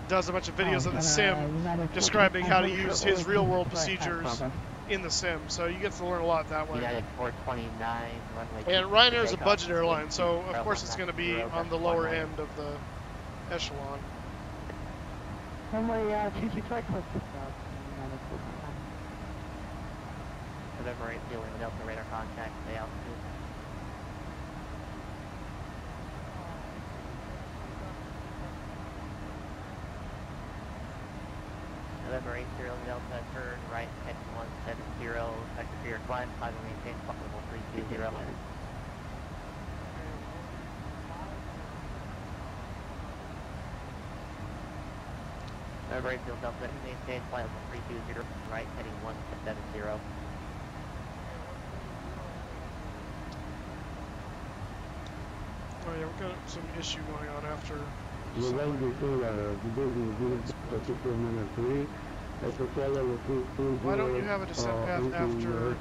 does a bunch of videos of the sim describing how to use his real-world procedures in the sim. So you get to learn a lot that way. United 429, And Ryanair is a budget airline, so of course it's going to be on the lower end of the echelon. November 8, dealing with Delta radar contact, stay altitude. November 8, Serial Delta, turn right, head 170, sector for your climb, climb and maintain flight level 320. November 8 Field Delta, maintain flight level 320, right, heading 170. Oh yeah, we've got some issue going on after. Why don't you have a descent path after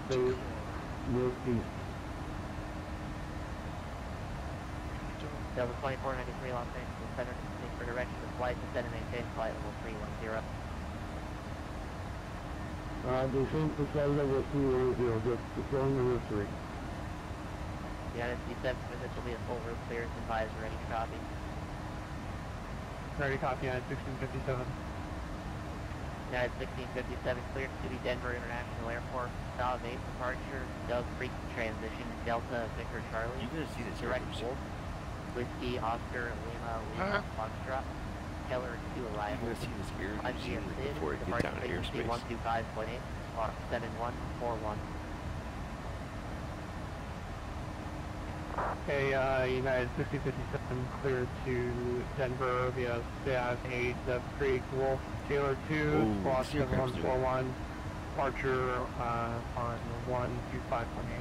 Delta 2493 Los Angeles Center, for direction of flight, descend and maintain flight level 310. Descent to flight level 310, just deploying the roof 3. United C7, this will be a full roof clearance advisor, ready to copy. Ready to copy, United 1657. United 1657, cleared to the Denver International Airport. Solid 8 departure, Doug Freak transition, Delta Victor Charlie. You guys see this direct Wolf. Whiskey, Oscar, Lima, Foxtrot, Keller 2 arrival. You're gonna see this air machine before it gets out of airspace. 125.8, Spark 7141. Okay, United 6057 cleared to Denver via SAS 8, Dove Creek, Wolf, Taylor 2, Squawk 7141, departure on 125.8.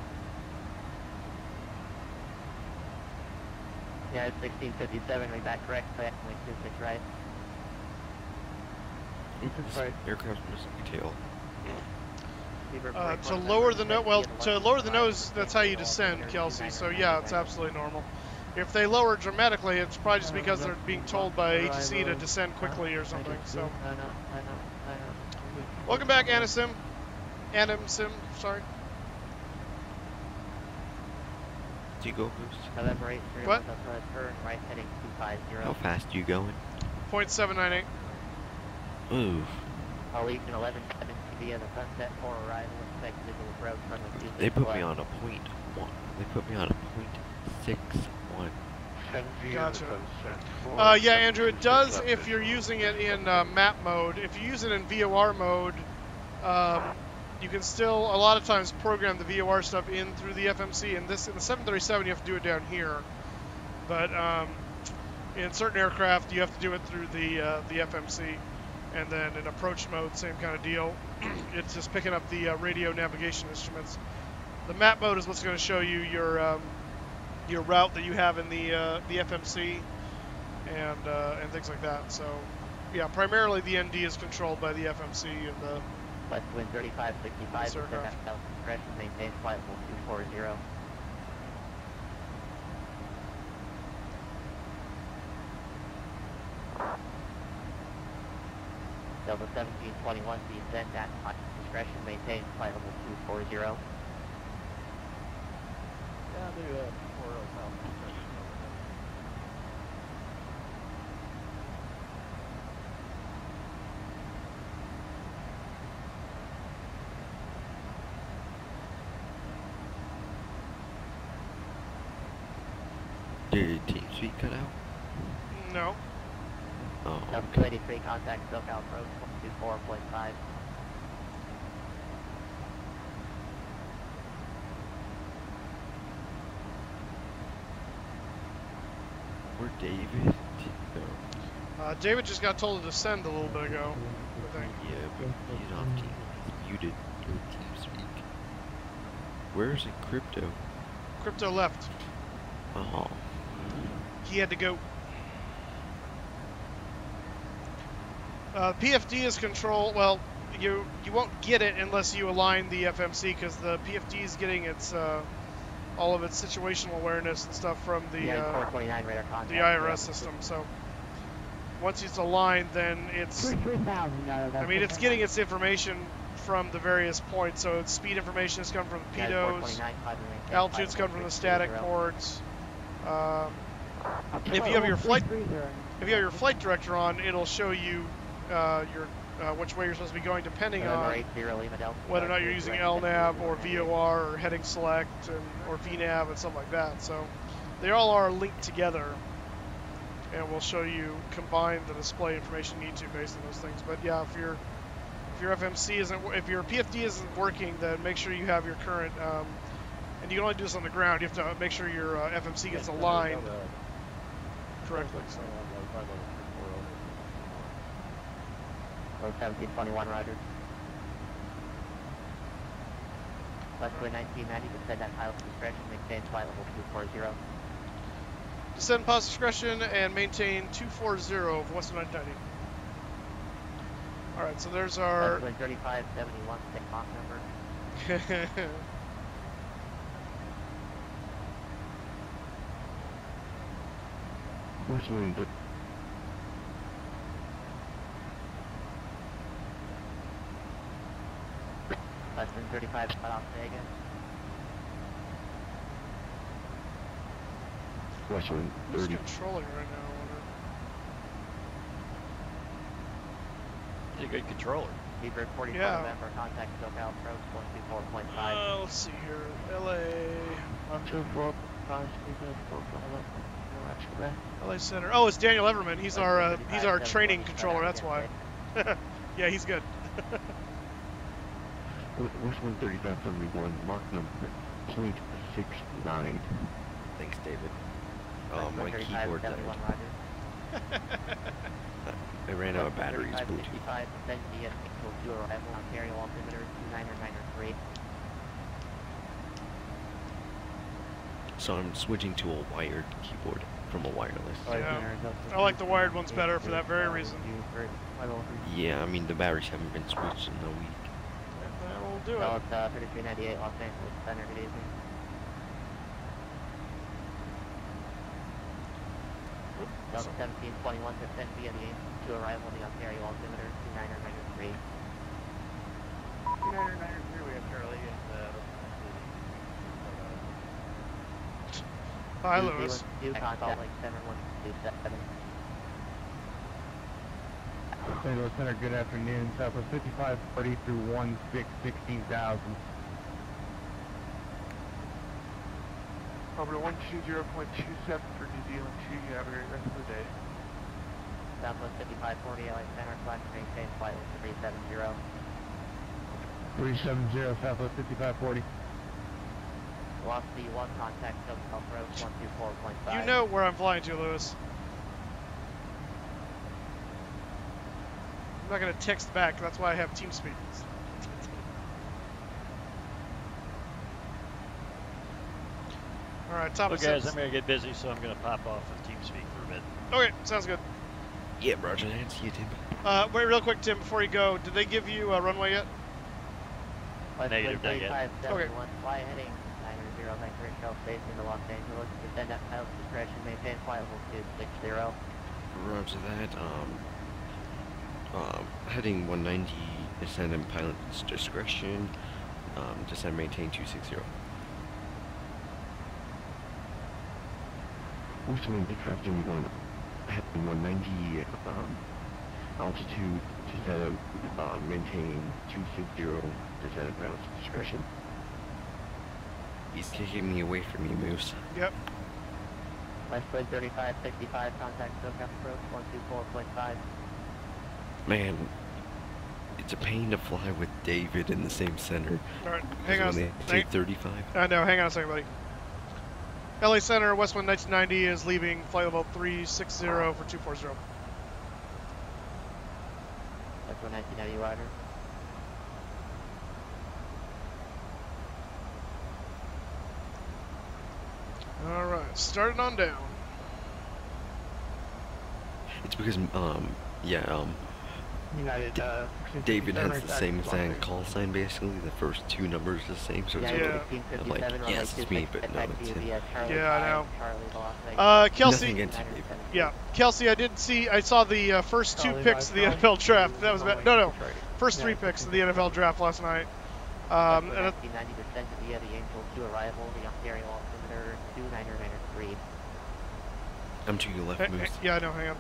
Yeah, it's 1657, read that correct, so 26 right. Right. Aircraft missing tail. To lower the nose, well, to lower the nose, that's how you descend, Kelsey. So yeah, it's absolutely normal. If they lower dramatically, it's probably just because they're being told by ATC to descend quickly or something. So. Welcome back, Anasim. Sorry. Do you go boost? November 8, what? Turn right heading 250. How fast are you going? 0.798. Ooh. Legion 1170 via the Sunset 4 arrival, expect visual approach from the 2. They put me on a .1. They put me on a .61. Gotcha. Yeah, Andrew, it does if you're using it in map mode. If you use it in VOR mode, you can still a lot of times program the VOR stuff in through the FMC. In the 737, you have to do it down here, but in certain aircraft, you have to do it through the FMC. And then in approach mode, same kind of deal. It's just picking up the radio navigation instruments. The map mode is what's going to show you your route that you have in the FMC and things like that. So yeah, primarily the ND is controlled by the FMC and the West wind 3565, aircraft maintain flight level 240. Delta 1721, descend at discretion, maintain flight level 240. Yeah, I'll do that. 4 Did Team Suite cut out? No. Oh, Delta 283, contact SoCal approach 124.5. Where'd David go? David just got told to descend a little bit ago, I think. Yeah, but he's off team. He's muted with TeamSpeak. Where's Encrypto? Crypto left. Oh. He had to go. PFD is control. Well, you won't get it unless you align the FMC, because the PFD is getting its all of its situational awareness and stuff from the IRS system. So once it's aligned, then it's. I mean, it's getting its information from the various points. So its speed information is coming from the PDOs. Altitudes come from the static ports. If you have your flight director on, it'll show you which way you're supposed to be going, depending on whether or not you're using LNAV or VOR or heading select or VNAV and stuff like that. So they all are linked together, and will show you combine the display information you need to based on those things. But yeah, if your FMC if your PFD isn't working, then make sure you have your current. And you can only do this on the ground. You have to make sure your FMC gets aligned correctly. So. Road 1721, roger. Westwood 1990, descend at pilot discretion, maintain flight level 240. Descend pilot discretion and maintain 240 over Westwood 990. Alright, so there's our... Westwood 3571, take Mach number. Westwood. Westwood 35, cut off Vega. Westwood Who's 30. controlling right now, He's a good controller. Beaver 44 Yeah. November, contact SoCal approach 124.5. let's see here. LA... 124.5, LA Center. Oh, it's Daniel Everman. He's our training controller, that's why. Yeah, he's good. Westwood 3571, Mach number .69. Thanks, David. My keyboard died. I ran out of batteries, Bluetooth. So I'm switching to a wired keyboard from a wireless. Yeah. I like the wired ones better for that very reason. Yeah, I mean the batteries haven't been switched in a week. That'll do it. 3398 Los Angeles Center, good evening. Delta 1721 descend via the to arrival on the Ontario altimeter 2993. 2993, we have Charlie and Hi, Lewis. Contact like 7127. St. Louis Center, good afternoon. Southwest 5540 through 16,000. Over 120.27 for New Zealand 2, you have a great rest of the day. Southwest 5540 LA Center, flash maintain flight level 370. 370, Southwest 5540. Velocity 1, contact SoCal approach 124.5. You know where I'm flying to, Lewis. I'm not going to text back, that's why I have TeamSpeak. Alright, top of guys, six. I'm going to get busy, so I'm going to pop off of TeamSpeak for a bit. Okay, sounds good. Yeah, Roger that. See you, Tim. Wait, real quick, Tim, before you go, did they give you a runway yet? Negative, not yet. Okay. Fly heading 900, vector shell space into Los Angeles. Descend at pilot discretion, maintain flight level 260. Roger that. Heading 190, descend and pilot's discretion. Descend, maintain 260. Westwood Captain 1, heading 190, altitude, descend, maintain 260, descend and pilot's discretion. He's kicking me away from you, Moose. Yep. Westwood 3565, contact SoCal approach 124.5. Man, it's a pain to fly with David in the same center. Alright, hang on. They take 35. I know, hang on a second, buddy. LA Center, Westwood 1990 is leaving flight level 360 for 240. Westwood 1990, rider. Alright, starting on down. It's because, United, David has the same exact call sign, basically. The first two numbers are the same, so it's Yeah. I'm like, yes, it's me, but no, it's him. Yeah, I know. Kelsey. Nothing against you, David. Yeah, Kelsey, I saw the first two picks of the NFL draft. That was about, no, first three picks of the NFL draft last night. And 1990 descend via the Angel 2 arrival, the Ontario altimeter 2993. I'm to your left, Moose. Yeah, I know, hang on.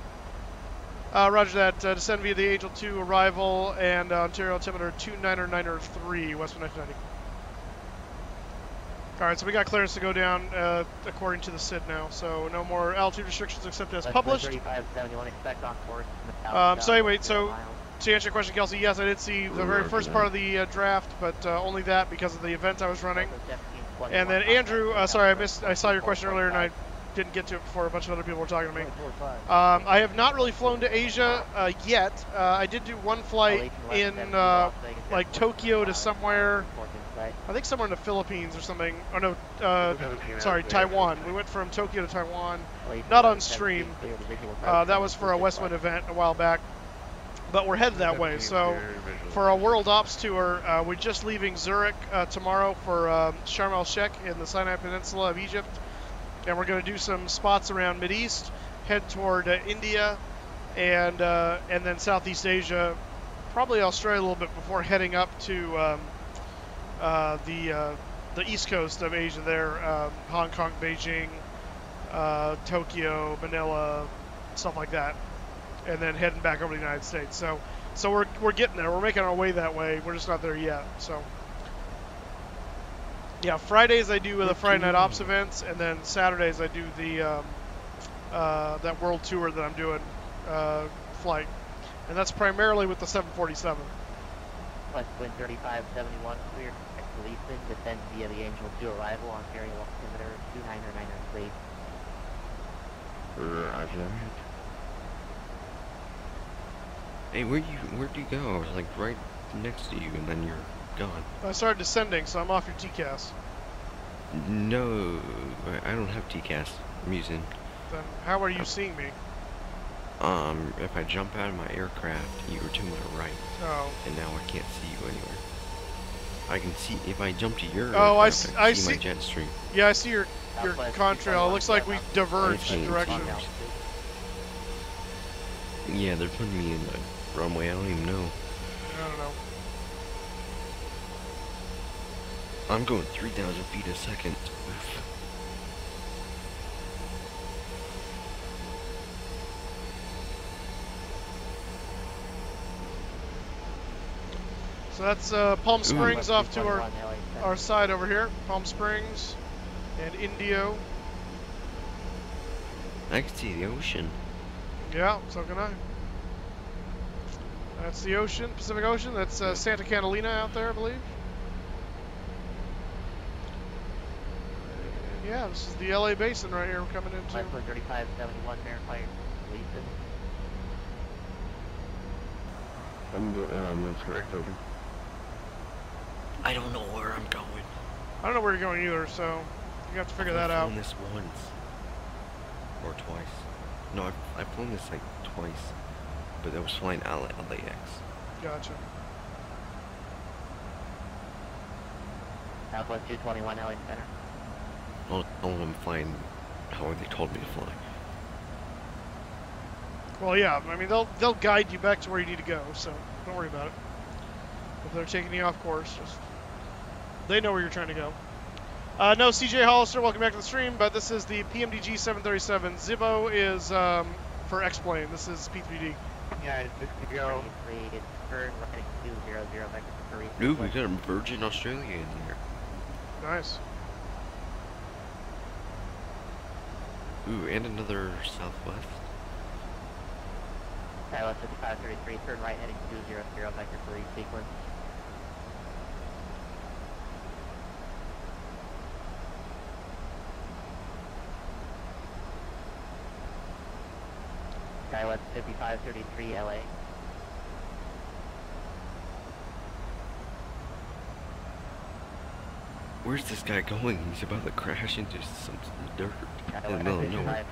Roger that. Descend via the Angel 2 arrival and Ontario altimeter 2993, Westwood 1990. Alright, so we got clearance to go down according to the SID now, so no more altitude restrictions except as published. 3571, expect on course. So anyway, so to answer your question, Kelsey, yes, I did see the very first part of the draft, but only that because of the event I was running. And then Andrew, sorry, I saw your question earlier and I didn't get to it before a bunch of other people were talking to me. I have not really flown to Asia yet. I did do one flight in like Tokyo to somewhere. I think somewhere in the Philippines or something. Oh no, sorry, Taiwan. We went from Tokyo to Taiwan, not on stream. That was for a Westwind event a while back. But we're headed that way. So for our World Ops tour, we're just leaving Zurich tomorrow for Sharm el-Sheikh in the Sinai Peninsula of Egypt. And we're going to do some spots around Mideast, head toward India, and then Southeast Asia, probably Australia a little bit before heading up to the east coast of Asia there, Hong Kong, Beijing, Tokyo, Manila, stuff like that, and then heading back over to the United States. So we're getting there. We're making our way that way. We're just not there yet. So yeah, Fridays I do the Friday Night Ops events, and then Saturdays I do the that world tour that I'm doing flight, and that's primarily with the 747. Westwind 3571 clear. Leafing, descend via the Angel 2 arrival, Ontario altimeter 29993. Roger. Hey, where'd you go? I was like right next to you, and then you're gone. I started descending, so I'm off your TCAS. No, I don't have TCAS. I'm using. Then how are you seeing me? If I jump out of my aircraft, you were to my right. Oh. And now I can't see you anywhere. I can see if I jump to your aircraft, I see my jet stream. Yeah, I see your contrail. It looks like we diverged directions. Yeah, they're putting me in the runway. I don't even know. I don't know. I'm going 3,000 feet a second. Oof. So that's Palm Springs off to our side over here. Palm Springs and Indio. I can see the ocean. Yeah, so can I. That's the ocean, Pacific Ocean. That's Santa Catalina out there, I believe. And yeah, this is the LA Basin right here we're coming into. 3571 verify Leeson. That's correct, over. I don't know where I'm going. I don't know where you're going either, so you have to figure that out. I've flown this once. Or twice. No, I've flown this like twice. But I was flying LAX. Gotcha. Southwest 221 LA Center. All of them flying how they told me to fly. Well, yeah, I mean, they'll guide you back to where you need to go, so don't worry about it. If they're taking you off course, just they know where you're trying to go. No, CJ Hollister, welcome back to the stream, but this is the PMDG 737. Zibbo is for X-Plane. This is P3D. Yeah, it's good to go. Ooh, we got a Virgin Australia in there. Nice. Ooh, and another Southwest. Pilot 5533, turn right heading 200, vector 3 sequence. Pilot 5533 LA. Where's this guy going? He's about to crash into some dirt in the middle of nowhere.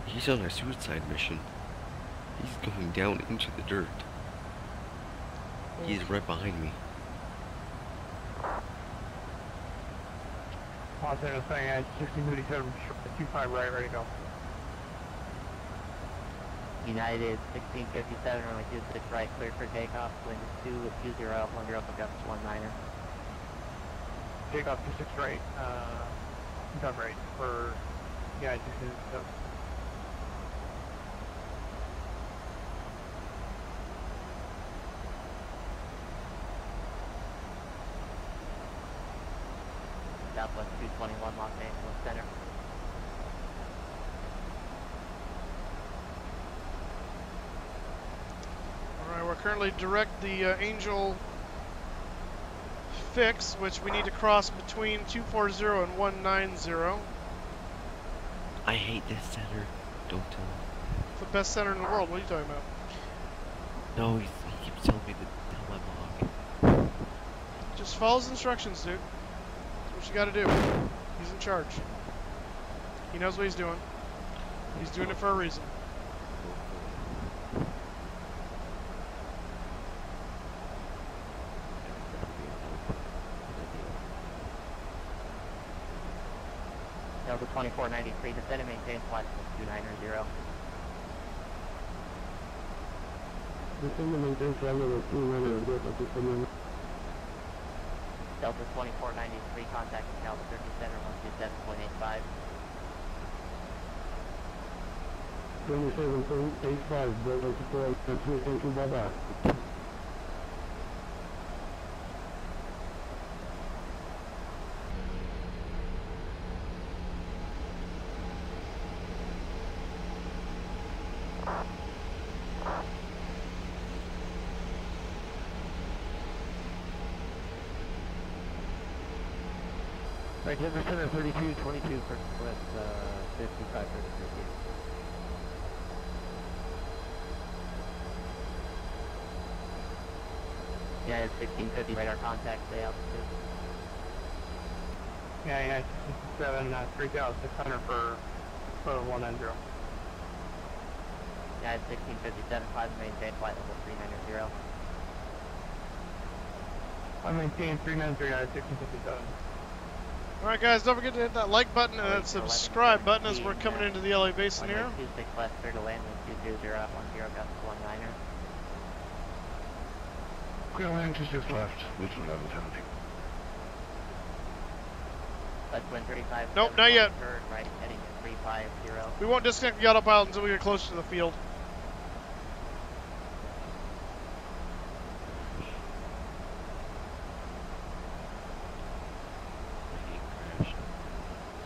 He's on a suicide mission. He's going down into the dirt. He's right behind me. Positive thing at 1657, 25 right, ready to go. United 1657, runway 26 right, clear for takeoff, wind 220, 10 for gust 19er. Takeoff 26 right, gun right for, yeah, 1657. Southwest 221 Los Angeles Center. Alright, we're currently direct the Angel fix, which we need to cross between 240 and 190. I hate this center. Don't tell him. It's the best center in the world. What are you talking about? No, he keeps telling me to tell my mom. Just follow his instructions, dude. That's what you gotta do. He's in charge. He knows what he's doing. He's doing it for a reason. Delta 2493, descend and maintain flight 290. Descend and maintain flight level 290. Delta 2493, contact Delta 30 Center 127.85. 27.85, Delta 4, thank you, bye-bye. Right, Denver Center 3222 for West 55 Yeah, it's 1650 radar contact, stay altitude. Yeah, 67, 3,600 for 190. Yeah, it's 1657, 5 maintain flight level 390. I maintain 393 out of 1657. Alright guys, don't forget to hit that like button and that subscribe button as we're coming into the LA basin here. 26 left, clear to land, 220, 10, gust 19er. Clear land 26 left, Luton level 17. Left wind 35. Nope, not yet. Third, right, heading to 350. We won't disconnect the autopilot until we get closer to the field.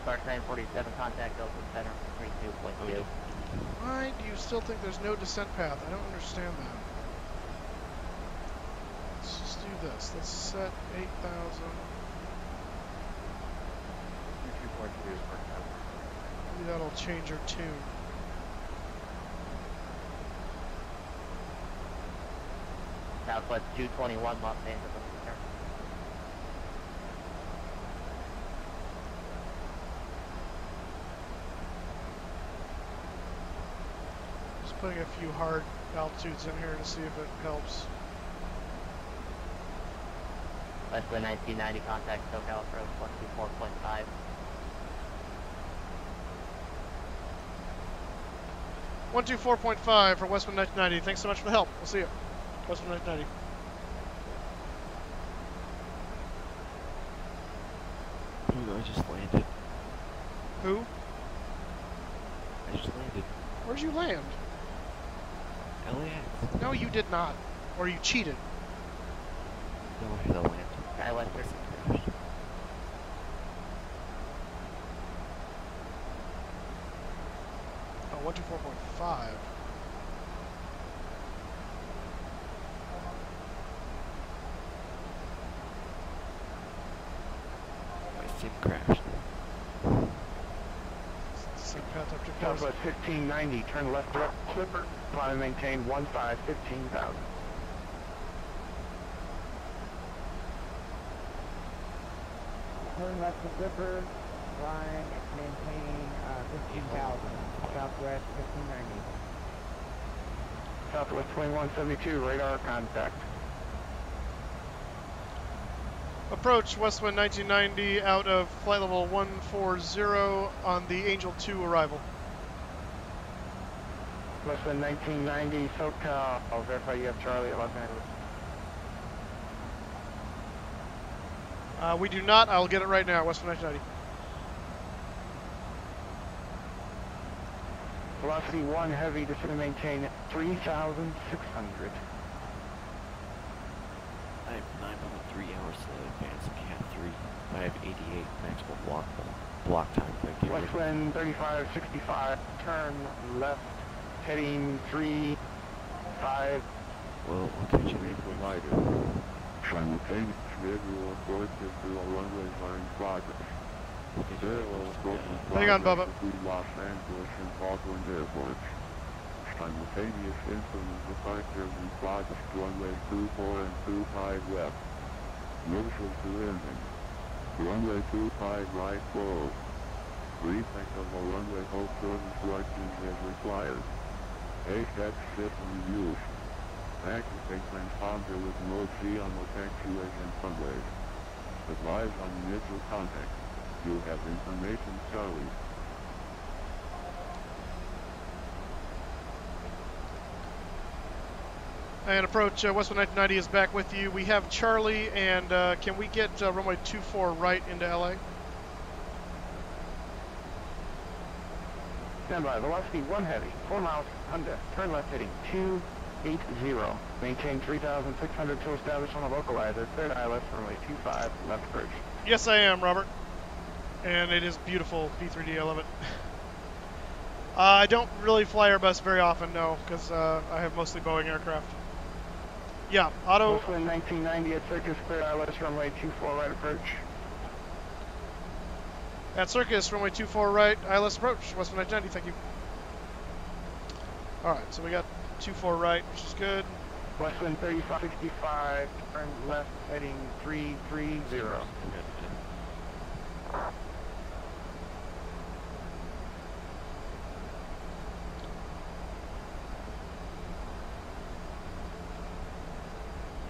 Spark 947, contact Delta Center 32.2. Why do you still think there's no descent path? I don't understand that. Let's just do this. Let's set 8,000. Maybe that'll change our tune. Southwest 221, Los Angeles. Just putting a few hard altitudes in here to see if it helps. Westwind 1990, contact SoCal approach 124.5. .5 for Westwind 1990. Thanks so much for the help. We'll see you. Westwind 1990. Ooh, I just landed. Who? I just landed. Where'd you land? LAX. No, you did not. Or you cheated. No, I had to land. I went for crashed. Oh, 124.5. My sim crashed. Same path up to Southwest 1590, turn left Clipper, climb and maintain 15,000. Turn left to Clipper, flying, maintain 15,000. Southwest 1590. Southwest 2172, radar contact. Approach Westwind 1990 out of flight level 140 on the Angel 2 arrival. Westwind 1990, SoCal. I'll verify you have Charlie at Los Angeles. We do not. I'll get it right now. Westwind 1990. Velocity 1 heavy, descend and maintain 3,600. I have 9.3 hours to advance Cat 3. I have 88 maximum block time. Thank you. Westwind 3565, turn left, heading 35. Well, I'll catch you later. Simultaneous visual approaches to a runways are in progress. Parallel approaches Hang on, Bubba. between Los Angeles and Auckland airports. Simultaneous instrument departures in progress runway 24 and 25 left. Notices to landing. Runway 25 right closed. Recheck of a runway hold short instructions is required. ATEX system use. Baxter transponder with mode C on the taxiways and runways. Advise on initial contact. You have information, Charlie. And approach Westwood 1990 is back with you. We have Charlie, and can we get runway 24 right into LA? Stand by. Velocity 1 heavy. 4 miles. Honda. Turn left heading 280. Maintain 3,600 to establish on the localizer. Cleared ILS runway 25. Left approach. Yes, I am, Robert. And it is beautiful, P3D. I love it. I don't really fly Airbus very often, no, because I have mostly Boeing aircraft. Yeah, auto. Westwind 1990 at Circus, cleared ILS runway 24 right approach. At Circus, runway 24 right, ILS approach, Westwind 1990, thank you. Alright, so we got 24 right, which is good. Westwind 3565, turn left heading 330.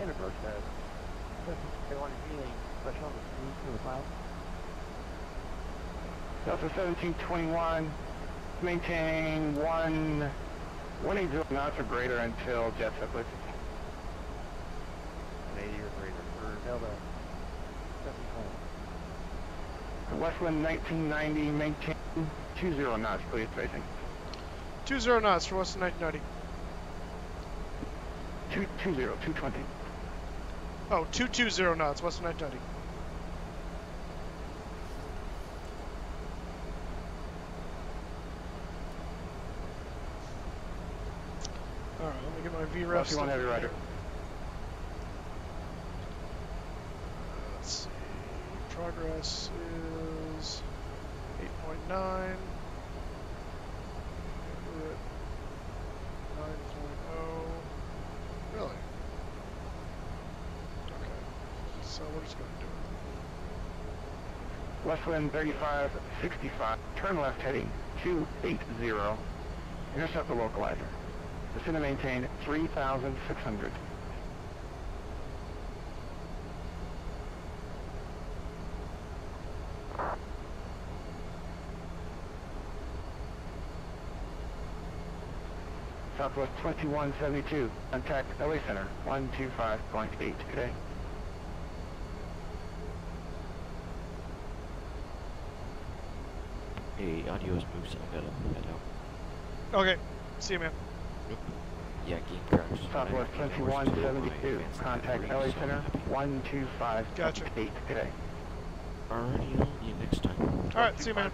And approach that. They want to healing, special on the speed to the cloud. Delta 1721, maintain 180 knots or greater until jet set lifts. 180 or greater for Delta 1720. Westwind 1990, maintain 20 knots, please, facing. 20 knots for Westwind 1990. 220. Oh, 220 knots, Westwind 1990. Alright, let me get my VREF. One heavy rider. Let's see. Progress is 8.9. 9.0. Really? Okay. So we're just going to do it. Westwind 3565, turn left heading 280. Intercept the localizer. Descend and maintain 3,600. Southwest 2172, contact LA Center 125.8 today. Hey, adios, Moose. I gotta head out. Okay. See you, man. Nope. Yeah, game crash. Southwest 2172, contact LA Center 125.8 Gotcha. today. Alrighty, I'll see you next time. Alright, see you, man.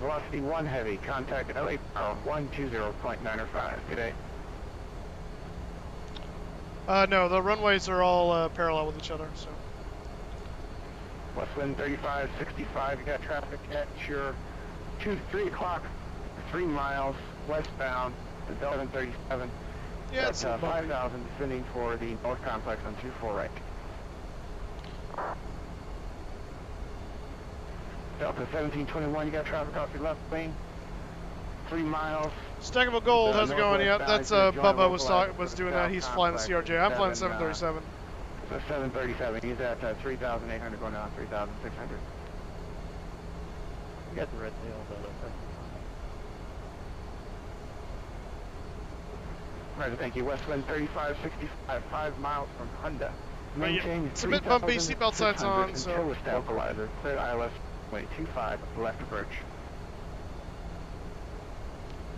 Velocity 1 heavy, contact LA Power 120.905 today. No, the runways are all parallel with each other, so. Westwind 3565, you got traffic at your 3 o'clock, 3 miles westbound to Delta 737. Yeah, it's 5,000 descending for the North Complex on 24 right. Delta 1721, you got traffic off your left lane. 3 miles. Stackable Gold, how's it going? Yep, that's Bubba was doing that. He's flying the CRJ. I'm flying 737. So 737, he's at 3,800 going down 3,600. You got the red tail, Right, thank you. Westwind 3565, 5 miles from Honda. Maintain it's a bit bumpy, seatbelt signs on, so. Until the stabilizer, cleared ILS 25, left approach.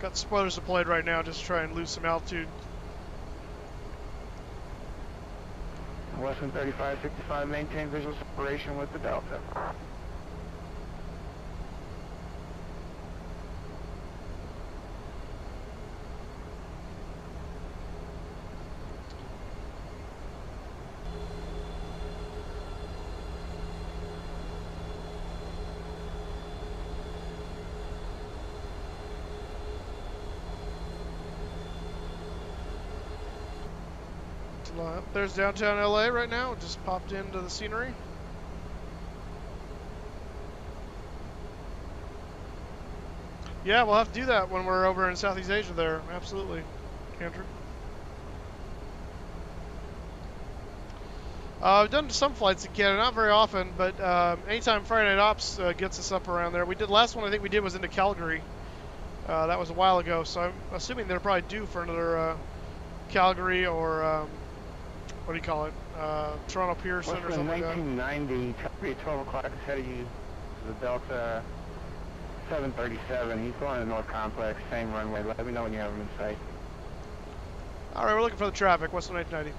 Got spoilers deployed right now, just to try and lose some altitude. Westwind 3565, maintain visual separation with the Delta. There's downtown LA right now. Just popped into the scenery. Yeah, we'll have to do that when we're over in Southeast Asia there. Absolutely, Andrew. I've done some flights in Canada, not very often, but anytime Friday Night Ops gets us up around there. We did, last one I think we did was into Calgary. That was a while ago, so I'm assuming they're probably due for another Calgary or, what do you call it, Toronto Pearson or something like that. 1990, Calgary 12 o'clock ahead of you, the Delta 737. He's going to the North Complex, same runway. Let me know when you have him in sight. All right, we're looking for the traffic. Westwind 890.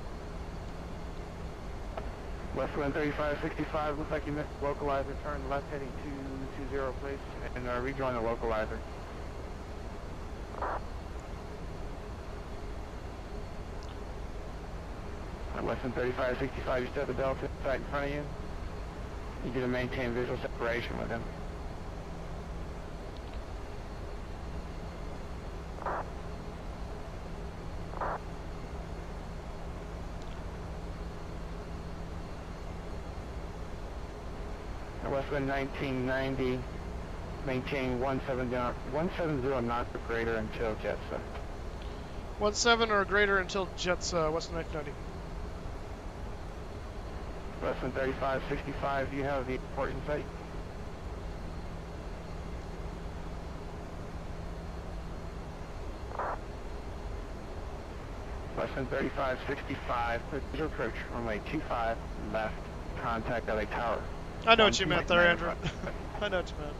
Westwind 3565, looks like you missed the localizer. Turn left heading 220, please, and rejoin the localizer. Westwind 3565, you still have the Delta right in front of you. You need to maintain visual separation with him. Westwind 1990, maintain 170 knots or greater until JETSA. 17 or greater until JETSA, Westwind 1990. Westwind 3565, you have the port in sight. Westwind 3565, visual approach, runway 25, left, contact LA Tower. I know what you meant there, Andrew. I know what you meant.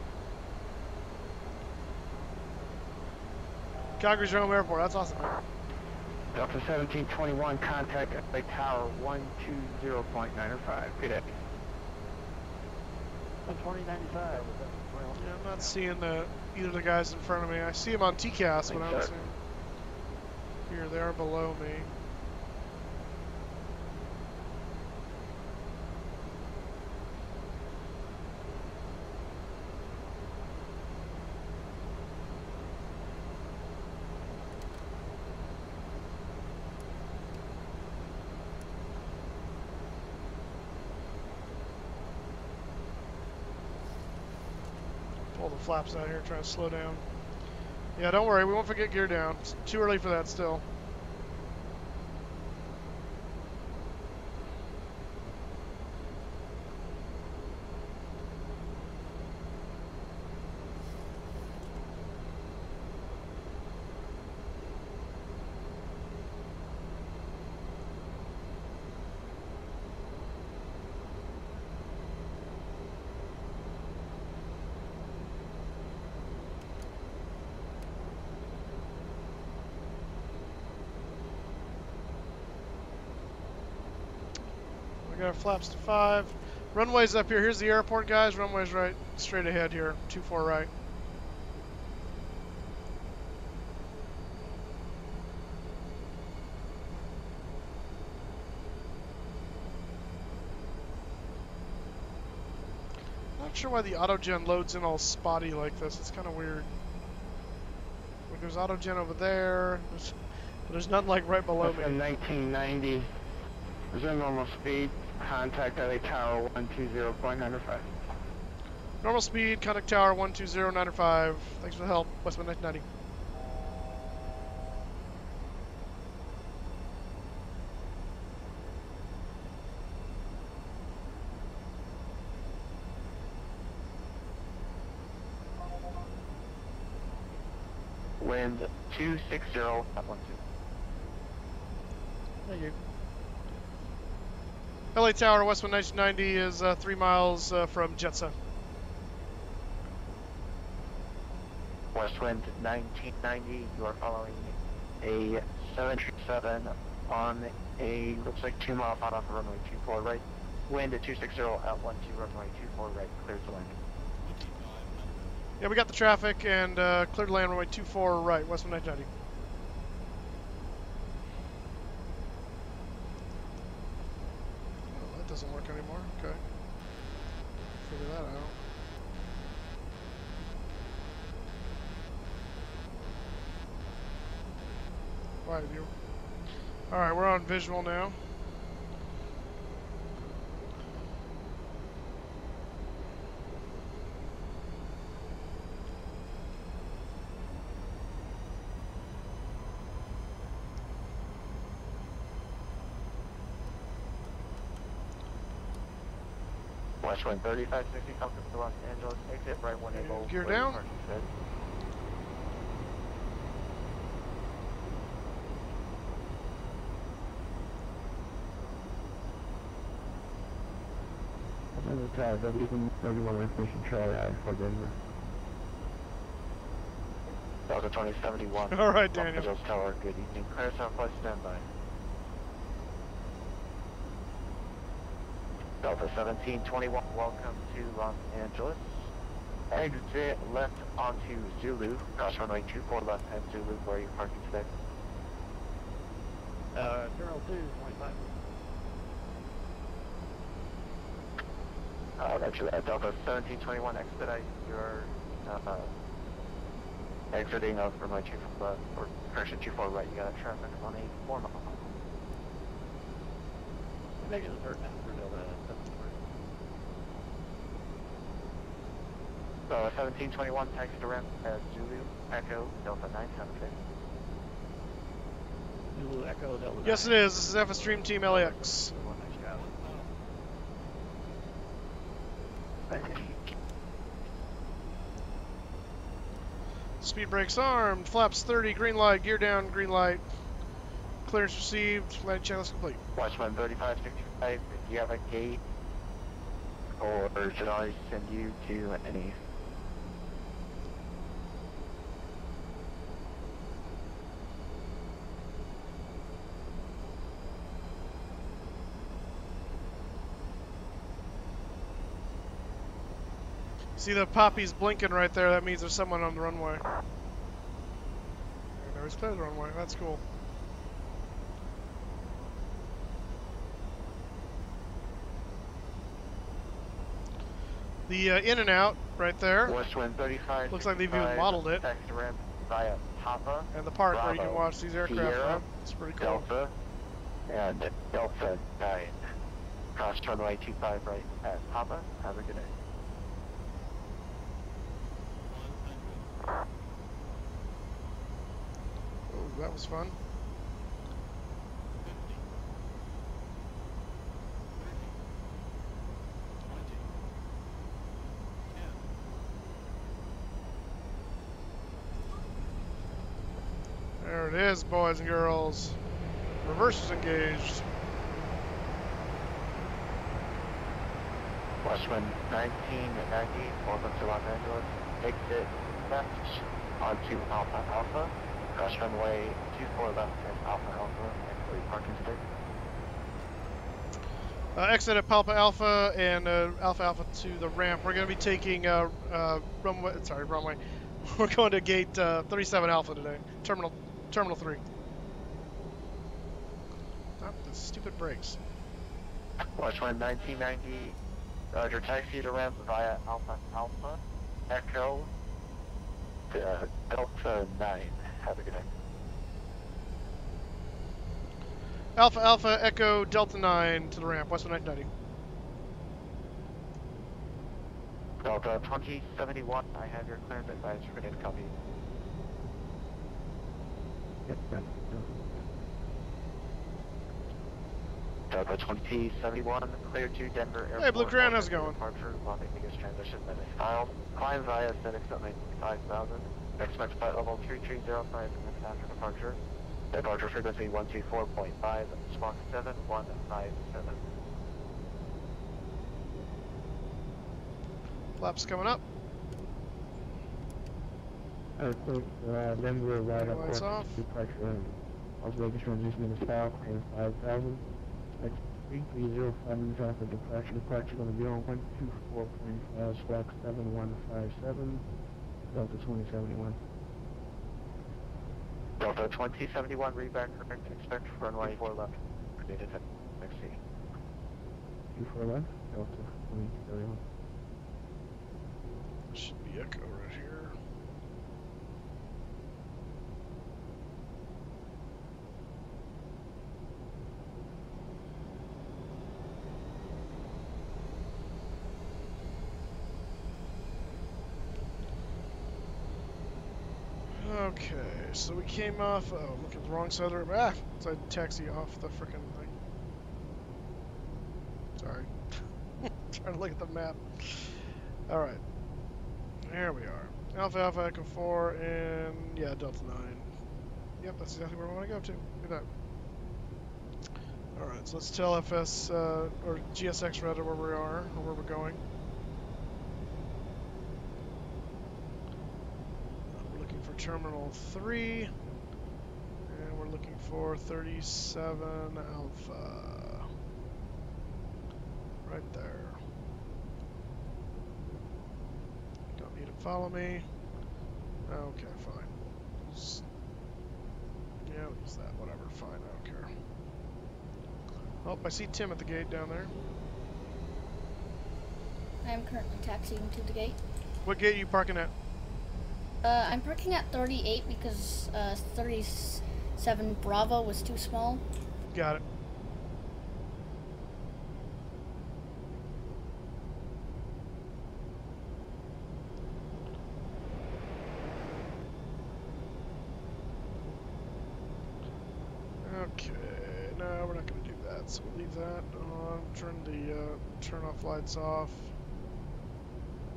Calgary's your home airport. That's awesome, man. Delta 1721, contact LA Tower 120.905. Good day. 2095. Yeah, I'm not seeing either of the guys in front of me. I see them on TCAS, but I don't see them. Here, they are below me. Pull the flaps out here, trying to slow down. Yeah, don't worry, we won't forget gear down. It's too early for that still. We got our flaps to 5. Runway's up here. Here's the airport, guys. Runway's right, straight ahead here. 24 right. Not sure why the autogen loads in all spotty like this. It's kind of weird. Like there's autogen over there. There's nothing like right below me. 1990. Resume normal speed. Contact LA Tower 120.905. Normal speed, contact tower 120.905. Thanks for the help, Westwind 1990. Wind 260 at 12. Thank you. LA Tower, Westwind 1990 is 3 miles from JETSA. Westwind 1990, you are following a 737 on a, looks like 2 mile out on runway 24 right. Wind at 260 at 12, runway 24 right, clears the land. Yeah, we got the traffic and cleared land runway 24 right, Westwind 1990. Doesn't work anymore. Okay. Figure that out. Right view. Alright, we're on visual now. West wind 3560, welcome to Los Angeles, exit right 180. Gear down. Another tower, everyone information Charlie I for Denver. Delta 2071. All right, Daniel. Los Angeles Tower, good evening. Clear Southwest standby. Delta 1721, welcome to Los Angeles. Exit left onto Zulu, cross runway 24 left at Zulu, where are you parking today? Terminal 2, 25. Roger that. Delta 1721, expedite your exiting of runway 24 left, or correction 24 right. You got traffic on a 4 mile. Make it a third for Delta 1721, taxi to ramp at Zulu, Echo, Delta 976. Zulu, Echo, Delta 9. Yes, it is. This is FS Stream Team LAX. Speed brakes armed, flaps 30, green light, gear down, green light. Clearance received, landing checklist complete. Watchman 3565, do you have a gate? Or should I send you to any? See the poppies blinking right there, that means there's someone on the runway. There's clear the runway, that's cool. The in and out right there. West wind 35. Looks like they've even modeled it. Taxi ramp via Papa. And the park Bravo, where you can watch these aircraft Sierra, from. It's pretty cool. Delta, and Delta 9. Cross runway 25 right at Papa. Have a good day. Oh, that was fun. There it is, boys and girls. Reverse is engaged. Westwind 1990, welcome to Los Angeles. Exit left onto Alpha Alpha. Cross runway 24 left at Alpha Alpha. And free parking today. Exit at Alpha Alpha and Alpha Alpha to the ramp. We're going to be taking runway. We're going to gate 37 Alpha today. Terminal 3. Stop the stupid brakes. Westwind 1990, Roger, taxi to ramp via Alpha Alpha, Echo, Delta 9. Have a good day. Alpha Alpha Echo Delta 9 to the ramp, Westwind 990. Delta 2071, I have your clearance advice for grenade copy. Delta 2071, clear to Denver Airport. Hey, Blue Crown, how's it going? Departure, Los Angeles transition that is filed. Climb via aesthetics at 95,000. Expect flight level 3305 minutes after departure. Departure frequency 124.5, Spark 7157. Flaps coming up. I think Denver right up Lights off. departure and Las Vegas transition is south and 5,000. Next 3305 minutes after departure going to be on 124.5, Spark 7157, Delta 2071. Delta 2071, read back, correct, expect runway 4 left. Data tech, next C. 24 left, Delta 2071. Should be Echo right here. Okay, so we came off. Oh, look at the wrong side of the road. Ah, so I taxi off the frickin' thing. Sorry. Trying to look at the map. All right. There we are. Alpha Alpha Echo 4 and yeah, Delta 9. Yep, that's exactly where I want to go to. Look at that. All right, so let's tell FS or GSX rather where we are or where we're going. We're looking for Terminal 3, and we're looking for 37 Alpha. Right there. Don't need to follow me. Okay, fine. Yeah, we'll use that. Whatever. Fine. I don't care. Oh, I see Tim at the gate down there. I am currently taxiing to the gate. What gate are you parking at? I'm parking at 38 because 37 Bravo was too small. Got it. Okay, no, we're not going to do that, so we'll leave that on. Turn the turn off lights off.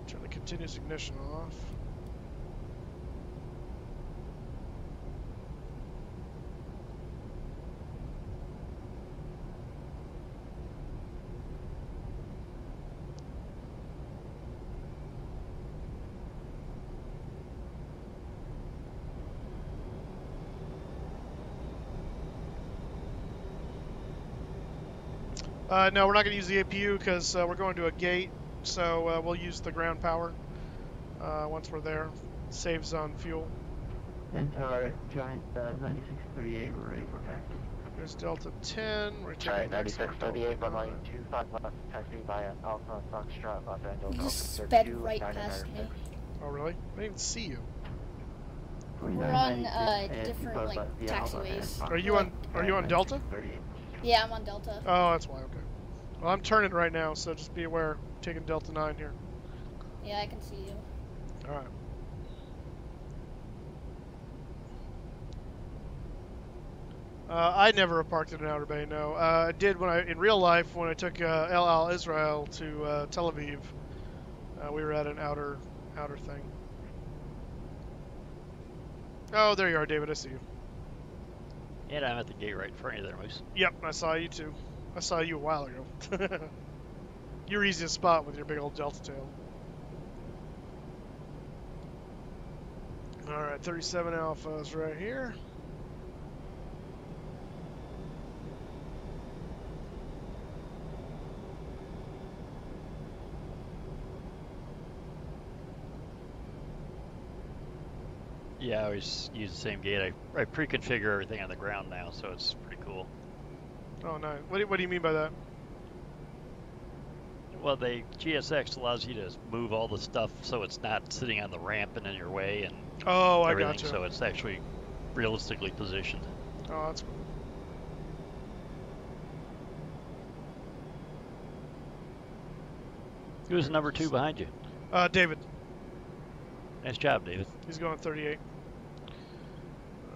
Turn the continuous ignition off. No, we're not going to use the APU because we're going to a gate, so we'll use the ground power once we're there. Saves on fuel. And Giant 9638, we're ready for taxi. There's Delta 10. We're taking Giant 9638, runway 25 left, taxi via Alpha Foxtrot, Los Angeles. You just sped right past me. Oh, really? I didn't even see you. We're on different like taxiways. Are you on Delta? Yeah, I'm on Delta. Oh, that's why. Okay. Well, I'm turning right now, so just be aware. I'm taking Delta 9 here. Yeah, I can see you. All right. I never parked in an outer bay. No, I did in real life when I took El Al Israel to Tel Aviv. We were at an outer thing. Oh, there you are, David. I see you. And I'm at the gate right in front of you there, Moose. Yep, I saw you too. I saw you a while ago. You're easy to spot with your big old Delta tail. All right, 37 Alpha is right here. Yeah, I always use the same gate. I pre-configure everything on the ground now, so it's pretty cool. Oh, nice. What do you mean by that? Well, the GSX allows you to move all the stuff so it's not sitting on the ramp and in your way and everything, gotcha. so it's actually realistically positioned. Oh, that's cool. Who's number 2 behind you? David. Nice job, David. He's going 38.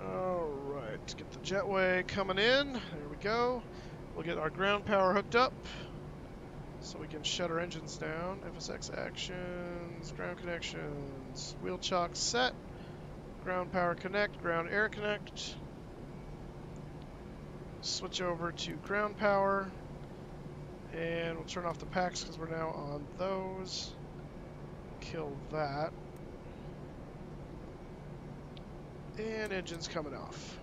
All right, let's get the jetway coming in. There we go. We'll get our ground power hooked up so we can shut our engines down. FSX actions, ground connections, wheel chock set, ground power connect, ground air connect. Switch over to ground power, and we'll turn off the packs because we're now on those. Kill that. And engine's coming off.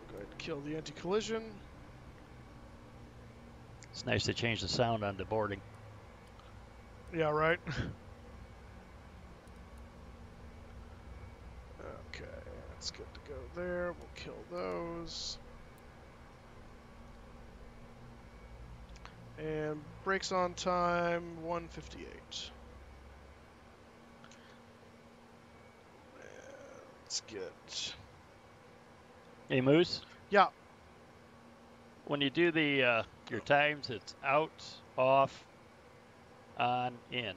Go ahead and kill the anti-collision. It's nice to change the sound on the boarding. Yeah, right. Okay, that's good to go there. We'll kill those. And brakes on time, 158. Let's get... Hey, Moose? Yeah. When you do the your times, it's out, off, on, in.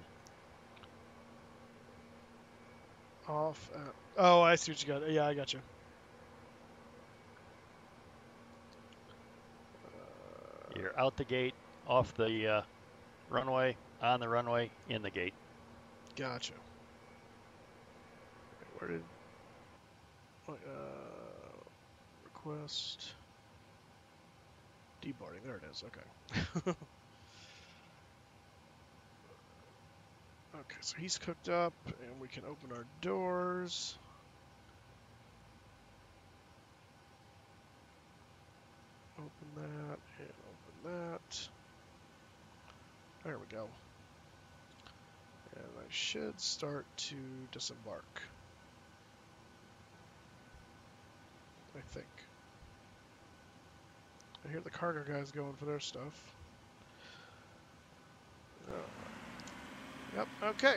Off. Oh, I see what you got. Yeah, I got you. You're out the gate, off the runway, on the runway, in the gate. Gotcha. Where did request deboarding? There it is. Okay. Okay, so he's cooked up, and we can open our doors. Open that, and open that. There we go. And I should start to disembark. I think. I hear the cargo guys going for their stuff. Yep, okay.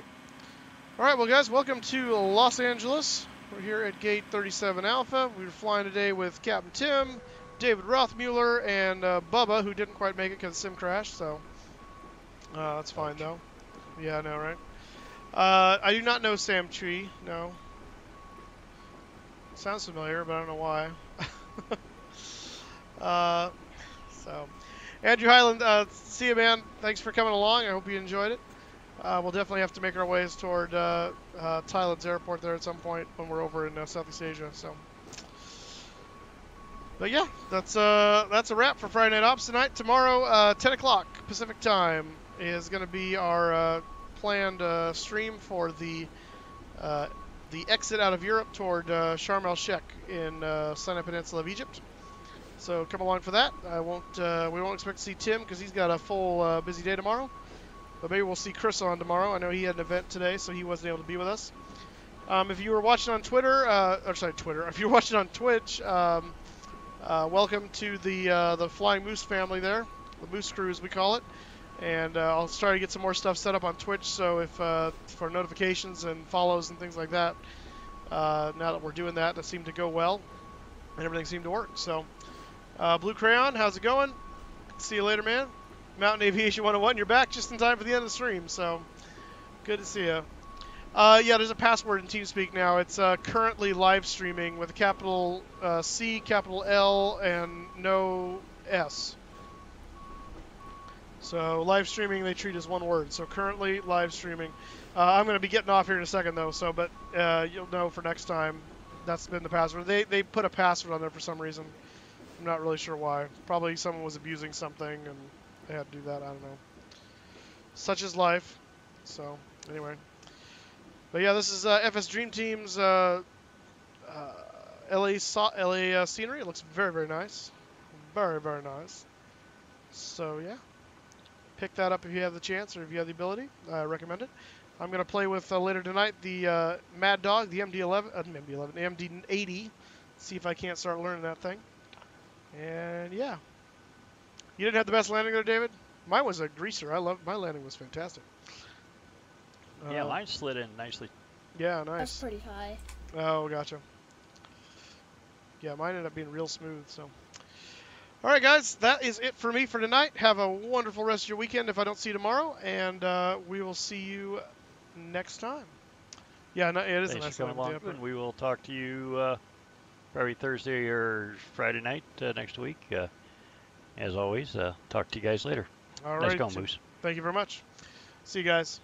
Alright, well guys, welcome to Los Angeles. We're here at Gate 37 Alpha. We were flying today with Captain Tim, David Rothmuller, and Bubba, who didn't quite make it because sim crashed, so that's fine though. Yeah, I know, right? I do not know Sam Tree, no. Sounds familiar, but I don't know why. So, Andrew Highland, see you, man. Thanks for coming along. I hope you enjoyed it. We'll definitely have to make our ways toward Thailand's airport there at some point when we're over in Southeast Asia. So, but yeah, that's a wrap for Friday Night Ops tonight. Tomorrow, 10 o'clock Pacific time is going to be our planned stream for the exit out of Europe toward Sharm el-Sheikh in Sinai Peninsula of Egypt. So come along for that. We won't expect to see Tim because he's got a full busy day tomorrow. But maybe we'll see Chris on tomorrow. I know he had an event today, so he wasn't able to be with us. If you were watching on Twitter, if you're watching on Twitch, welcome to the Flying Moose family there, the Moose Crew as we call it. And I'll try to get some more stuff set up on Twitch, so if for notifications and follows and things like that. Now that we're doing that, seemed to go well, and everything seemed to work. So, Blue Crayon, how's it going? See you later, man. Mountain Aviation 101, you're back just in time for the end of the stream, so good to see you. Yeah, there's a password in TeamSpeak now. It's currently live streaming with a capital C, capital L, and no S. So live streaming they treat as one word. So currently live streaming. I'm going to be getting off here in a second though. So, but you'll know for next time. That's been the password. They put a password on there for some reason. I'm not really sure why. Probably someone was abusing something and they had to do that. I don't know. Such is life. So anyway. But yeah, this is FS Dream Team's LA scenery. It looks very, very nice. Very, very nice. So yeah. Pick that up if you have the chance or if you have the ability. I recommend it. I'm going to play with later tonight the Mad Dog, the the MD-80. See if I can't start learning that thing. And yeah. You didn't have the best landing there, David? Mine was a greaser. My landing was fantastic. Yeah, mine slid in nicely. Yeah, nice. That's pretty high. Oh, gotcha. Yeah, mine ended up being real smooth, so. All right, guys, that is it for me for tonight. Have a wonderful rest of your weekend if I don't see you tomorrow, and we will see you next time. Yeah, no, it is a nice Thanks for coming along, and we will talk to you probably Thursday or Friday night next week. As always, talk to you guys later. All nice right. going, Moose. Thank you very much. See you guys.